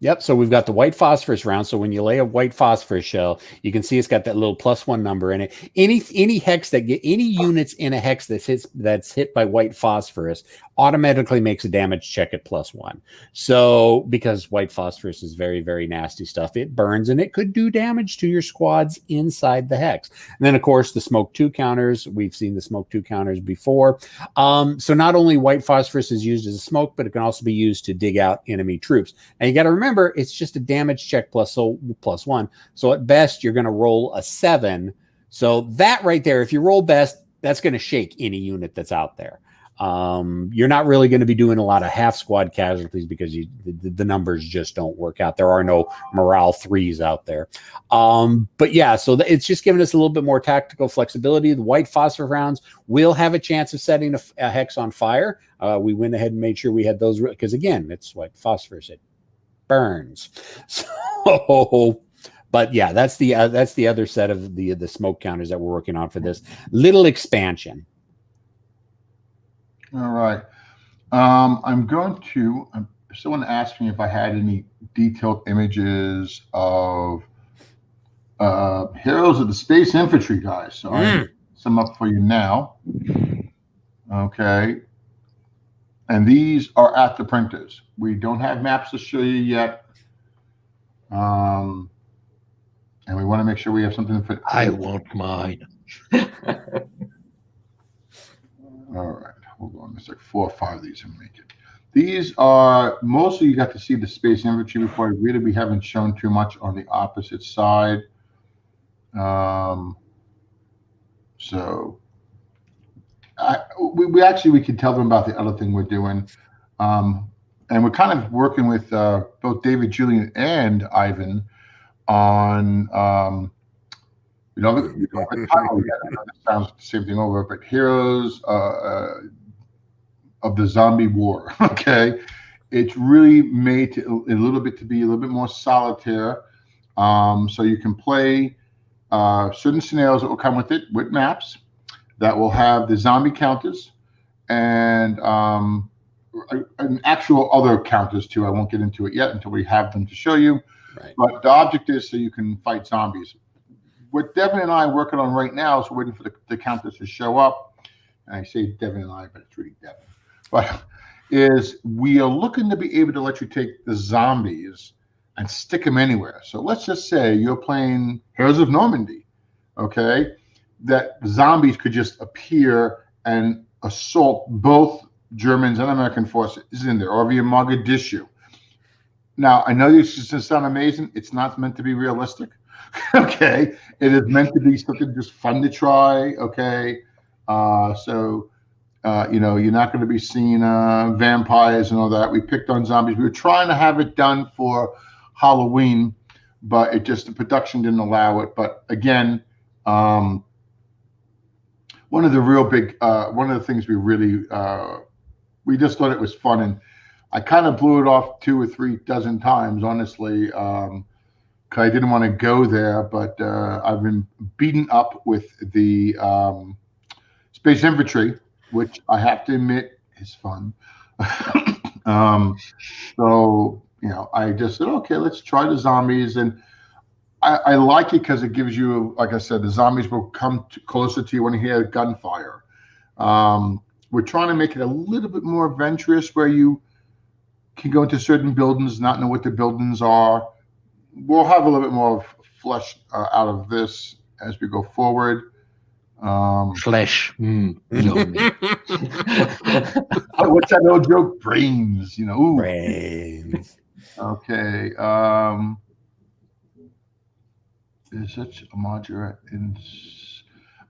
Yep. So we've got the white phosphorus round. So when you lay a white phosphorus shell, you can see it's got that little +1 number in it. Any hex that any units in a hex that's hit by white phosphorus automatically makes a damage check at +1. So because white phosphorus is very, very nasty stuff, it burns and it could do damage to your squads inside the hex. And then of course the smoke 2 counters. We've seen the smoke 2 counters before. So not only white phosphorus is used as a smoke, but it can also be used to dig out enemy troops. And you got to remember, it's just a damage check +1. So at best, you're going to roll a 7. So that right there, if you roll best, that's going to shake any unit that's out there. You're not really going to be doing a lot of half squad casualties because the numbers just don't work out. There are no morale 3s out there. But yeah, so it's just giving us a little bit more tactical flexibility. The white phosphor rounds will have a chance of setting a hex on fire. We went ahead and made sure we had those because again, it's white phosphorus. It burns. So, but yeah, that's the other set of the smoke counters that we're working on for this little expansion. All right. Someone asked me if I had any detailed images of Heroes of the Space Infantry, guys. So I have some up for you now. Okay. And these are at the printers. We don't have maps to show you yet. And we want to make sure we have something to fit. I want mine. All right. Hold on. There's like 4 or 5 of these. Make it. These are mostly you got to see the Space Infantry before. Really, we haven't shown too much on the opposite side. So we can tell them about the other thing we're doing. And we're kind of working with both David, Julian, and Ivan on You know the title yet. I know that sounds the same thing over, but Heroes of the Zombie War. Okay, it's really made to, a little bit to be a little bit more solitaire. So you can play certain scenarios that will come with it, with maps that will have the zombie counters and actual other counters too. I won't get into it yet until we have them to show you. Right. But the object is so you can fight zombies. What Devin and I are working on right now is waiting for the counters to show up. And I say Devin and I, but it's really Devin. But is we are looking to be able to let you take the zombies and stick them anywhere. So let's just say you're playing Heroes of Normandy, okay? That zombies could just appear and assault both Germans and American forces in there, or via Mogadishu. Now, I know this is going to sound amazing. It's not meant to be realistic, okay? It is meant to be something just fun to try, okay? You know, you're not going to be seeing vampires and all that. We picked on zombies. We were trying to have it done for Halloween, but it just, the production didn't allow it. But again, one of the real big, one of the things we really, we just thought it was fun. And I kind of blew it off 2 or 3 dozen times, honestly, because I didn't want to go there. But I've been beaten up with the Space Infantry, which I have to admit is fun. So, you know, I just said, okay, let's try the zombies. And I like it because it gives you, like I said, the zombies will come closer to you when you hear gunfire. We're trying to make it a little bit more adventurous where you can go into certain buildings, not know what the buildings are. We'll have a little bit more flesh out of this as we go forward. Flesh. Yummy. What's that old joke? Brains, you know. Ooh. Brains. Okay. Is such a modular in?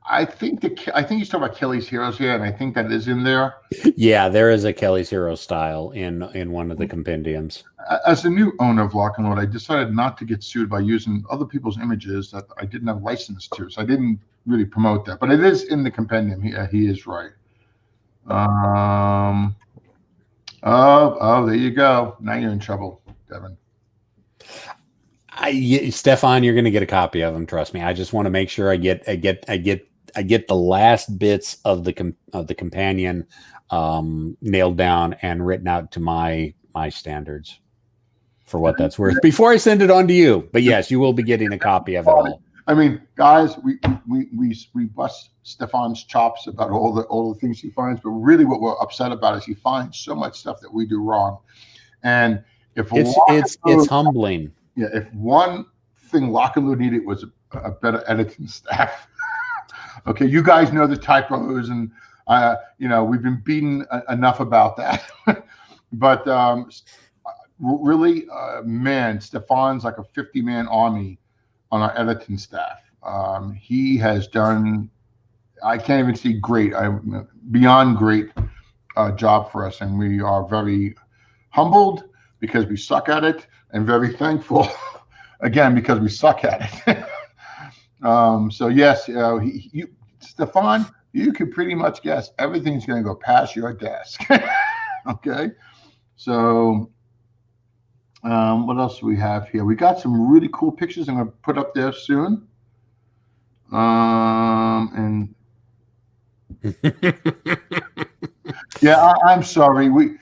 I think he's talking about Kelly's Heroes here, and I think that is in there. Yeah, there is a Kelly's Hero style in one of the compendiums. As a new owner of Lock and Load, I decided not to get sued by using other people's images that I didn't have license to, so I didn't really promote that. But it is in the compendium. He is right. Oh, there you go. Now you're in trouble, Devin. Stefan, you're going to get a copy of them. Trust me. I just want to make sure I get the last bits of the companion nailed down and written out to my standards for what that's worth before I send it on to you. But yes, you will be getting a copy of it all. I mean, guys, we bust Stefan's chops about all the things he finds, but really what we're upset about is he finds so much stuff that we do wrong. And if it's humbling. Yeah, if one thing Lock and Load needed was a better editing staff. Okay, you guys know the typos, and you know, we've been beaten enough about that. But really, man, Stefan's like a 50-man army on our editing staff. He has done, I can't even see great, beyond great job for us, and we are very humbled because we suck at it, and very thankful again because we suck at it. So yes, Stefan, you can pretty much guess everything's going to go past your desk. Okay, so what else do we have here? We got some really cool pictures I'm going to put up there soon. And yeah, I'm sorry.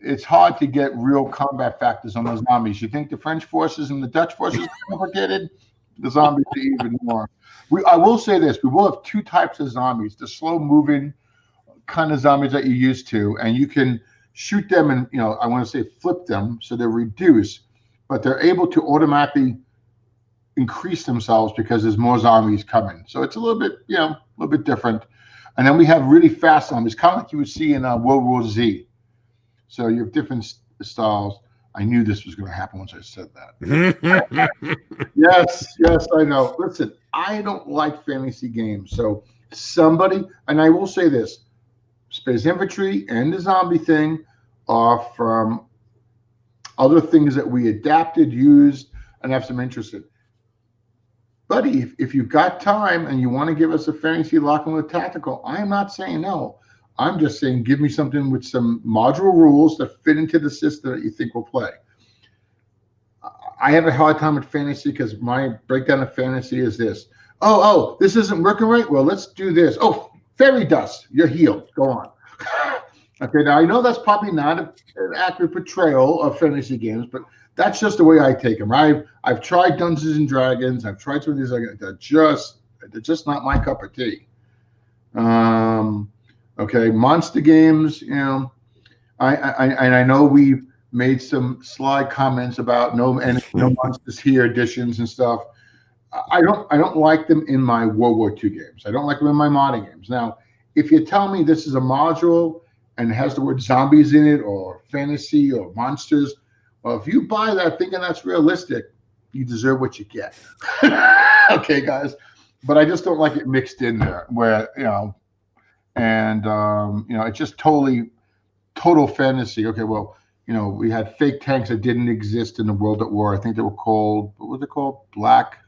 It's hard to get real combat factors on those zombies. You think the French forces and the Dutch forces are complicated? The zombies are even more. I will say this: we will have 2 types of zombies: the slow-moving kind of zombies that you're used to, and you can shoot them and, you know, I want to say flip them so they're reduced, but they're able to automatically increase themselves because there's more zombies coming. So it's a little bit, you know, a little bit different. And then we have really fast zombies, kind of like you would see in World War Z. So you have different styles. I knew this was going to happen once I said that. Yes, I know. Listen, I don't like fantasy games. So somebody, and I will say this, Space Infantry and the zombie thing are from other things that we adapted, used, and have some interest in. buddy, if you've got time and you want to give us a fantasy lock-in with tactical, I'm not saying no. I'm just saying give me something with some modular rules that fit into the system that you think will play. I have a hard time with fantasy because my breakdown of fantasy is this. Oh, this isn't working right? Well, let's do this. Oh, fairy dust. You're healed. Go on. Okay, now I know that's probably not an accurate portrayal of fantasy games, but that's just the way I take them. I've tried Dungeons and Dragons. I've tried some of these. They're just not my cup of tea. Okay, monster games. You know, I know we've made some sly comments about no monsters here editions and stuff. I don't like them in my World War II games. I don't like them in my modern games. Now, if you tell me this is a module and it has the word zombies in it or fantasy or monsters, well, if you buy that thinking that's realistic, you deserve what you get. Okay, guys. But I just don't like it mixed in there where, and, it's just total fantasy. Okay, well, we had fake tanks that didn't exist in the World at War. I think they were called, what was it called? Black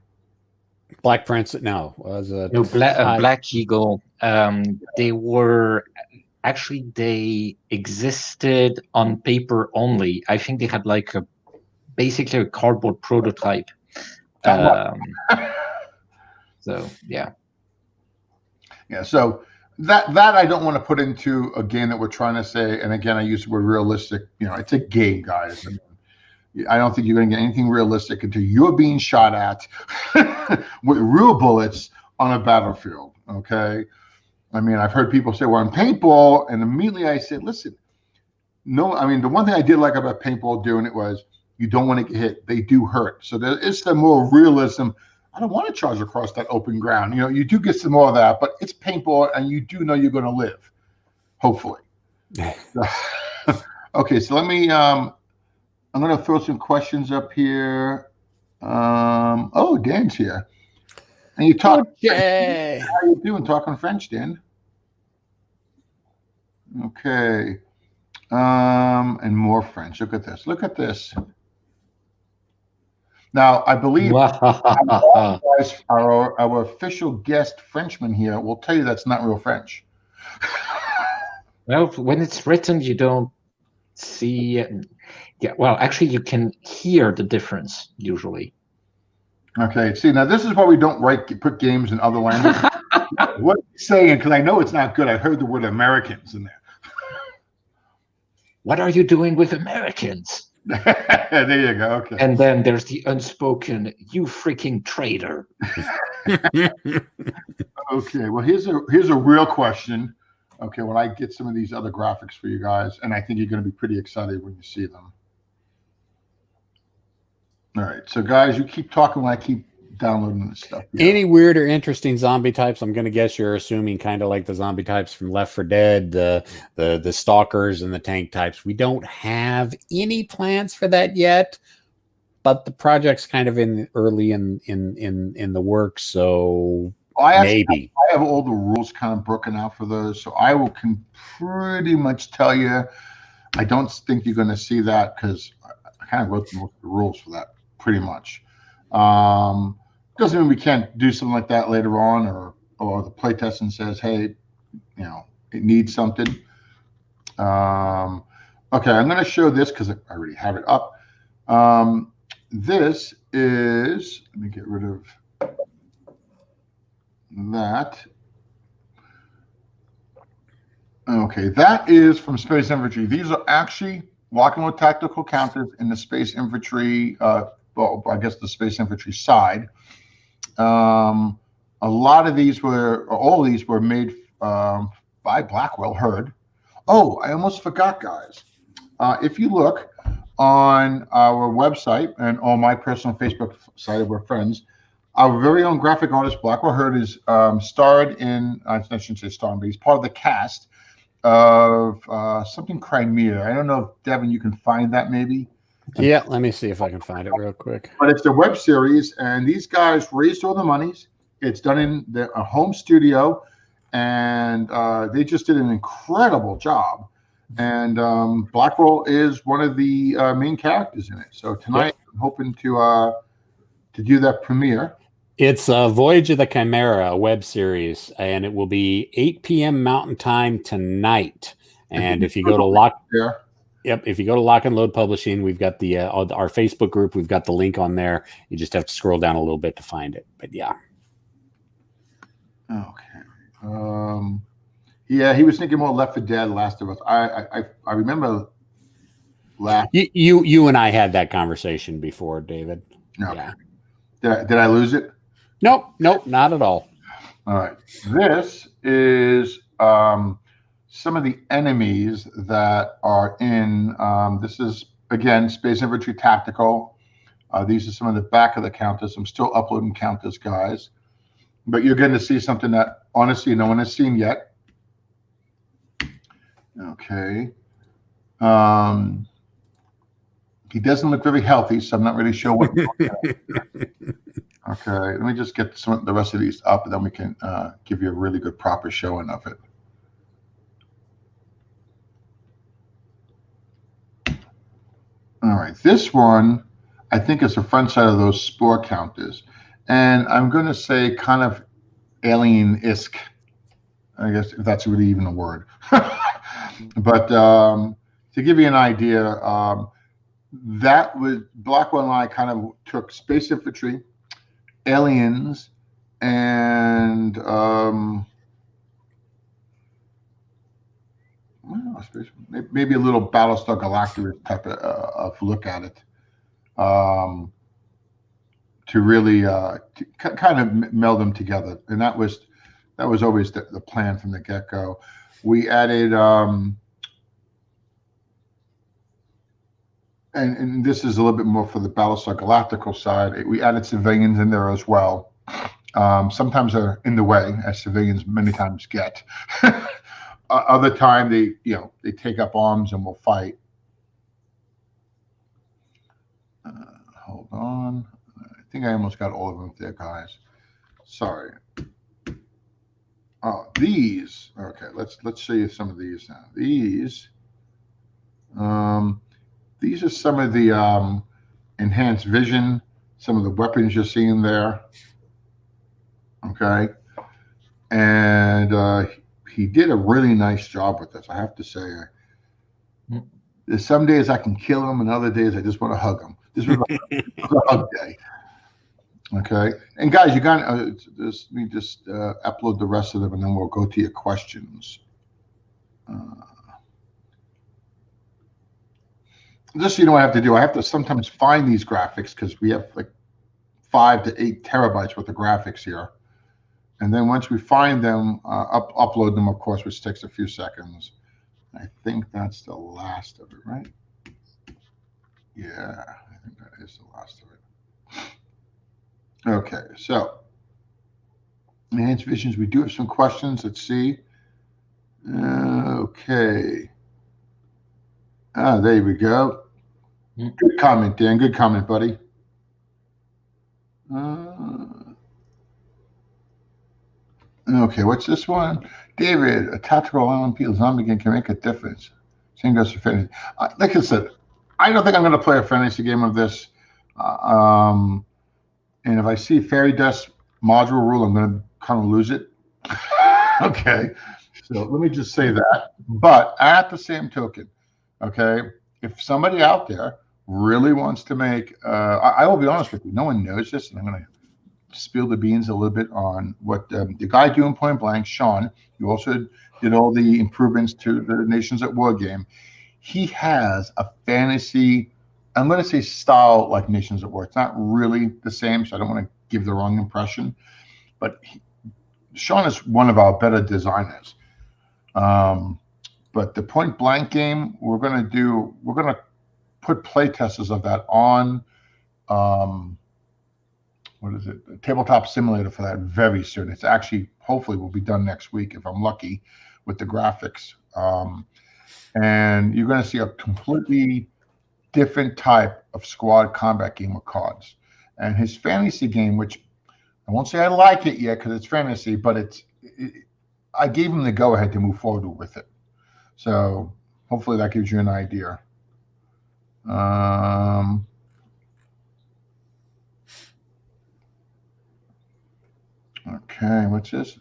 Prince? No, was a Black Eagle. They were actually, they existed on paper only. I think they had like basically a cardboard prototype. So yeah. So that I don't want to put into a game that we're trying to say. And again, I use the word realistic. It's a game, guys. I don't think you're going to get anything realistic until you're being shot at with real bullets on a battlefield. Okay. I mean, I've heard people say, well, in paintball, and immediately I said, listen, no, I mean, the one thing I did like about paintball doing it was you don't want to get hit. They do hurt. So there is the more realism. I don't want to charge across that open ground. You do get some more of that, but it's paintball, and you do know you're going to live, hopefully. Okay, so let me, I'm going to throw some questions up here. Oh, Dan's here. And you talk. Okay. How you doing? Talking French, Dan? Okay. And more French. Look at this. Look at this. Now, I believe our official guest Frenchman here will tell you that's not real French. Well, when it's written, you don't see it. Yeah, well, actually, you can hear the difference usually. Okay, see, now this is why we don't put games in other languages. What are you saying? Because I know it's not good. I heard the word Americans in there. What are you doing with Americans? There you go. Okay. And then there's the unspoken, you freaking traitor. Okay, well, here's a real question. Okay, when I get some of these other graphics for you guys, and I think you're going to be pretty excited when you see them. All right, so guys, you keep talking when I keep downloading this stuff. Any weird or interesting zombie types? I'm going to guess you're assuming kind of like the zombie types from Left 4 Dead, the stalkers and the tank types. We don't have any plans for that yet, but the project's kind of early in the works, so maybe. I have all the rules kind of broken out for those, so I can pretty much tell you. I don't think you're going to see that because I kind of wrote most of the rules for that pretty much. Doesn't mean we can't do something like that later on, or the playtesting says, hey, it needs something. Okay, I'm going to show this because I already have it up. This is, let me get rid of that. Okay, that is from Space Infantry. These are actually walking with tactical counters in the Space Infantry, well, I guess the Space Infantry side. A lot of these all of these were made by Blackwell Herd. Oh, I almost forgot, guys. If you look on our website and on my personal Facebook site of We're Friends, our very own graphic artist, Blackwell Herd, is starred in, I shouldn't say starred, but he's part of the cast of something Crimea. I don't know if, Devin, you can find that maybe? Yeah, let me see if I can find it real quick. But it's a web series, and these guys raised all the monies. It's done in a home studio, and they just did an incredible job. And Blackwell is one of the main characters in it. So tonight, I'm hoping to do that premiere. It's Voyage of the Chimera, a web series, and it will be 8 p.m. Mountain Time tonight. And if you go to if you go to Lock and Load Publishing, we've got the our Facebook group. We've got the link on there. You just have to scroll down a little bit to find it. But yeah. Okay. Yeah, he was thinking more Left 4 Dead, Last of Us. I remember last. You and I had that conversation before, David. No. Yeah. Did I lose it? Nope, not at all. All right. This is some of the enemies that are in. This is, again, Space Infantry Tactical. These are some of the back of the counters. I'm still uploading counters, guys. But you're going to see something that, honestly, no one has seen yet. Okay. He doesn't look very healthy, so I'm not really sure what. Okay, let me just get the rest of these up, and then we can give you a really good proper showing of it. All right, this one I think is the front side of those spore counters, and I'm going to say kind of alien-esque, I guess, if that's really even a word. But to give you an idea, that was Black One Line kind of took Space Infantry, aliens, and maybe a little Battlestar Galactica type of look at it, to really kind of meld them together. And that was always the plan from the get-go. We added and this is a little bit more for the Battlestar Galactica side. We added civilians in there as well. Sometimes they're in the way, as civilians many times get. Other time they take up arms and will fight. Hold on, I think I almost got all of them there, guys. Sorry. Oh, these. Okay, let's show you some of these now. These are some of the enhanced vision, some of the weapons you're seeing there. Okay. And he did a really nice job with this, I have to say. There's some days I can kill him, and other days I just want to hug him. This was a hug day. Okay. And guys, you got let me just upload the rest of them, and then we'll go to your questions. Just so you know what I have to do, I have to sometimes find these graphics because we have like 5 to 8 terabytes worth of graphics here. And then once we find them, upload them, of course, which takes a few seconds. I think that's the last of it, right? Yeah, I think that is the last of it. Okay, so enhanced visions, we do have some questions. Let's see. Okay. There we go. Good comment, Dan. Good comment, buddy. Okay, what's this one? David, a tactical LnLT zombie game can make a difference. Same goes for fantasy. Like I said, I don't think I'm going to play a fantasy game of this. And if I see Fairy Dust module rule, I'm going to kind of lose it. Okay, so let me just say that. But at the same token, okay, if somebody out there really wants to make, I will be honest with you, no one knows this, and I'm going to spill the beans a little bit on what the guy doing Point Blank, Sean, who also did all the improvements to the Nations at War game. He has a fantasy, I'm going to say style like Nations at War. It's not really the same, so I don't want to give the wrong impression. But Sean is one of our better designers. But the Point Blank game, we're going to put play testers of that on what is it? A tabletop simulator for that very soon. It's actually, hopefully, will be done next week if I'm lucky with the graphics. And you're going to see a completely different type of squad combat game with cards. And his fantasy game, which I won't say I like it yet because it's fantasy, but I gave him the go ahead to move forward with it. So hopefully that gives you an idea. Okay, what's this?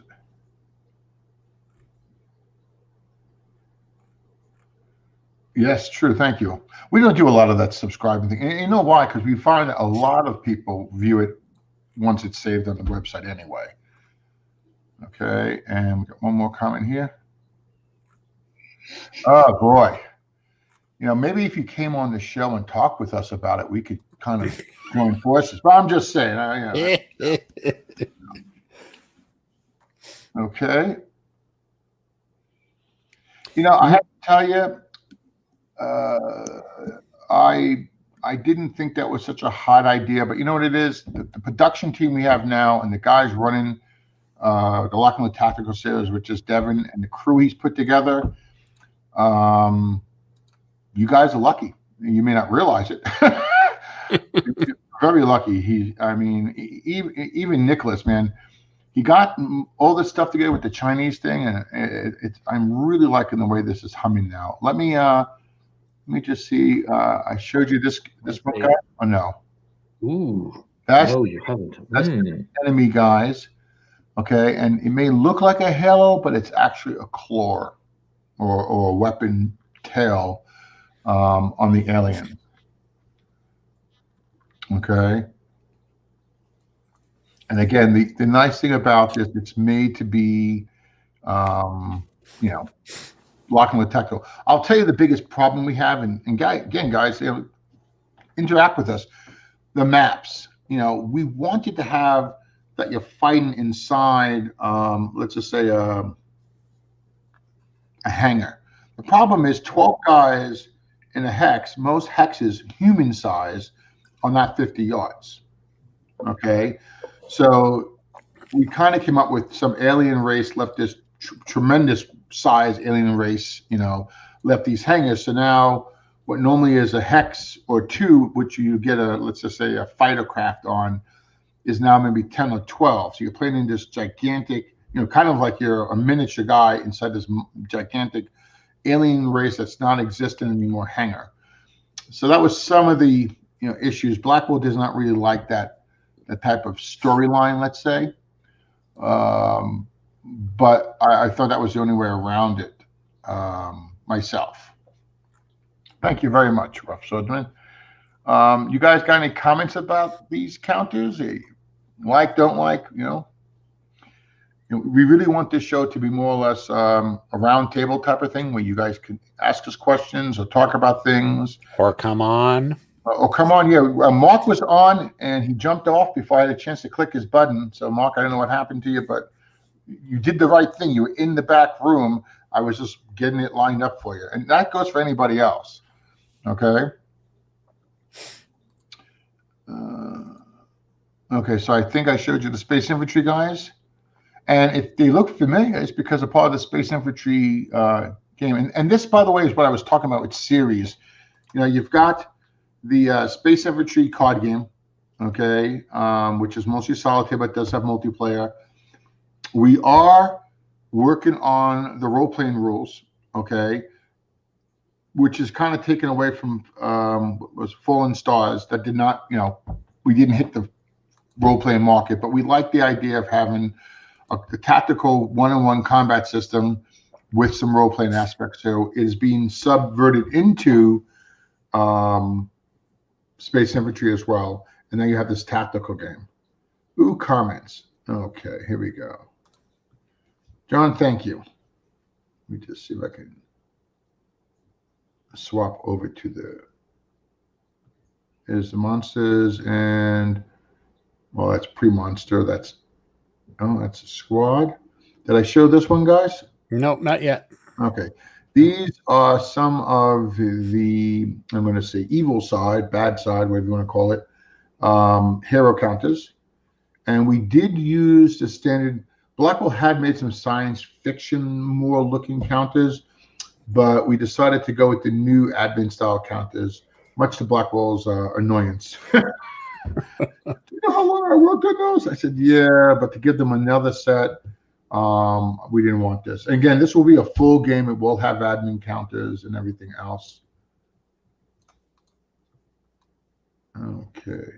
Yes, true. Thank you. We don't do a lot of that subscribing thing. And you know why? Because we find that a lot of people view it once it's saved on the website anyway. Okay, and we got one more comment here. Oh boy. You know, maybe if you came on the show and talked with us about it, we could kind of join forces. But I'm just saying. Okay. You know, I have to tell you, I didn't think that was such a hot idea, but you know what it is? The production team we have now and the guys running the LnLT Tactical Series, which is Devin, and the crew he's put together, you guys are lucky. You may not realize it. You're very lucky. I mean, even Nicholas, man, he got all this stuff together with the Chinese thing, and I'm really liking the way this is humming now. Let me just see. I showed you this book guy. Oh no. Ooh. That's, no, you haven't. That's enemy guys. Okay, and it may look like a halo, but it's actually a claw or a weapon tail on the alien. Okay. And again, the nice thing about this, it's made to be, you know, LnLT Tactical. I'll tell you the biggest problem we have, and again, guys, you know, interact with us. The maps, you know, we wanted to have that you're fighting inside, let's just say a hangar. The problem is 12 guys in a hex. Most hexes, human size, are not 50 yards. Okay, so we kind of came up with some alien race left this tremendous size alien race, you know, left these hangars. So now what normally is a hex or two, which you get let's just say a fighter craft on, is now maybe 10 or 12. So you're playing in this gigantic, you know, kind of like you're a miniature guy inside this gigantic alien race that's not existent anymore hangar. So that was some of the, you know, issues. Blackwell does not really like that type of storyline, let's say. But I thought that was the only way around it myself. Thank you very much, Rough Swordman. You guys got any comments about these counters? Like, don't like, you know? We really want this show to be more or less a round table type of thing where you guys can ask us questions or talk about things. Or come on. Come on. Yeah, Mark was on and he jumped off before I had a chance to click his button. So, Mark, I don't know what happened to you, but you did the right thing. You were in the back room. I was just getting it lined up for you. And that goes for anybody else. Okay. Okay, so I think I showed you the Space Infantry guys. And if they look familiar, it's because they're part of the Space Infantry game. And this, by the way, is what I was talking about with series. You know, you've got the Space Infantry card game, okay, which is mostly solitaire, but does have multiplayer. We are working on the role-playing rules, okay, which is kind of taken away from was Fallen Stars that did not, you know, we didn't hit the role-playing market, but we like the idea of having a tactical one-on-one combat system with some role-playing aspects. So it is being subverted into Space Infantry as well. And then you have this tactical game. Ooh, comments. Okay, here we go. John, thank you. Let me just see if I can swap over to there's the monsters and, well, that's pre-monster. That's a squad. Did I show this one, guys? Nope, not yet. Okay. These are some of the, I'm going to say evil side, bad side, whatever you want to call it, hero counters. And we did use the standard. Blackwell had made some science fiction more looking counters, but we decided to go with the new admin style counters, much to Blackwell's annoyance. You know how long I worked on those? I said, yeah, but to give them another set, we didn't want this. And again, this will be a full game. It will have admin counters and everything else. Okay.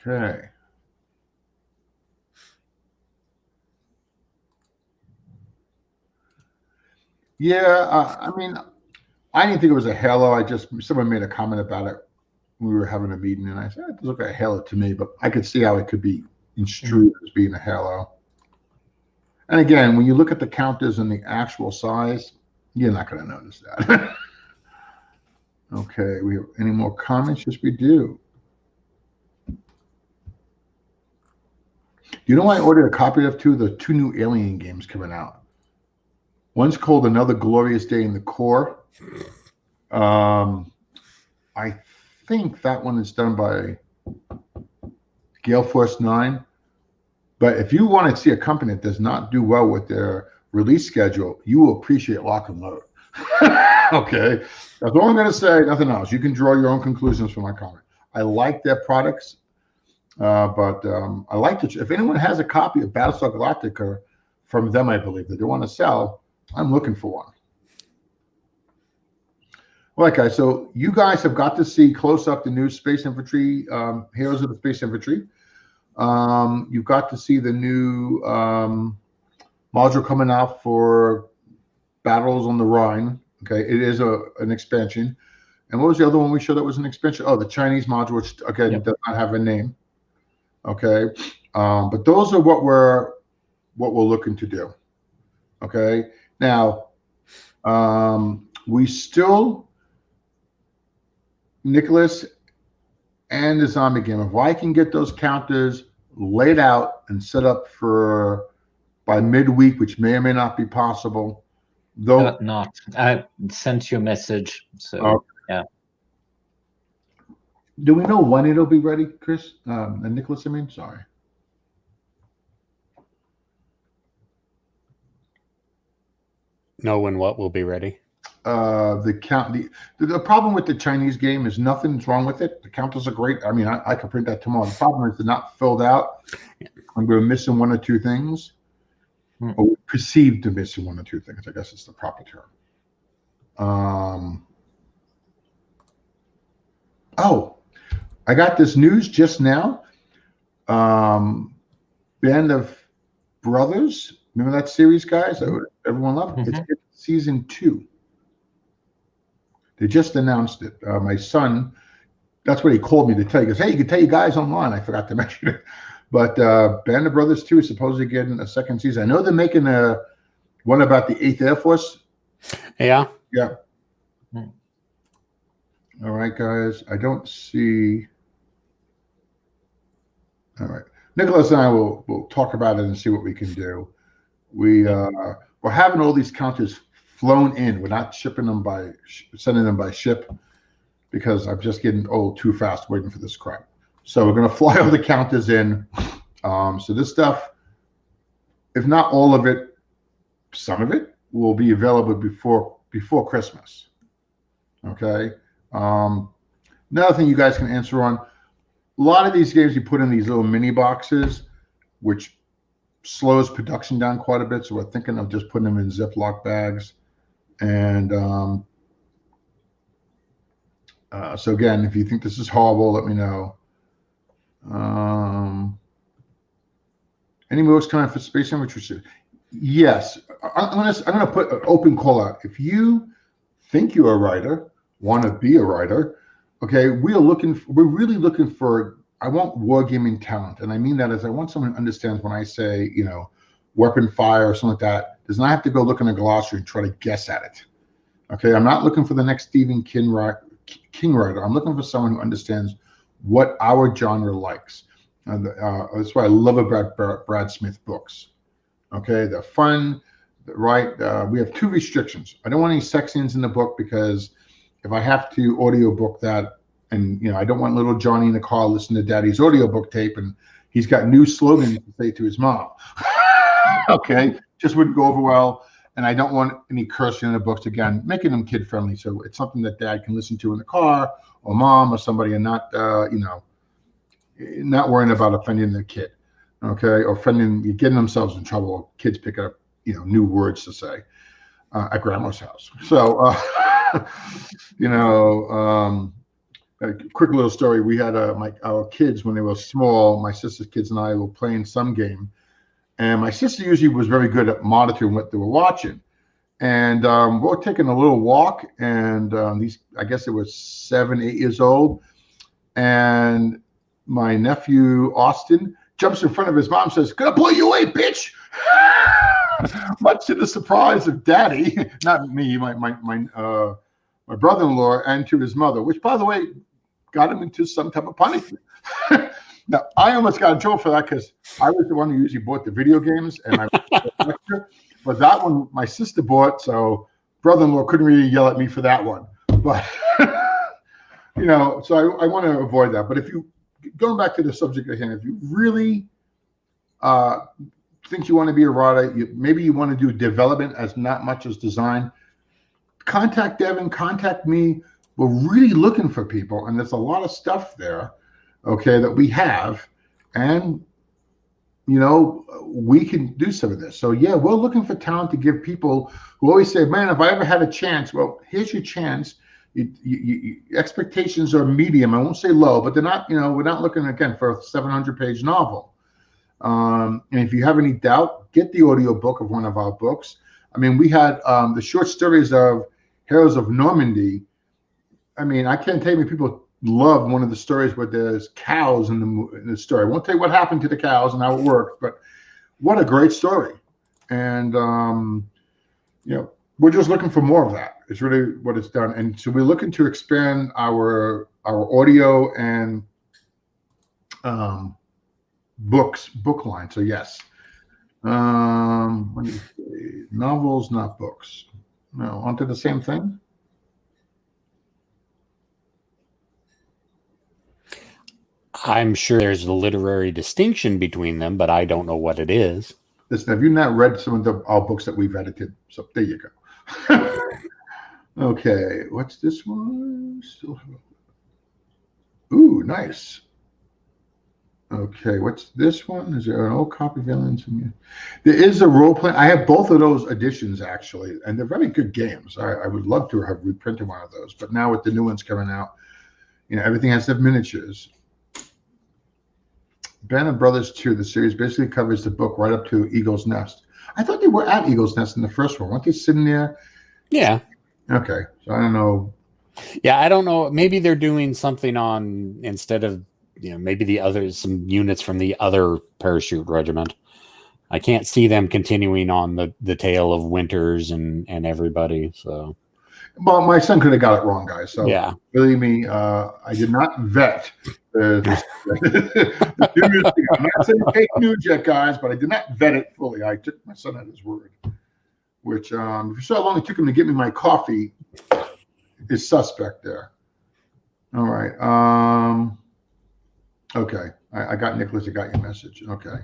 Okay. Yeah, I mean, I didn't think it was a halo. Someone made a comment about it when we were having a meeting, and I said, it doesn't look like a halo to me, but I could see how it could be construed as being a halo. And again, when you look at the counters and the actual size, you're not going to notice that. Okay, we have any more comments? Yes, we do. You know, I ordered a copy of the two new Alien games coming out. One's called Another Glorious Day in the Core. I think that one is done by Gale Force 9. But if you want to see a company that does not do well with their release schedule, you will appreciate Lock and Load. Okay, that's all I'm going to say. Nothing else. You can draw your own conclusions from my comment. I like their products, but I like to. If anyone has a copy of Battlestar Galactica from them, I believe that they want to sell, I'm looking for one. All right, guys. So you guys have got to see close up the new Space Infantry, Heroes of the Space Infantry. You've got to see the new module coming out for Battles on the Rhine. Okay, it is an expansion. And what was the other one we showed that was an expansion? Oh, the Chinese module, which again does not have a name. Okay, but those are what we're looking to do. Okay, now we still, Nicholas and the zombie game, if I can get those counters laid out and set up for by midweek, which may or may not be possible. Though not, I sent you a message. So yeah. Do we know when it'll be ready, Chris and Nicholas? I mean, sorry. Know when what will be ready? The problem with the Chinese game is nothing's wrong with it. The counters are great. I mean, I could print that tomorrow. The problem is they're not filled out. We're missing one or two things, or we perceived to missing one or two things. I guess it's the proper term. Oh, I got this news just now. Band of Brothers. Remember that series, guys? That everyone loved. It's season 2. They just announced it. My son, that's what he called me to tell you. He goes, hey, you can tell you guys online. I forgot to mention it. But Band of Brothers 2 is supposedly getting a second season. I know they're making one about the 8th Air Force. Yeah. Yeah. All right, guys. I don't see. All right. Nicholas and I will talk about it and see what we can do. We're having all these counters flown in. We're not sending them by ship because I'm just getting old too fast waiting for this crap. So we're going to fly all the counters in. So this stuff, if not all of it, some of it will be available before Christmas. Okay. Another thing you guys can answer on, a lot of these games you put in these little mini boxes, which slows production down quite a bit. So we're thinking of just putting them in Ziploc bags. And so again, if you think this is horrible, let me know. Any moves coming for Space Infantry? Yes, I'm gonna put an open call out. If you think you're a writer, want to be a writer, okay, we're really looking for. I want wargaming talent, and I mean that as I want someone who understands when I say, weapon fire or something like that. Does not have to go look in a glossary and try to guess at it. Okay, I'm not looking for the next Stephen King writer. I'm looking for someone who understands what our genre likes. That's why I love about Brad Smith books. Okay, they're fun, right? We have 2 restrictions. I don't want any sex scenes in the book because if I have to audiobook that, and I don't want little Johnny in the car listening to Daddy's audiobook tape, and he's got new slogans to say to his mom. Okay, just wouldn't go over well. And I don't want any cursing in the books, again, making them kid friendly. So it's something that Dad can listen to in the car, or Mom, or somebody, and not not worrying about offending the kid, okay, or getting themselves in trouble. Kids pick up new words to say. at grandma's house. So, you know, a quick little story. We had our kids when they were small. My sister's kids and I were playing some game, and my sister usually was very good at monitoring what they were watching. And we were taking a little walk, and I guess it was 7, 8 years old, and my nephew Austin jumps in front of his mom, says, "Gonna pull you away, bitch!" Much to the surprise of Daddy, not me, my brother-in-law, and to his mother, which, by the way, got him into some type of punishment. Now, I almost got in trouble for that because I was the one who usually bought the video games, and but that one my sister bought, so brother-in-law couldn't really yell at me for that one. But you know, so I want to avoid that. But if you, going back to the subject at hand, if you really think you want to be a writer, maybe you want to do development as not much as design, contact Devin, contact me. We're really looking for people, and there's a lot of stuff there, okay, that we have, and you know, we can do some of this. So yeah, we're looking for talent to give people who always say, "Man, if I ever had a chance," well, here's your chance. Expectations are medium. I won't say low, but they're not, you know, we're not looking again for a 700-page novel. And if you have any doubt, get the audio book of one of our books. I mean, we had the short stories of Heroes of Normandy. I mean, I can't tell you, people loved one of the stories where there's cows in the story. I won't tell you what happened to the cows and how it worked, but what a great story. And, you know, we're just looking for more of that. It's really what it's done. And so we're looking to expand our audio and book line. So yes. Let me see. Novels, not books. No, onto the same thing. I'm sure there's a literary distinction between them, but I don't know what it is. Listen, have you not read some of our books that we've edited? So there you go. Okay, what's this one? Ooh, nice. Okay, what's this one? Is there an old copy of Aliens? There is a role play. I have both of those editions actually, and they're very good games. I would love to have reprinted one of those, but now with the new ones coming out, you know, everything has to have miniatures. Band of Brothers 2, the series basically covers the book right up to Eagle's Nest. I thought they were at Eagle's Nest in the first one. Weren't they sitting there? Yeah. Okay, so I don't know. Yeah, I don't know. Maybe they're doing something on, instead of, you know, maybe some units from the other parachute regiment. I can't see them continuing on the tale of Winters and everybody. So, well, my son could have got it wrong, guys. So yeah, believe me, I did not vet the news. I'm not saying fake news yet, guys, but I did not vet it fully. I took my son at his word, which, if you saw how long it took him to get me my coffee, is suspect there. All right. Okay. I got Nicholas. I got your message. Okay.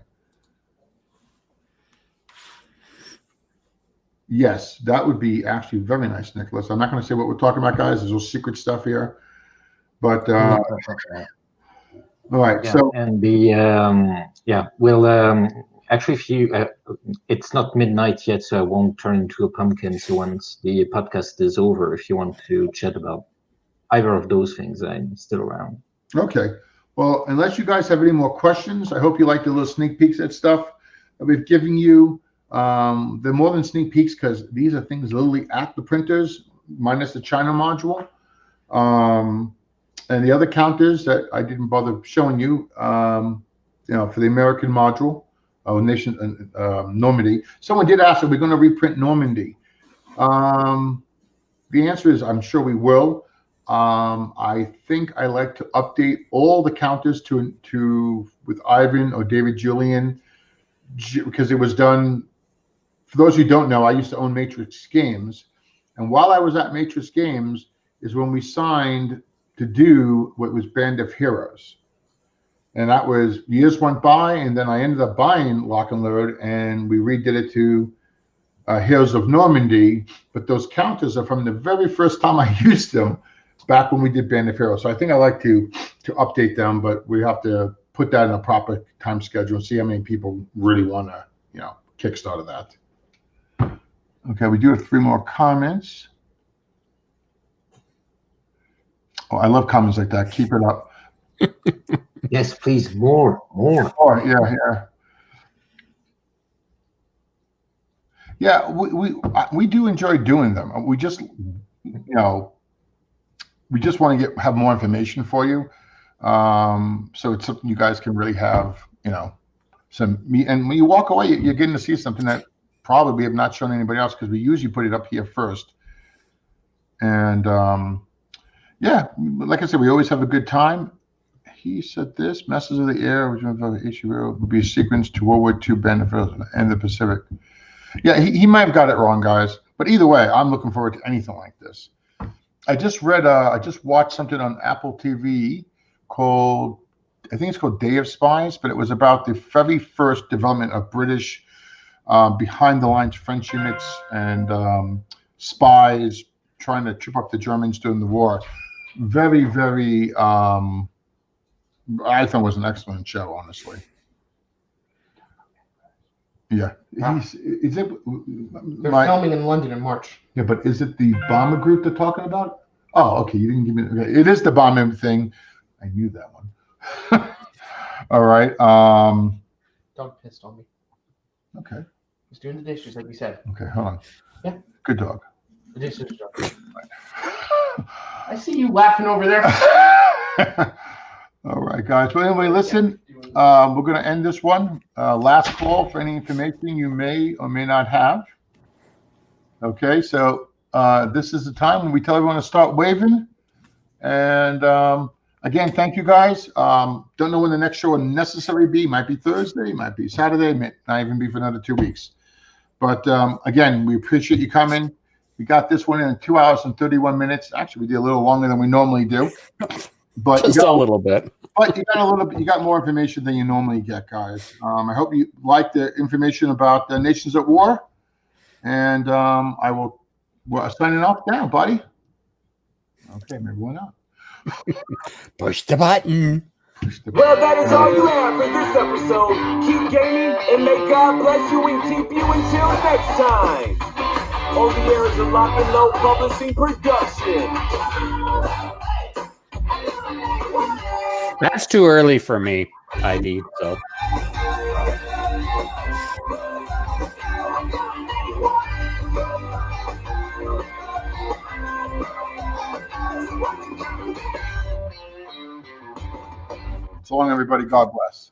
Yes, that would be actually very nice, Nicholas. I'm not going to say what we're talking about, guys. There's no secret stuff here. But all right. Yeah, so and the we'll actually, if you it's not midnight yet, so I won't turn into a pumpkin. So once the podcast is over, if you want to chat about either of those things, I'm still around. Okay. Well, unless you guys have any more questions, I hope you like the little sneak peeks at stuff that we've given you. They're more than sneak peeks because these are things literally at the printers, minus the China module. And the other counters that I didn't bother showing you, you know, for the American module, Normandy. Someone did ask, are we going to reprint Normandy? The answer is, I'm sure we will. I think I like to update all the counters to with Ivan or David Julian, because it was done. For those who don't know, I used to own Matrix Games, and while I was at Matrix Games is when we signed to do what was Band of Heroes, and that was years went by, and then I ended up buying Lock and Load, and we redid it to Heroes of Normandy. But those counters are from the very first time I used them, back when we did Band of Heroes. So I think I like to update them, but we have to put that in a proper time schedule and see how many people really want to, you know, kickstart that. Okay, we do have 3 more comments. Oh, I love comments like that. Keep it up. Yes, please, more. Oh, yeah. Yeah, we do enjoy doing them. We just, we just want to have more information for you. So it's something you guys can really have, and when you walk away, you're getting to see something that probably we have not shown anybody else, because we usually put it up here first. And yeah, like I said, we always have a good time. He said this: Masters of the Air, which would be a sequence to World War II benefit and the Pacific. Yeah, he might have got it wrong, guys. But either way, I'm looking forward to anything like this. I just watched something on Apple TV called, I think it's called Day of Spies, but it was about the very first development of British behind the lines French units and spies trying to trip up the Germans during the war. Very, very, I thought it was an excellent show, honestly. Yeah. Wow. Is it? They're filming in London in March. Yeah, but is it the bomber group they're talking about? Oh, okay. You didn't give me. Okay. It is the bomber thing. I knew that one. All right. Dog pissed on me. Okay. He's doing the dishes, like you said. Okay. Hold on. Yeah. Good dog. The dishes dog. I see you laughing over there. All right, guys. Well, anyway, listen. We're going to end this one. Last call for any information you may or may not have. Okay, so this is the time when we tell everyone to start waving. And again, thank you, guys. Don't know when the next show will necessarily be. Might be Thursday, might be Saturday, might not even be for another 2 weeks. But again, we appreciate you coming. We got this one in 2 hours and 31 minutes. Actually, we did a little longer than we normally do. But just a little bit. But you got more information than you normally get, guys. I hope you like the information about the nations at war. And we're signing off now, buddy. Okay, maybe we're not. Push the button. Well, that is all you have for this episode. Keep gaming, and may God bless you and keep you until next time. Over the Air is a Lock and Load Publishing production. That's too early for me, ID. So. So long, everybody. God bless.